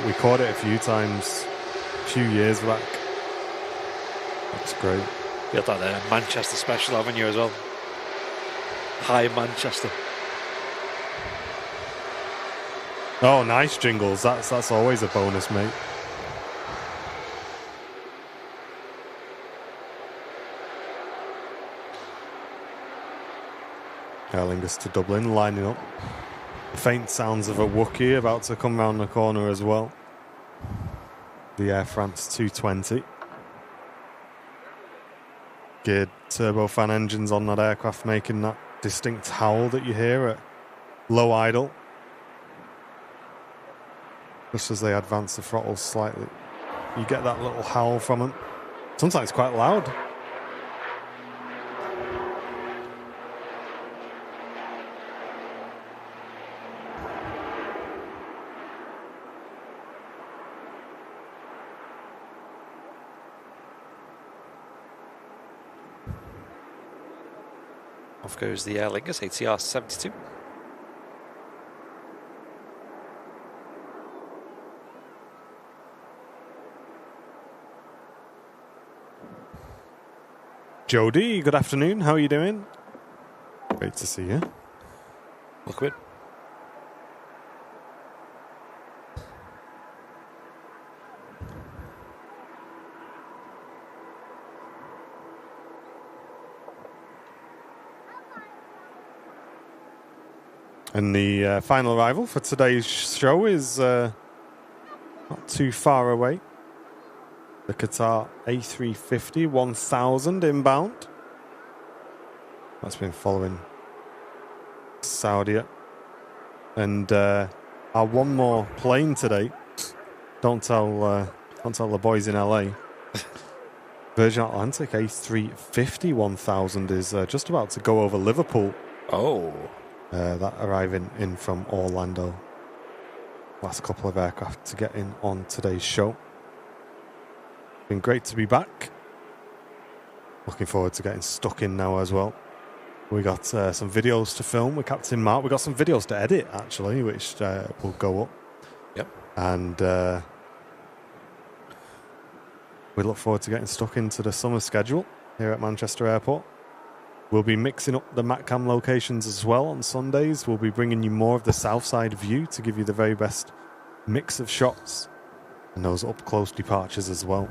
We caught it a few times a few years back. Looks great. You got that Manchester special, haven't you, as well? High Manchester. Oh, nice jingles. That's always a bonus, mate. Aer Lingus to Dublin, lining up. Faint sounds of a Wookiee about to come round the corner as well. The Air France 220. Geared turbofan engines on that aircraft, making that distinct howl that you hear at low idle. Just as they advance the throttle slightly, you get that little howl from them. Sometimes quite loud. Off goes the Aer Lingus ATR 72. Jody, good afternoon. How are you doing? Great to see you. Look good. And the final arrival for today's show is not too far away. The Qatar A350 1000 inbound. That's been following Saudi. And our one more plane today. Don't tell the boys in LA. Virgin Atlantic A350 1000 is just about to go over Liverpool. Oh. That arriving in from Orlando. Last couple of aircraft to get in on today's show. Been great to be back. Looking forward to getting stuck in now as well. We got some videos to film with Captain Mark. We got some videos to edit actually, which will go up. Yep. And we look forward to getting stuck into the summer schedule here at Manchester Airport. We'll be mixing up the MatCam locations as well on Sundays. We'll be bringing you more of the south side view to give you the very best mix of shots and those up close departures as well.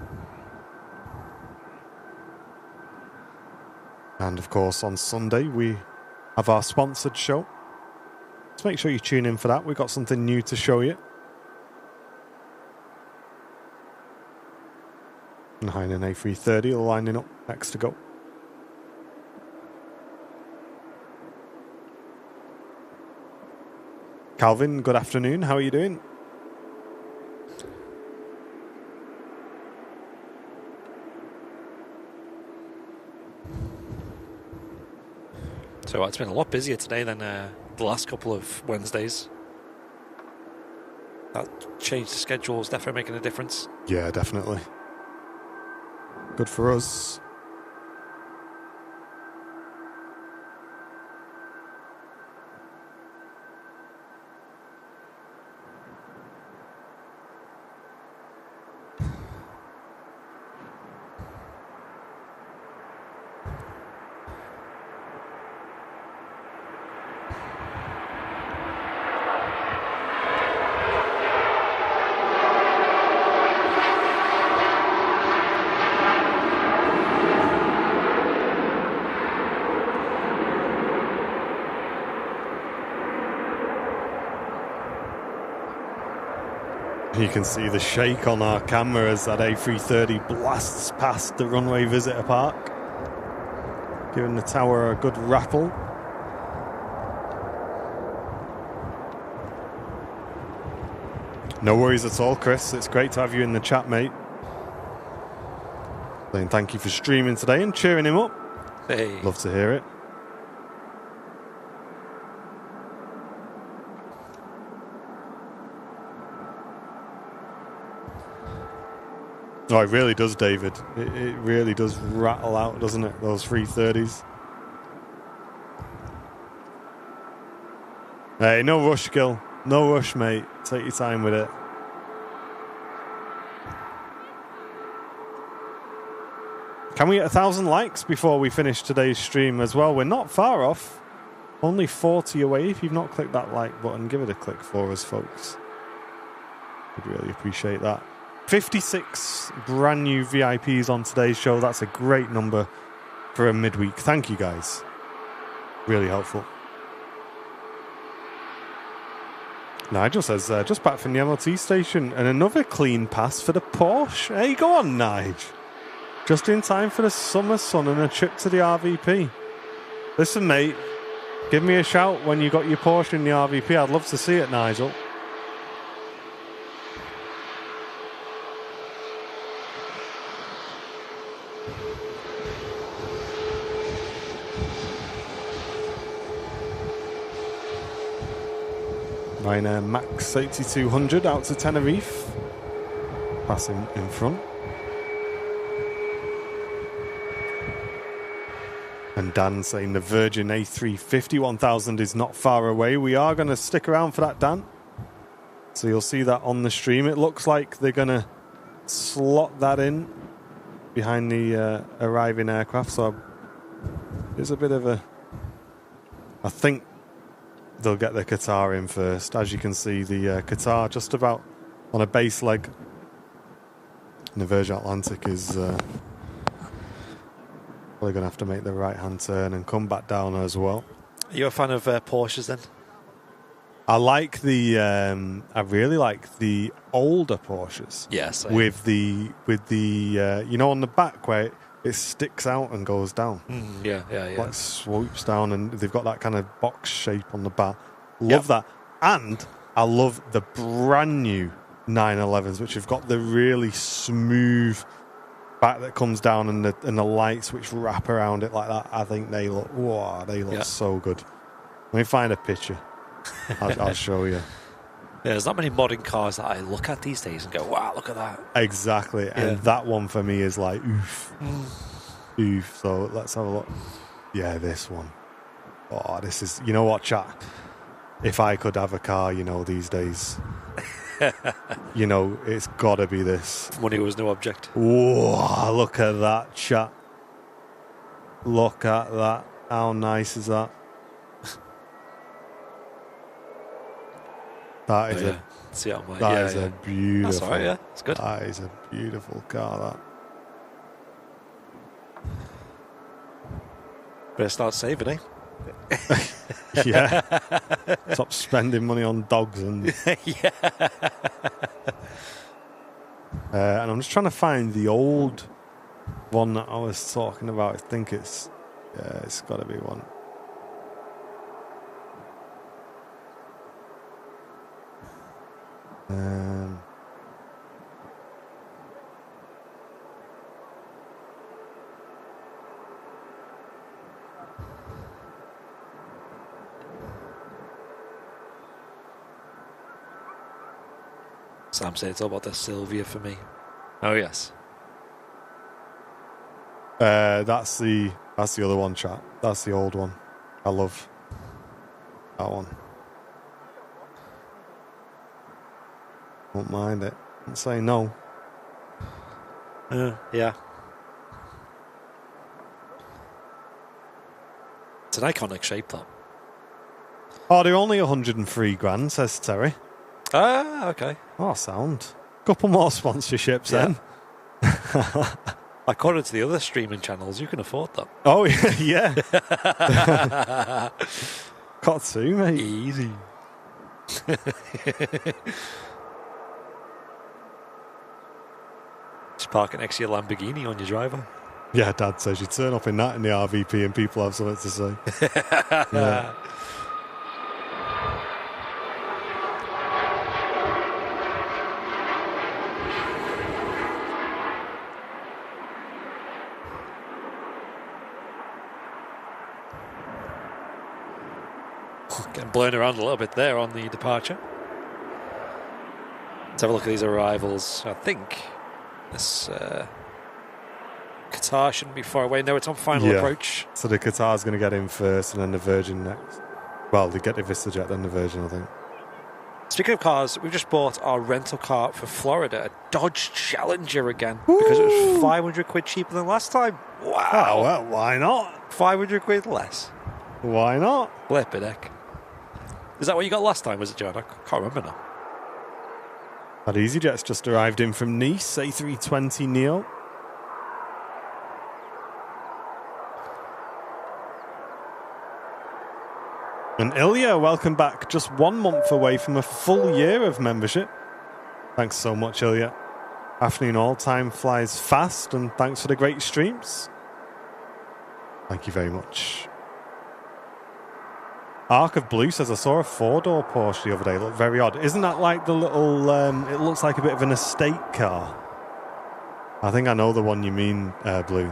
And of course on Sunday we have our sponsored show. So make sure you tune in for that. We've got something new to show you. And Hainan A330 are lining up next to go. Calvin, good afternoon. How are you doing? So it's been a lot busier today than the last couple of Wednesdays. That change to schedule is definitely making a difference. Yeah, definitely. Good for us. You can see the shake on our camera as that A330 blasts past the runway visitor park, giving the tower a good rattle. No worries at all, Chris. It's great to have you in the chat, mate. Saying thank you for streaming today and cheering him up. Hey. Love to hear it. Oh, it really does, David. It really does rattle out, doesn't it? Those 330s. Hey, no rush, Gil. No rush, mate. Take your time with it. Can we get 1,000 likes before we finish today's stream as well? We're not far off. Only 40 away. If you've not clicked that like button, give it a click for us, folks. We'd really appreciate that. 56 brand new VIPs on today's show. That's a great number for a midweek. Thank you, guys. Really helpful. Nigel says, just back from the MOT station and another clean pass for the Porsche. Hey, go on, Nige. Just in time for the summer sun and a trip to the RVP. Listen, mate, give me a shout when you got your Porsche in the RVP. I'd love to see it, Nigel. Ryanair Max 8200 out to Tenerife. Passing in front. And Dan saying the Virgin A350 1000 is not far away. We are going to stick around for that, Dan. So you'll see that on the stream. It looks like they're going to slot that in behind the arriving aircraft. So there's a bit of a... I think they'll get the Qatar in first. As you can see, the Qatar just about on a base leg. And the Virgin Atlantic is... Probably going to have to make the right-hand turn and come back down as well. Are you a fan of Porsches then? I like the. I really like the older Porsches. Yes. With the you know, on the back where it sticks out and goes down. Yeah. Like swoops down, and they've got that kind of box shape on the back. Love that, and I love the brand new 911s, which have got the really smooth back that comes down and the lights which wrap around it like that. I think they look so good. Let me find a picture. I'll show you. Yeah, there's not many modern cars that I look at these days and go, wow, look at that. Exactly. Yeah. And that one for me is like oof. Oof. So let's have a look. Yeah, this one. Oh, this is, you know what, chat? If I could have a car, you know, these days, you know, it's got to be this. Money was no object. Whoa, look at that, chat. Look at that. How nice is that? That is a beautiful. That's all right, yeah. It's good. That is a beautiful car, that. Better start saving, eh? Yeah. Stop spending money on dogs and... Yeah. And I'm just trying to find the old one that I was talking about. I think it's got to be one. Sam said it's all about the Sylvia for me. Oh yes. That's the other one, chat. That's the old one. I love that one. Won't mind it. Don't say no. Yeah. It's an iconic shape, though. Oh, they're only 103 grand, says Terry. Ah, okay. Oh, sound. Couple more sponsorships then. According to the other streaming channels, you can afford them. Oh, yeah. Got to, mate. Easy. Park it next to your Lamborghini on your driver. Yeah, Dad says you turn up in that in the RVP and people have something to say. Yeah. Getting blown around a little bit there on the departure. Let's have a look at these arrivals. I think this Qatar shouldn't be far away. No, it's on final approach. So the Qatar's going to get in first and then the Virgin next. Well, they get the VistaJet, then the Virgin, I think. Speaking of cars, we've just bought our rental car for Florida, a Dodge Challenger again, because it was 500 quid cheaper than last time. Wow. Oh, well, why not? 500 quid less. Why not? Flippin' heck. Is that what you got last time, was it, John? I can't remember now. That EasyJet's just arrived in from Nice, A320 Neo. And Ilya, welcome back. Just 1 month away from a full year of membership. Thanks so much, Ilya. Afternoon all time flies fast, and thanks for the great streams. Thank you very much. Arc of Blue says, I saw a 4-door Porsche the other day. It looked very odd. Isn't that like the little, it looks like a bit of an estate car. I think I know the one you mean, Blue.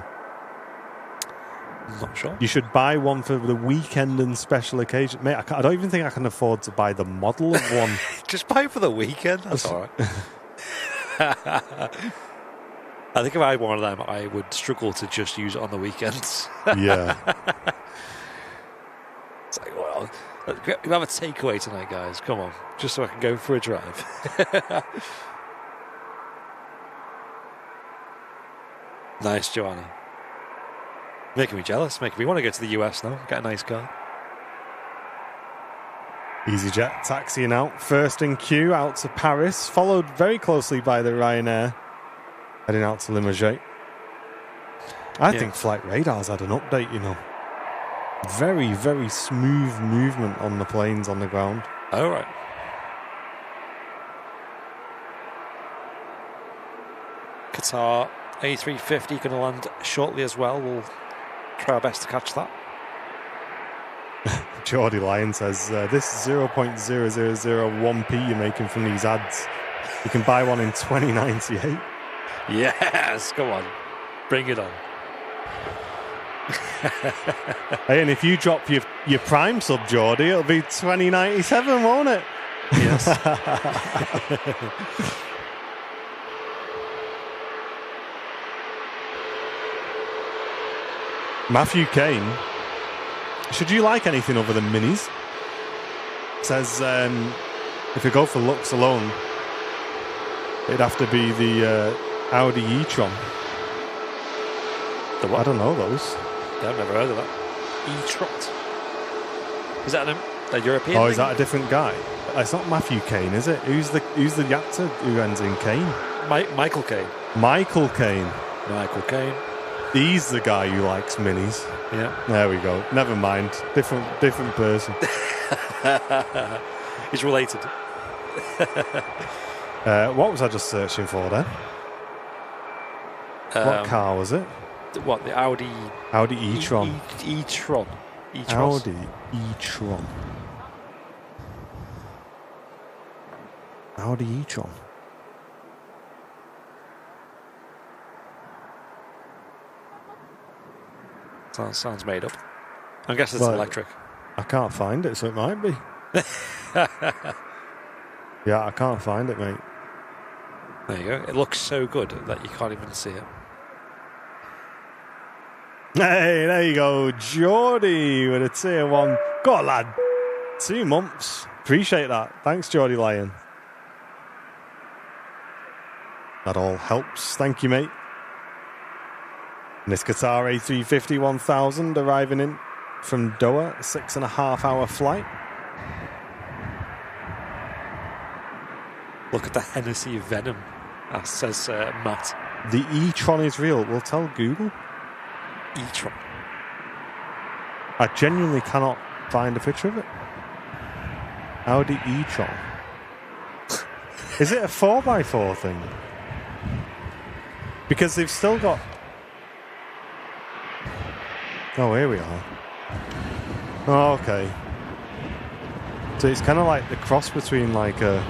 I'm not sure. You should buy one for the weekend and special occasion. Mate, I don't even think I can afford to buy the model of one. Just buy it for the weekend. That's all right. I think if I had one of them, I would struggle to just use it on the weekends. Yeah. It's like, well, we have a takeaway tonight, guys. Come on, just so I can go for a drive. Nice, Joanna. Making me jealous. Making me want to go to the US now. Get a nice car. EasyJet taxiing out. First in queue out to Paris. Followed very closely by the Ryanair. Heading out to Limoges. I think Flight Radar's had an update, you know. Very, very smooth movement on the planes on the ground. Oh, right. Qatar A350 going to land shortly as well. We'll try our best to catch that. Geordie Lyon says, this 0.0001p you're making from these ads, you can buy one in 2098. Yes, come on. Bring it on. Hey, and if you drop your Prime sub, Geordie, it'll be 2097, won't it? Yes. Matthew Kane, should you like anything other than minis? Says, if you go for looks alone, it'd have to be the Audi e-tron. The what? I don't know those. Yeah, I've never heard of that. E-trot. Is that a European Oh, thing? is that a different guy? It's not Matthew Kane, is it? Who's the actor who ends in Kane? Michael Caine. Michael Caine. Michael Caine. He's the guy who likes minis. Yeah. There we go. Never mind. Different person. He's related. What was I just searching for then? What car was it? What, the Audi... Audi e-tron. E-tron. Audi e-tron. Audi e-tron. Sounds made up. I guess it's electric. I can't find it, so it might be. Yeah, I can't find it, mate. There you go. It looks so good that you can't even see it. Hey, there you go. Geordie with a tier 1. Go on, lad. 2 months. Appreciate that. Thanks, Geordie Lyon. That all helps. Thank you, mate. And this Qatar A350 1000 arriving in from Doha, 6.5 hour flight. Look at the Hennessy Venom, as says Matt. The e-tron is real. We'll tell Google. E-tron. I genuinely cannot find a picture of it. Audi e-tron. Is it a 4x4 thing? Because they've still got... Oh, here we are. Oh, okay. So it's kind of like the cross between like an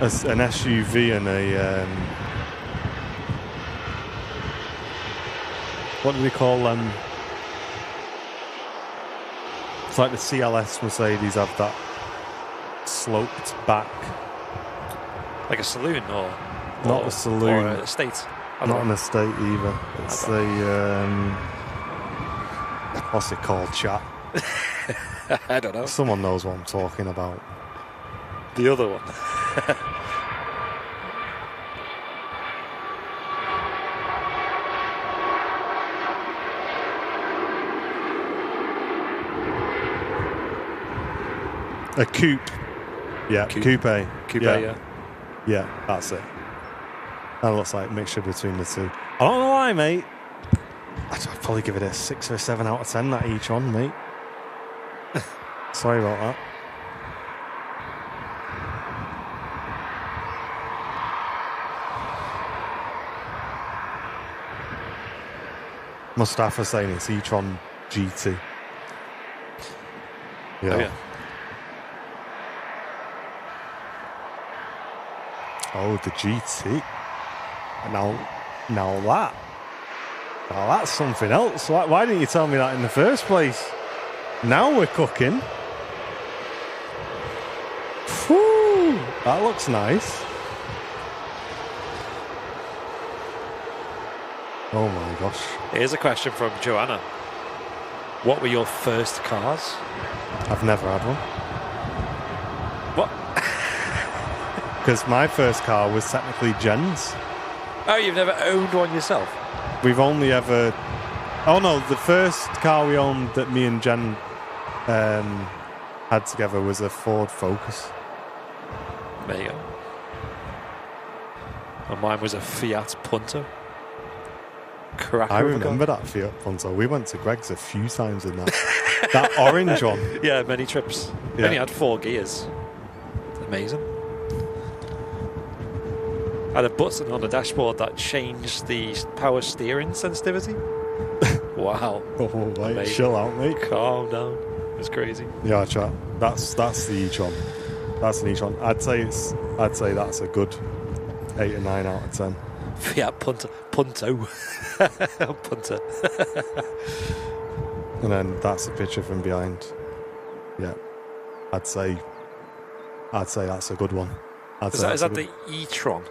SUV and a... what do they call them? It's like the CLS Mercedes have that sloped back. Like a saloon or not a saloon. Or an estate. Not an estate either. It's a... what's it called, chat? I don't know. Someone knows what I'm talking about. The other one. A coupe. Yeah, coupe. Coupe, yeah. Yeah, that's it. That looks like a mixture between the two. I don't know why, mate. I'd probably give it a 6 or a 7 out of 10, that e-tron, mate. Sorry about that. Mustafa saying it's e-tron GT. Yeah. Oh, yeah. Oh, the GT. Now that's something else. Why didn't you tell me that in the first place? Now we're cooking. Whew, that looks nice. Oh my gosh. Here's a question from Joanna. What were your first cars? I've never had one. What? Because my first car was technically Jen's. Oh, you've never owned one yourself? We've only ever... Oh no, the first car we owned that me and Jen had together was a Ford Focus. There you go. And mine was a Fiat Punto. I remember that Fiat Punto. We went to Greg's a few times in that. That orange one. Yeah, many trips. Yeah. Only had 4 gears. Amazing. I had a button on the dashboard that changed the power steering sensitivity. Wow. Oh, wait, amazing. Chill out, mate. Calm down. It's crazy. Yeah, chat. That's the e-tron. That's an e-tron. I'd say that's a good 8 or 9 out of 10. Fiat Punto. Punto. And then that's a picture from behind. Yeah. I'd say that's a good one. Is that the e-tron?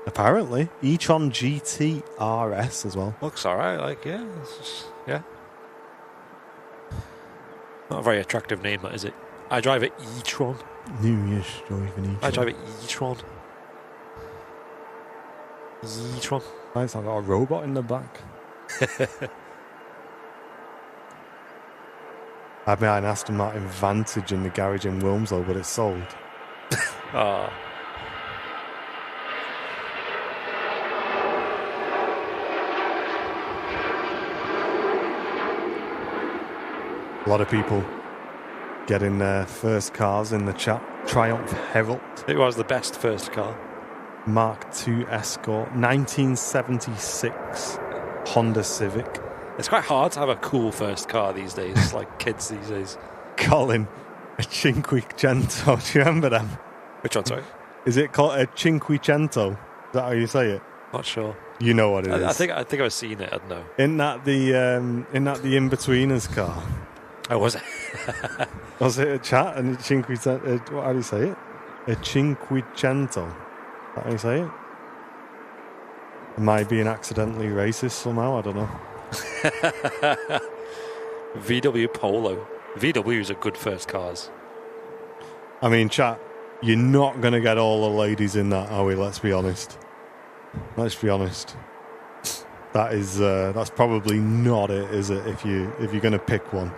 Apparently. e-tron GT RS as well. Looks alright, like, yeah. It's just, yeah. Not a very attractive name, that is it? I drive an e-tron. Yes, driving e-tron. I drive an e-tron. E-tron. Nice, I've got a robot in the back. I had an Aston Martin Vantage in the garage in Wilmslow, but it's sold. Ah. A lot of people getting their first cars in the chat. Triumph Herald. It was the best first car. Mark II Escort. 1976 Honda Civic. It's quite hard to have a cool first car these days, like kids these days. Colin, a Cinquecento. Do you remember them? Which one, sorry? Is it called a Cinquecento? Is that how you say it? Not sure. You know what it is. I think I've seen it. I don't know. Isn't that the in-betweeners car? Oh, was it? Was it a chat and Cinquecento? How do you say it? A Cinquecento. Is that how you say it? Am I being accidentally racist somehow? I don't know. VW Polo. VWs are good first cars. I mean, chat, you're not going to get all the ladies in that, are we? Let's be honest. Let's be honest. That is that's probably not it, is it? If you're going to pick one.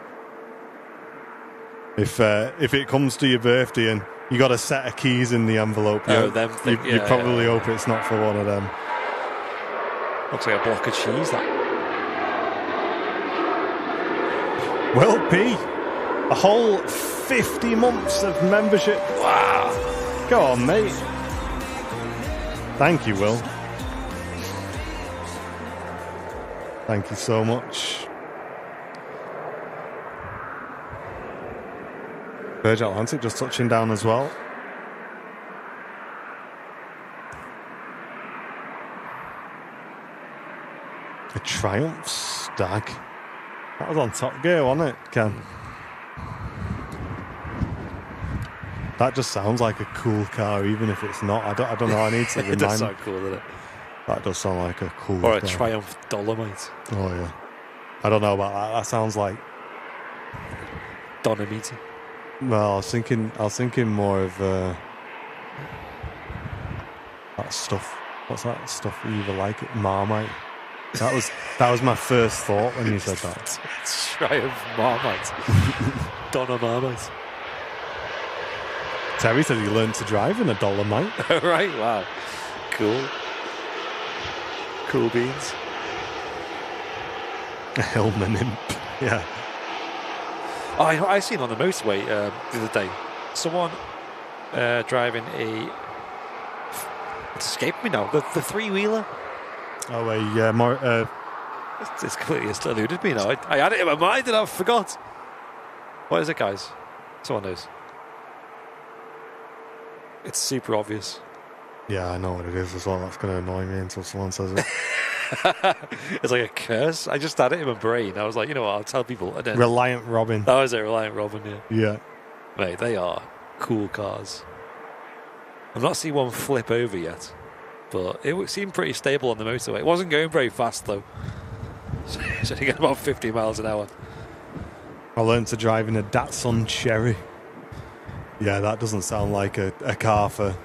If it comes to your birthday and you got a set of keys in the envelope, you probably hope it's not for one of them. Looks like a block of cheese, that. Will P, a whole 50 months of membership. Wow. Go on, mate. Thank you, Will. Thank you so much. Virgin Atlantic just touching down as well. A Triumph Stag. That was on Top Gear, wasn't it, Ken? That just sounds like a cool car, even if it's not. I don't know. I need to remind. It does sound cool, doesn't it? That does sound like a cool Or a car. Triumph Dolomite. Oh, yeah. I don't know about that. That sounds like... Dolomite. Well, I was thinking more of that stuff. What's that stuff you either like it? Marmite. That was my first thought when you said that. Triumph Marmite. Donna Marmite. Terry said he learned to drive in a Dolomite. Right, wow. Cool. Cool beans. A Hillman Imp. Yeah. Oh, I seen on the motorway the other day someone driving a. It's escaped me now. The three-wheeler. Oh, yeah, more. It's completely eluded me now. I had it in my mind and I forgot. What is it, guys? Someone knows. It's super obvious. Yeah, I know what it is as well. That's going to annoy me until someone says it. It's like a curse. I just had it in my brain. I was like, you know what? I'll tell people. And then, Reliant Robin. that was it, Reliant Robin. Yeah. Yeah. Mate, they are cool cars. I've not seen one flip over yet, but it seemed pretty stable on the motorway. It wasn't going very fast though. So it's only going about 50 miles an hour. I learned to drive in a Datsun Cherry. Yeah, that doesn't sound like a car for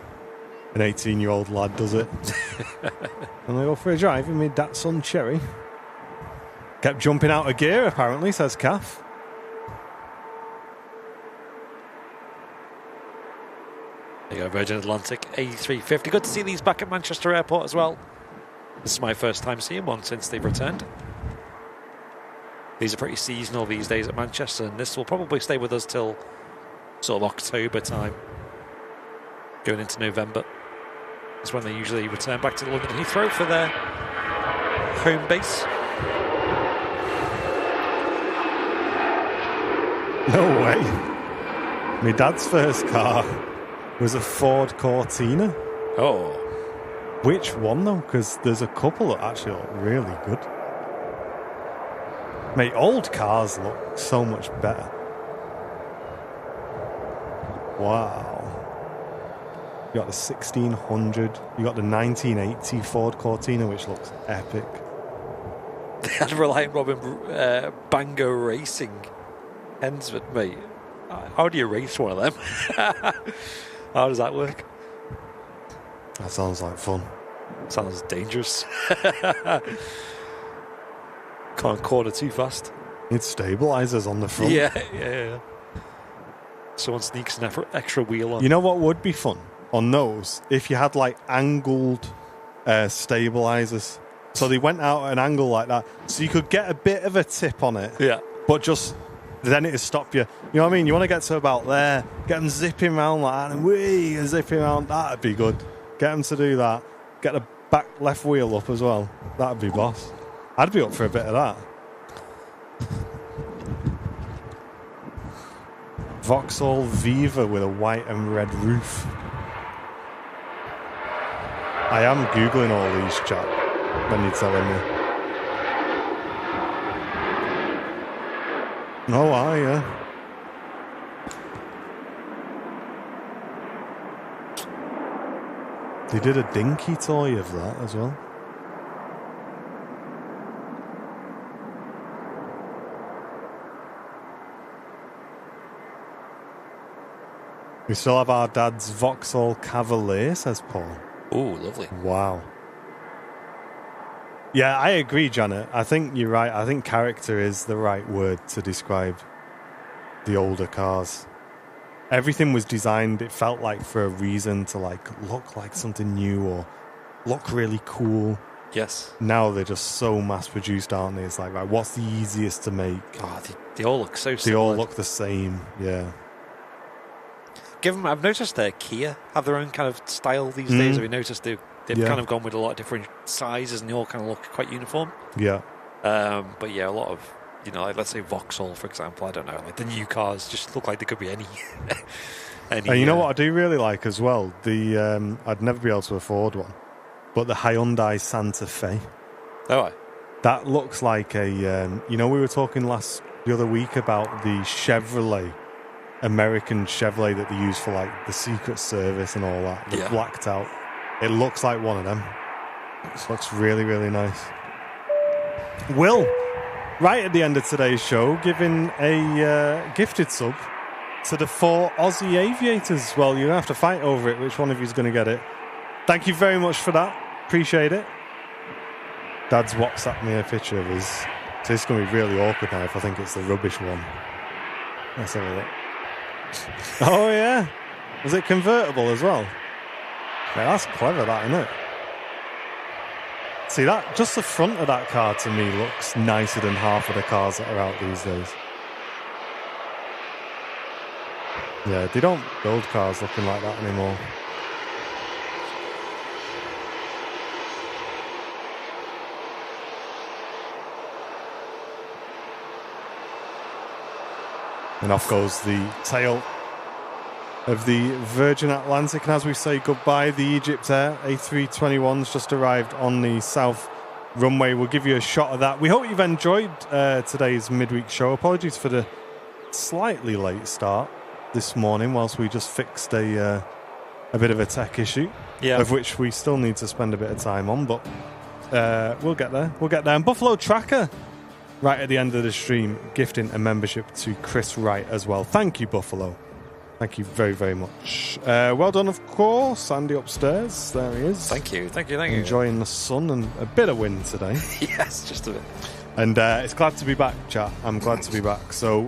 an 18-year-old lad, does it? And I go for a drive in my Datsun Cherry. Kept jumping out of gear, apparently, says Kath. There you go, Virgin Atlantic A350. Good to see these back at Manchester Airport as well. This is my first time seeing one since they've returned. These are pretty seasonal these days at Manchester, and this will probably stay with us till sort of October time, going into November. That's when they usually return back to London Heathrow for their home base. No way. My dad's first car was a Ford Cortina. Oh. Which one, though? Because there's a couple that actually look really good. Mate, old cars look so much better. Wow. You got the 1600. You got the 1980 Ford Cortina, which looks epic. They had Reliant Robin Bango Racing Hensford, mate. How do you race one of them? How does that work? That sounds like fun. Sounds dangerous. Can't corner too fast. Need stabilizers on the front. Yeah. Someone sneaks an extra wheel on. You know what would be fun on those? If you had like angled stabilizers. So they went out at an angle like that. So you could get a bit of a tip on it. Yeah. But just then it'd stop you. You know what I mean? You want to get to about there, get them zipping around like that, and whee, and zipping around. That'd be good. Get them to do that. Get the back left wheel up as well. That'd be boss. I'd be up for a bit of that. Vauxhall Viva with a white and red roof. I am Googling all these, chat, when you're telling me. Oh, yeah. They did a dinky toy of that as well. We still have our dad's Vauxhall Cavalier, says Paul. Ooh, lovely. Wow. Yeah, I agree, Janet. I think you're right. I think character is the right word to describe the older cars. Everything was designed, it felt like, for a reason to like look like something new or look really cool. Yes. Now they're just so mass-produced, aren't they? It's like, right, what's the easiest to make? Oh, they all look so They similar. all look the same, yeah. I've noticed Kia have their own kind of style these days. Have you noticed they've kind of gone with a lot of different sizes and they all kind of look quite uniform? Yeah. But yeah, a lot of, like, let's say Vauxhall, for example. I don't know, like the new cars just look like they could be any. And you know what I do really like as well? I'd never be able to afford one, but the Hyundai Santa Fe. Oh, that looks like a. We were talking the other week about the Chevrolet, American Chevrolet that they use for like the Secret Service and all that. They're blacked out. It looks like one of them. It looks really, really nice. Will, right at the end of today's show, giving a gifted sub to the 4 Aussie Aviators. Well, you're going to have to fight over it. Which one of you is going to get it? Thank you very much for that. Appreciate it. Dad's WhatsApped me a picture of his. So it's going to be really awkward now if I think it's the rubbish one. Let's have a look. Oh, yeah. Was it convertible as well? Yeah, that's clever, that, isn't it? See, that just the front of that car to me looks nicer than half of the cars that are out these days. Yeah, they don't build cars looking like that anymore. And off goes the tail of the Virgin Atlantic. And as we say goodbye, the Egypt Air A321's just arrived on the south runway. We'll give you a shot of that. We hope you've enjoyed today's midweek show. Apologies for the slightly late start this morning whilst we just fixed a bit of a tech issue, of which we still need to spend a bit of time on, but we'll get there. And Buffalo Tracker, right at the end of the stream, gifting a membership to Chris Wright as well. Thank you, Buffalo. Thank you very, very much. Well done, of course. Andy upstairs. There he is. Thank you. Enjoying the sun and a bit of wind today. Yes, just a bit. And it's glad to be back, chat. I'm glad to be back. So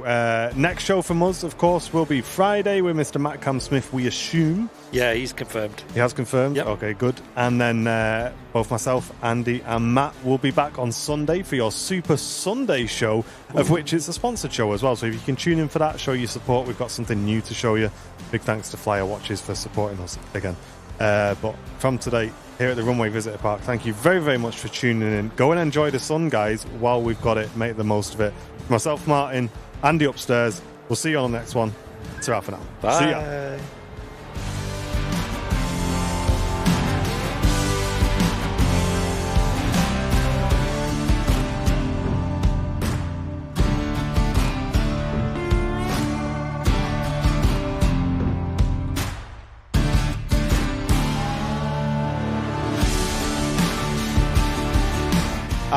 next show from us, of course, will be Friday with Mr. Matt Cam-Smith, we assume. Yeah, he's confirmed. He has confirmed? Yep. Okay, good. And then both myself, Andy and Matt will be back on Sunday for your Super Sunday show, of which it's a sponsored show as well. So if you can tune in for that, show your support. We've got something new to show you. Big thanks to Flyer Watches for supporting us again. But from today, here at the Runway Visitor Park, thank you very, very much for tuning in. Go and enjoy the sun, guys, while we've got it. Make the most of it. For myself, Martin, Andy upstairs. We'll see you on the next one. Ta-ra for now. Bye. See ya.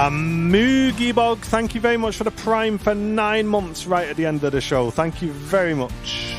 Moogie Bog, thank you very much for the Prime for 9 months right at the end of the show. Thank you very much.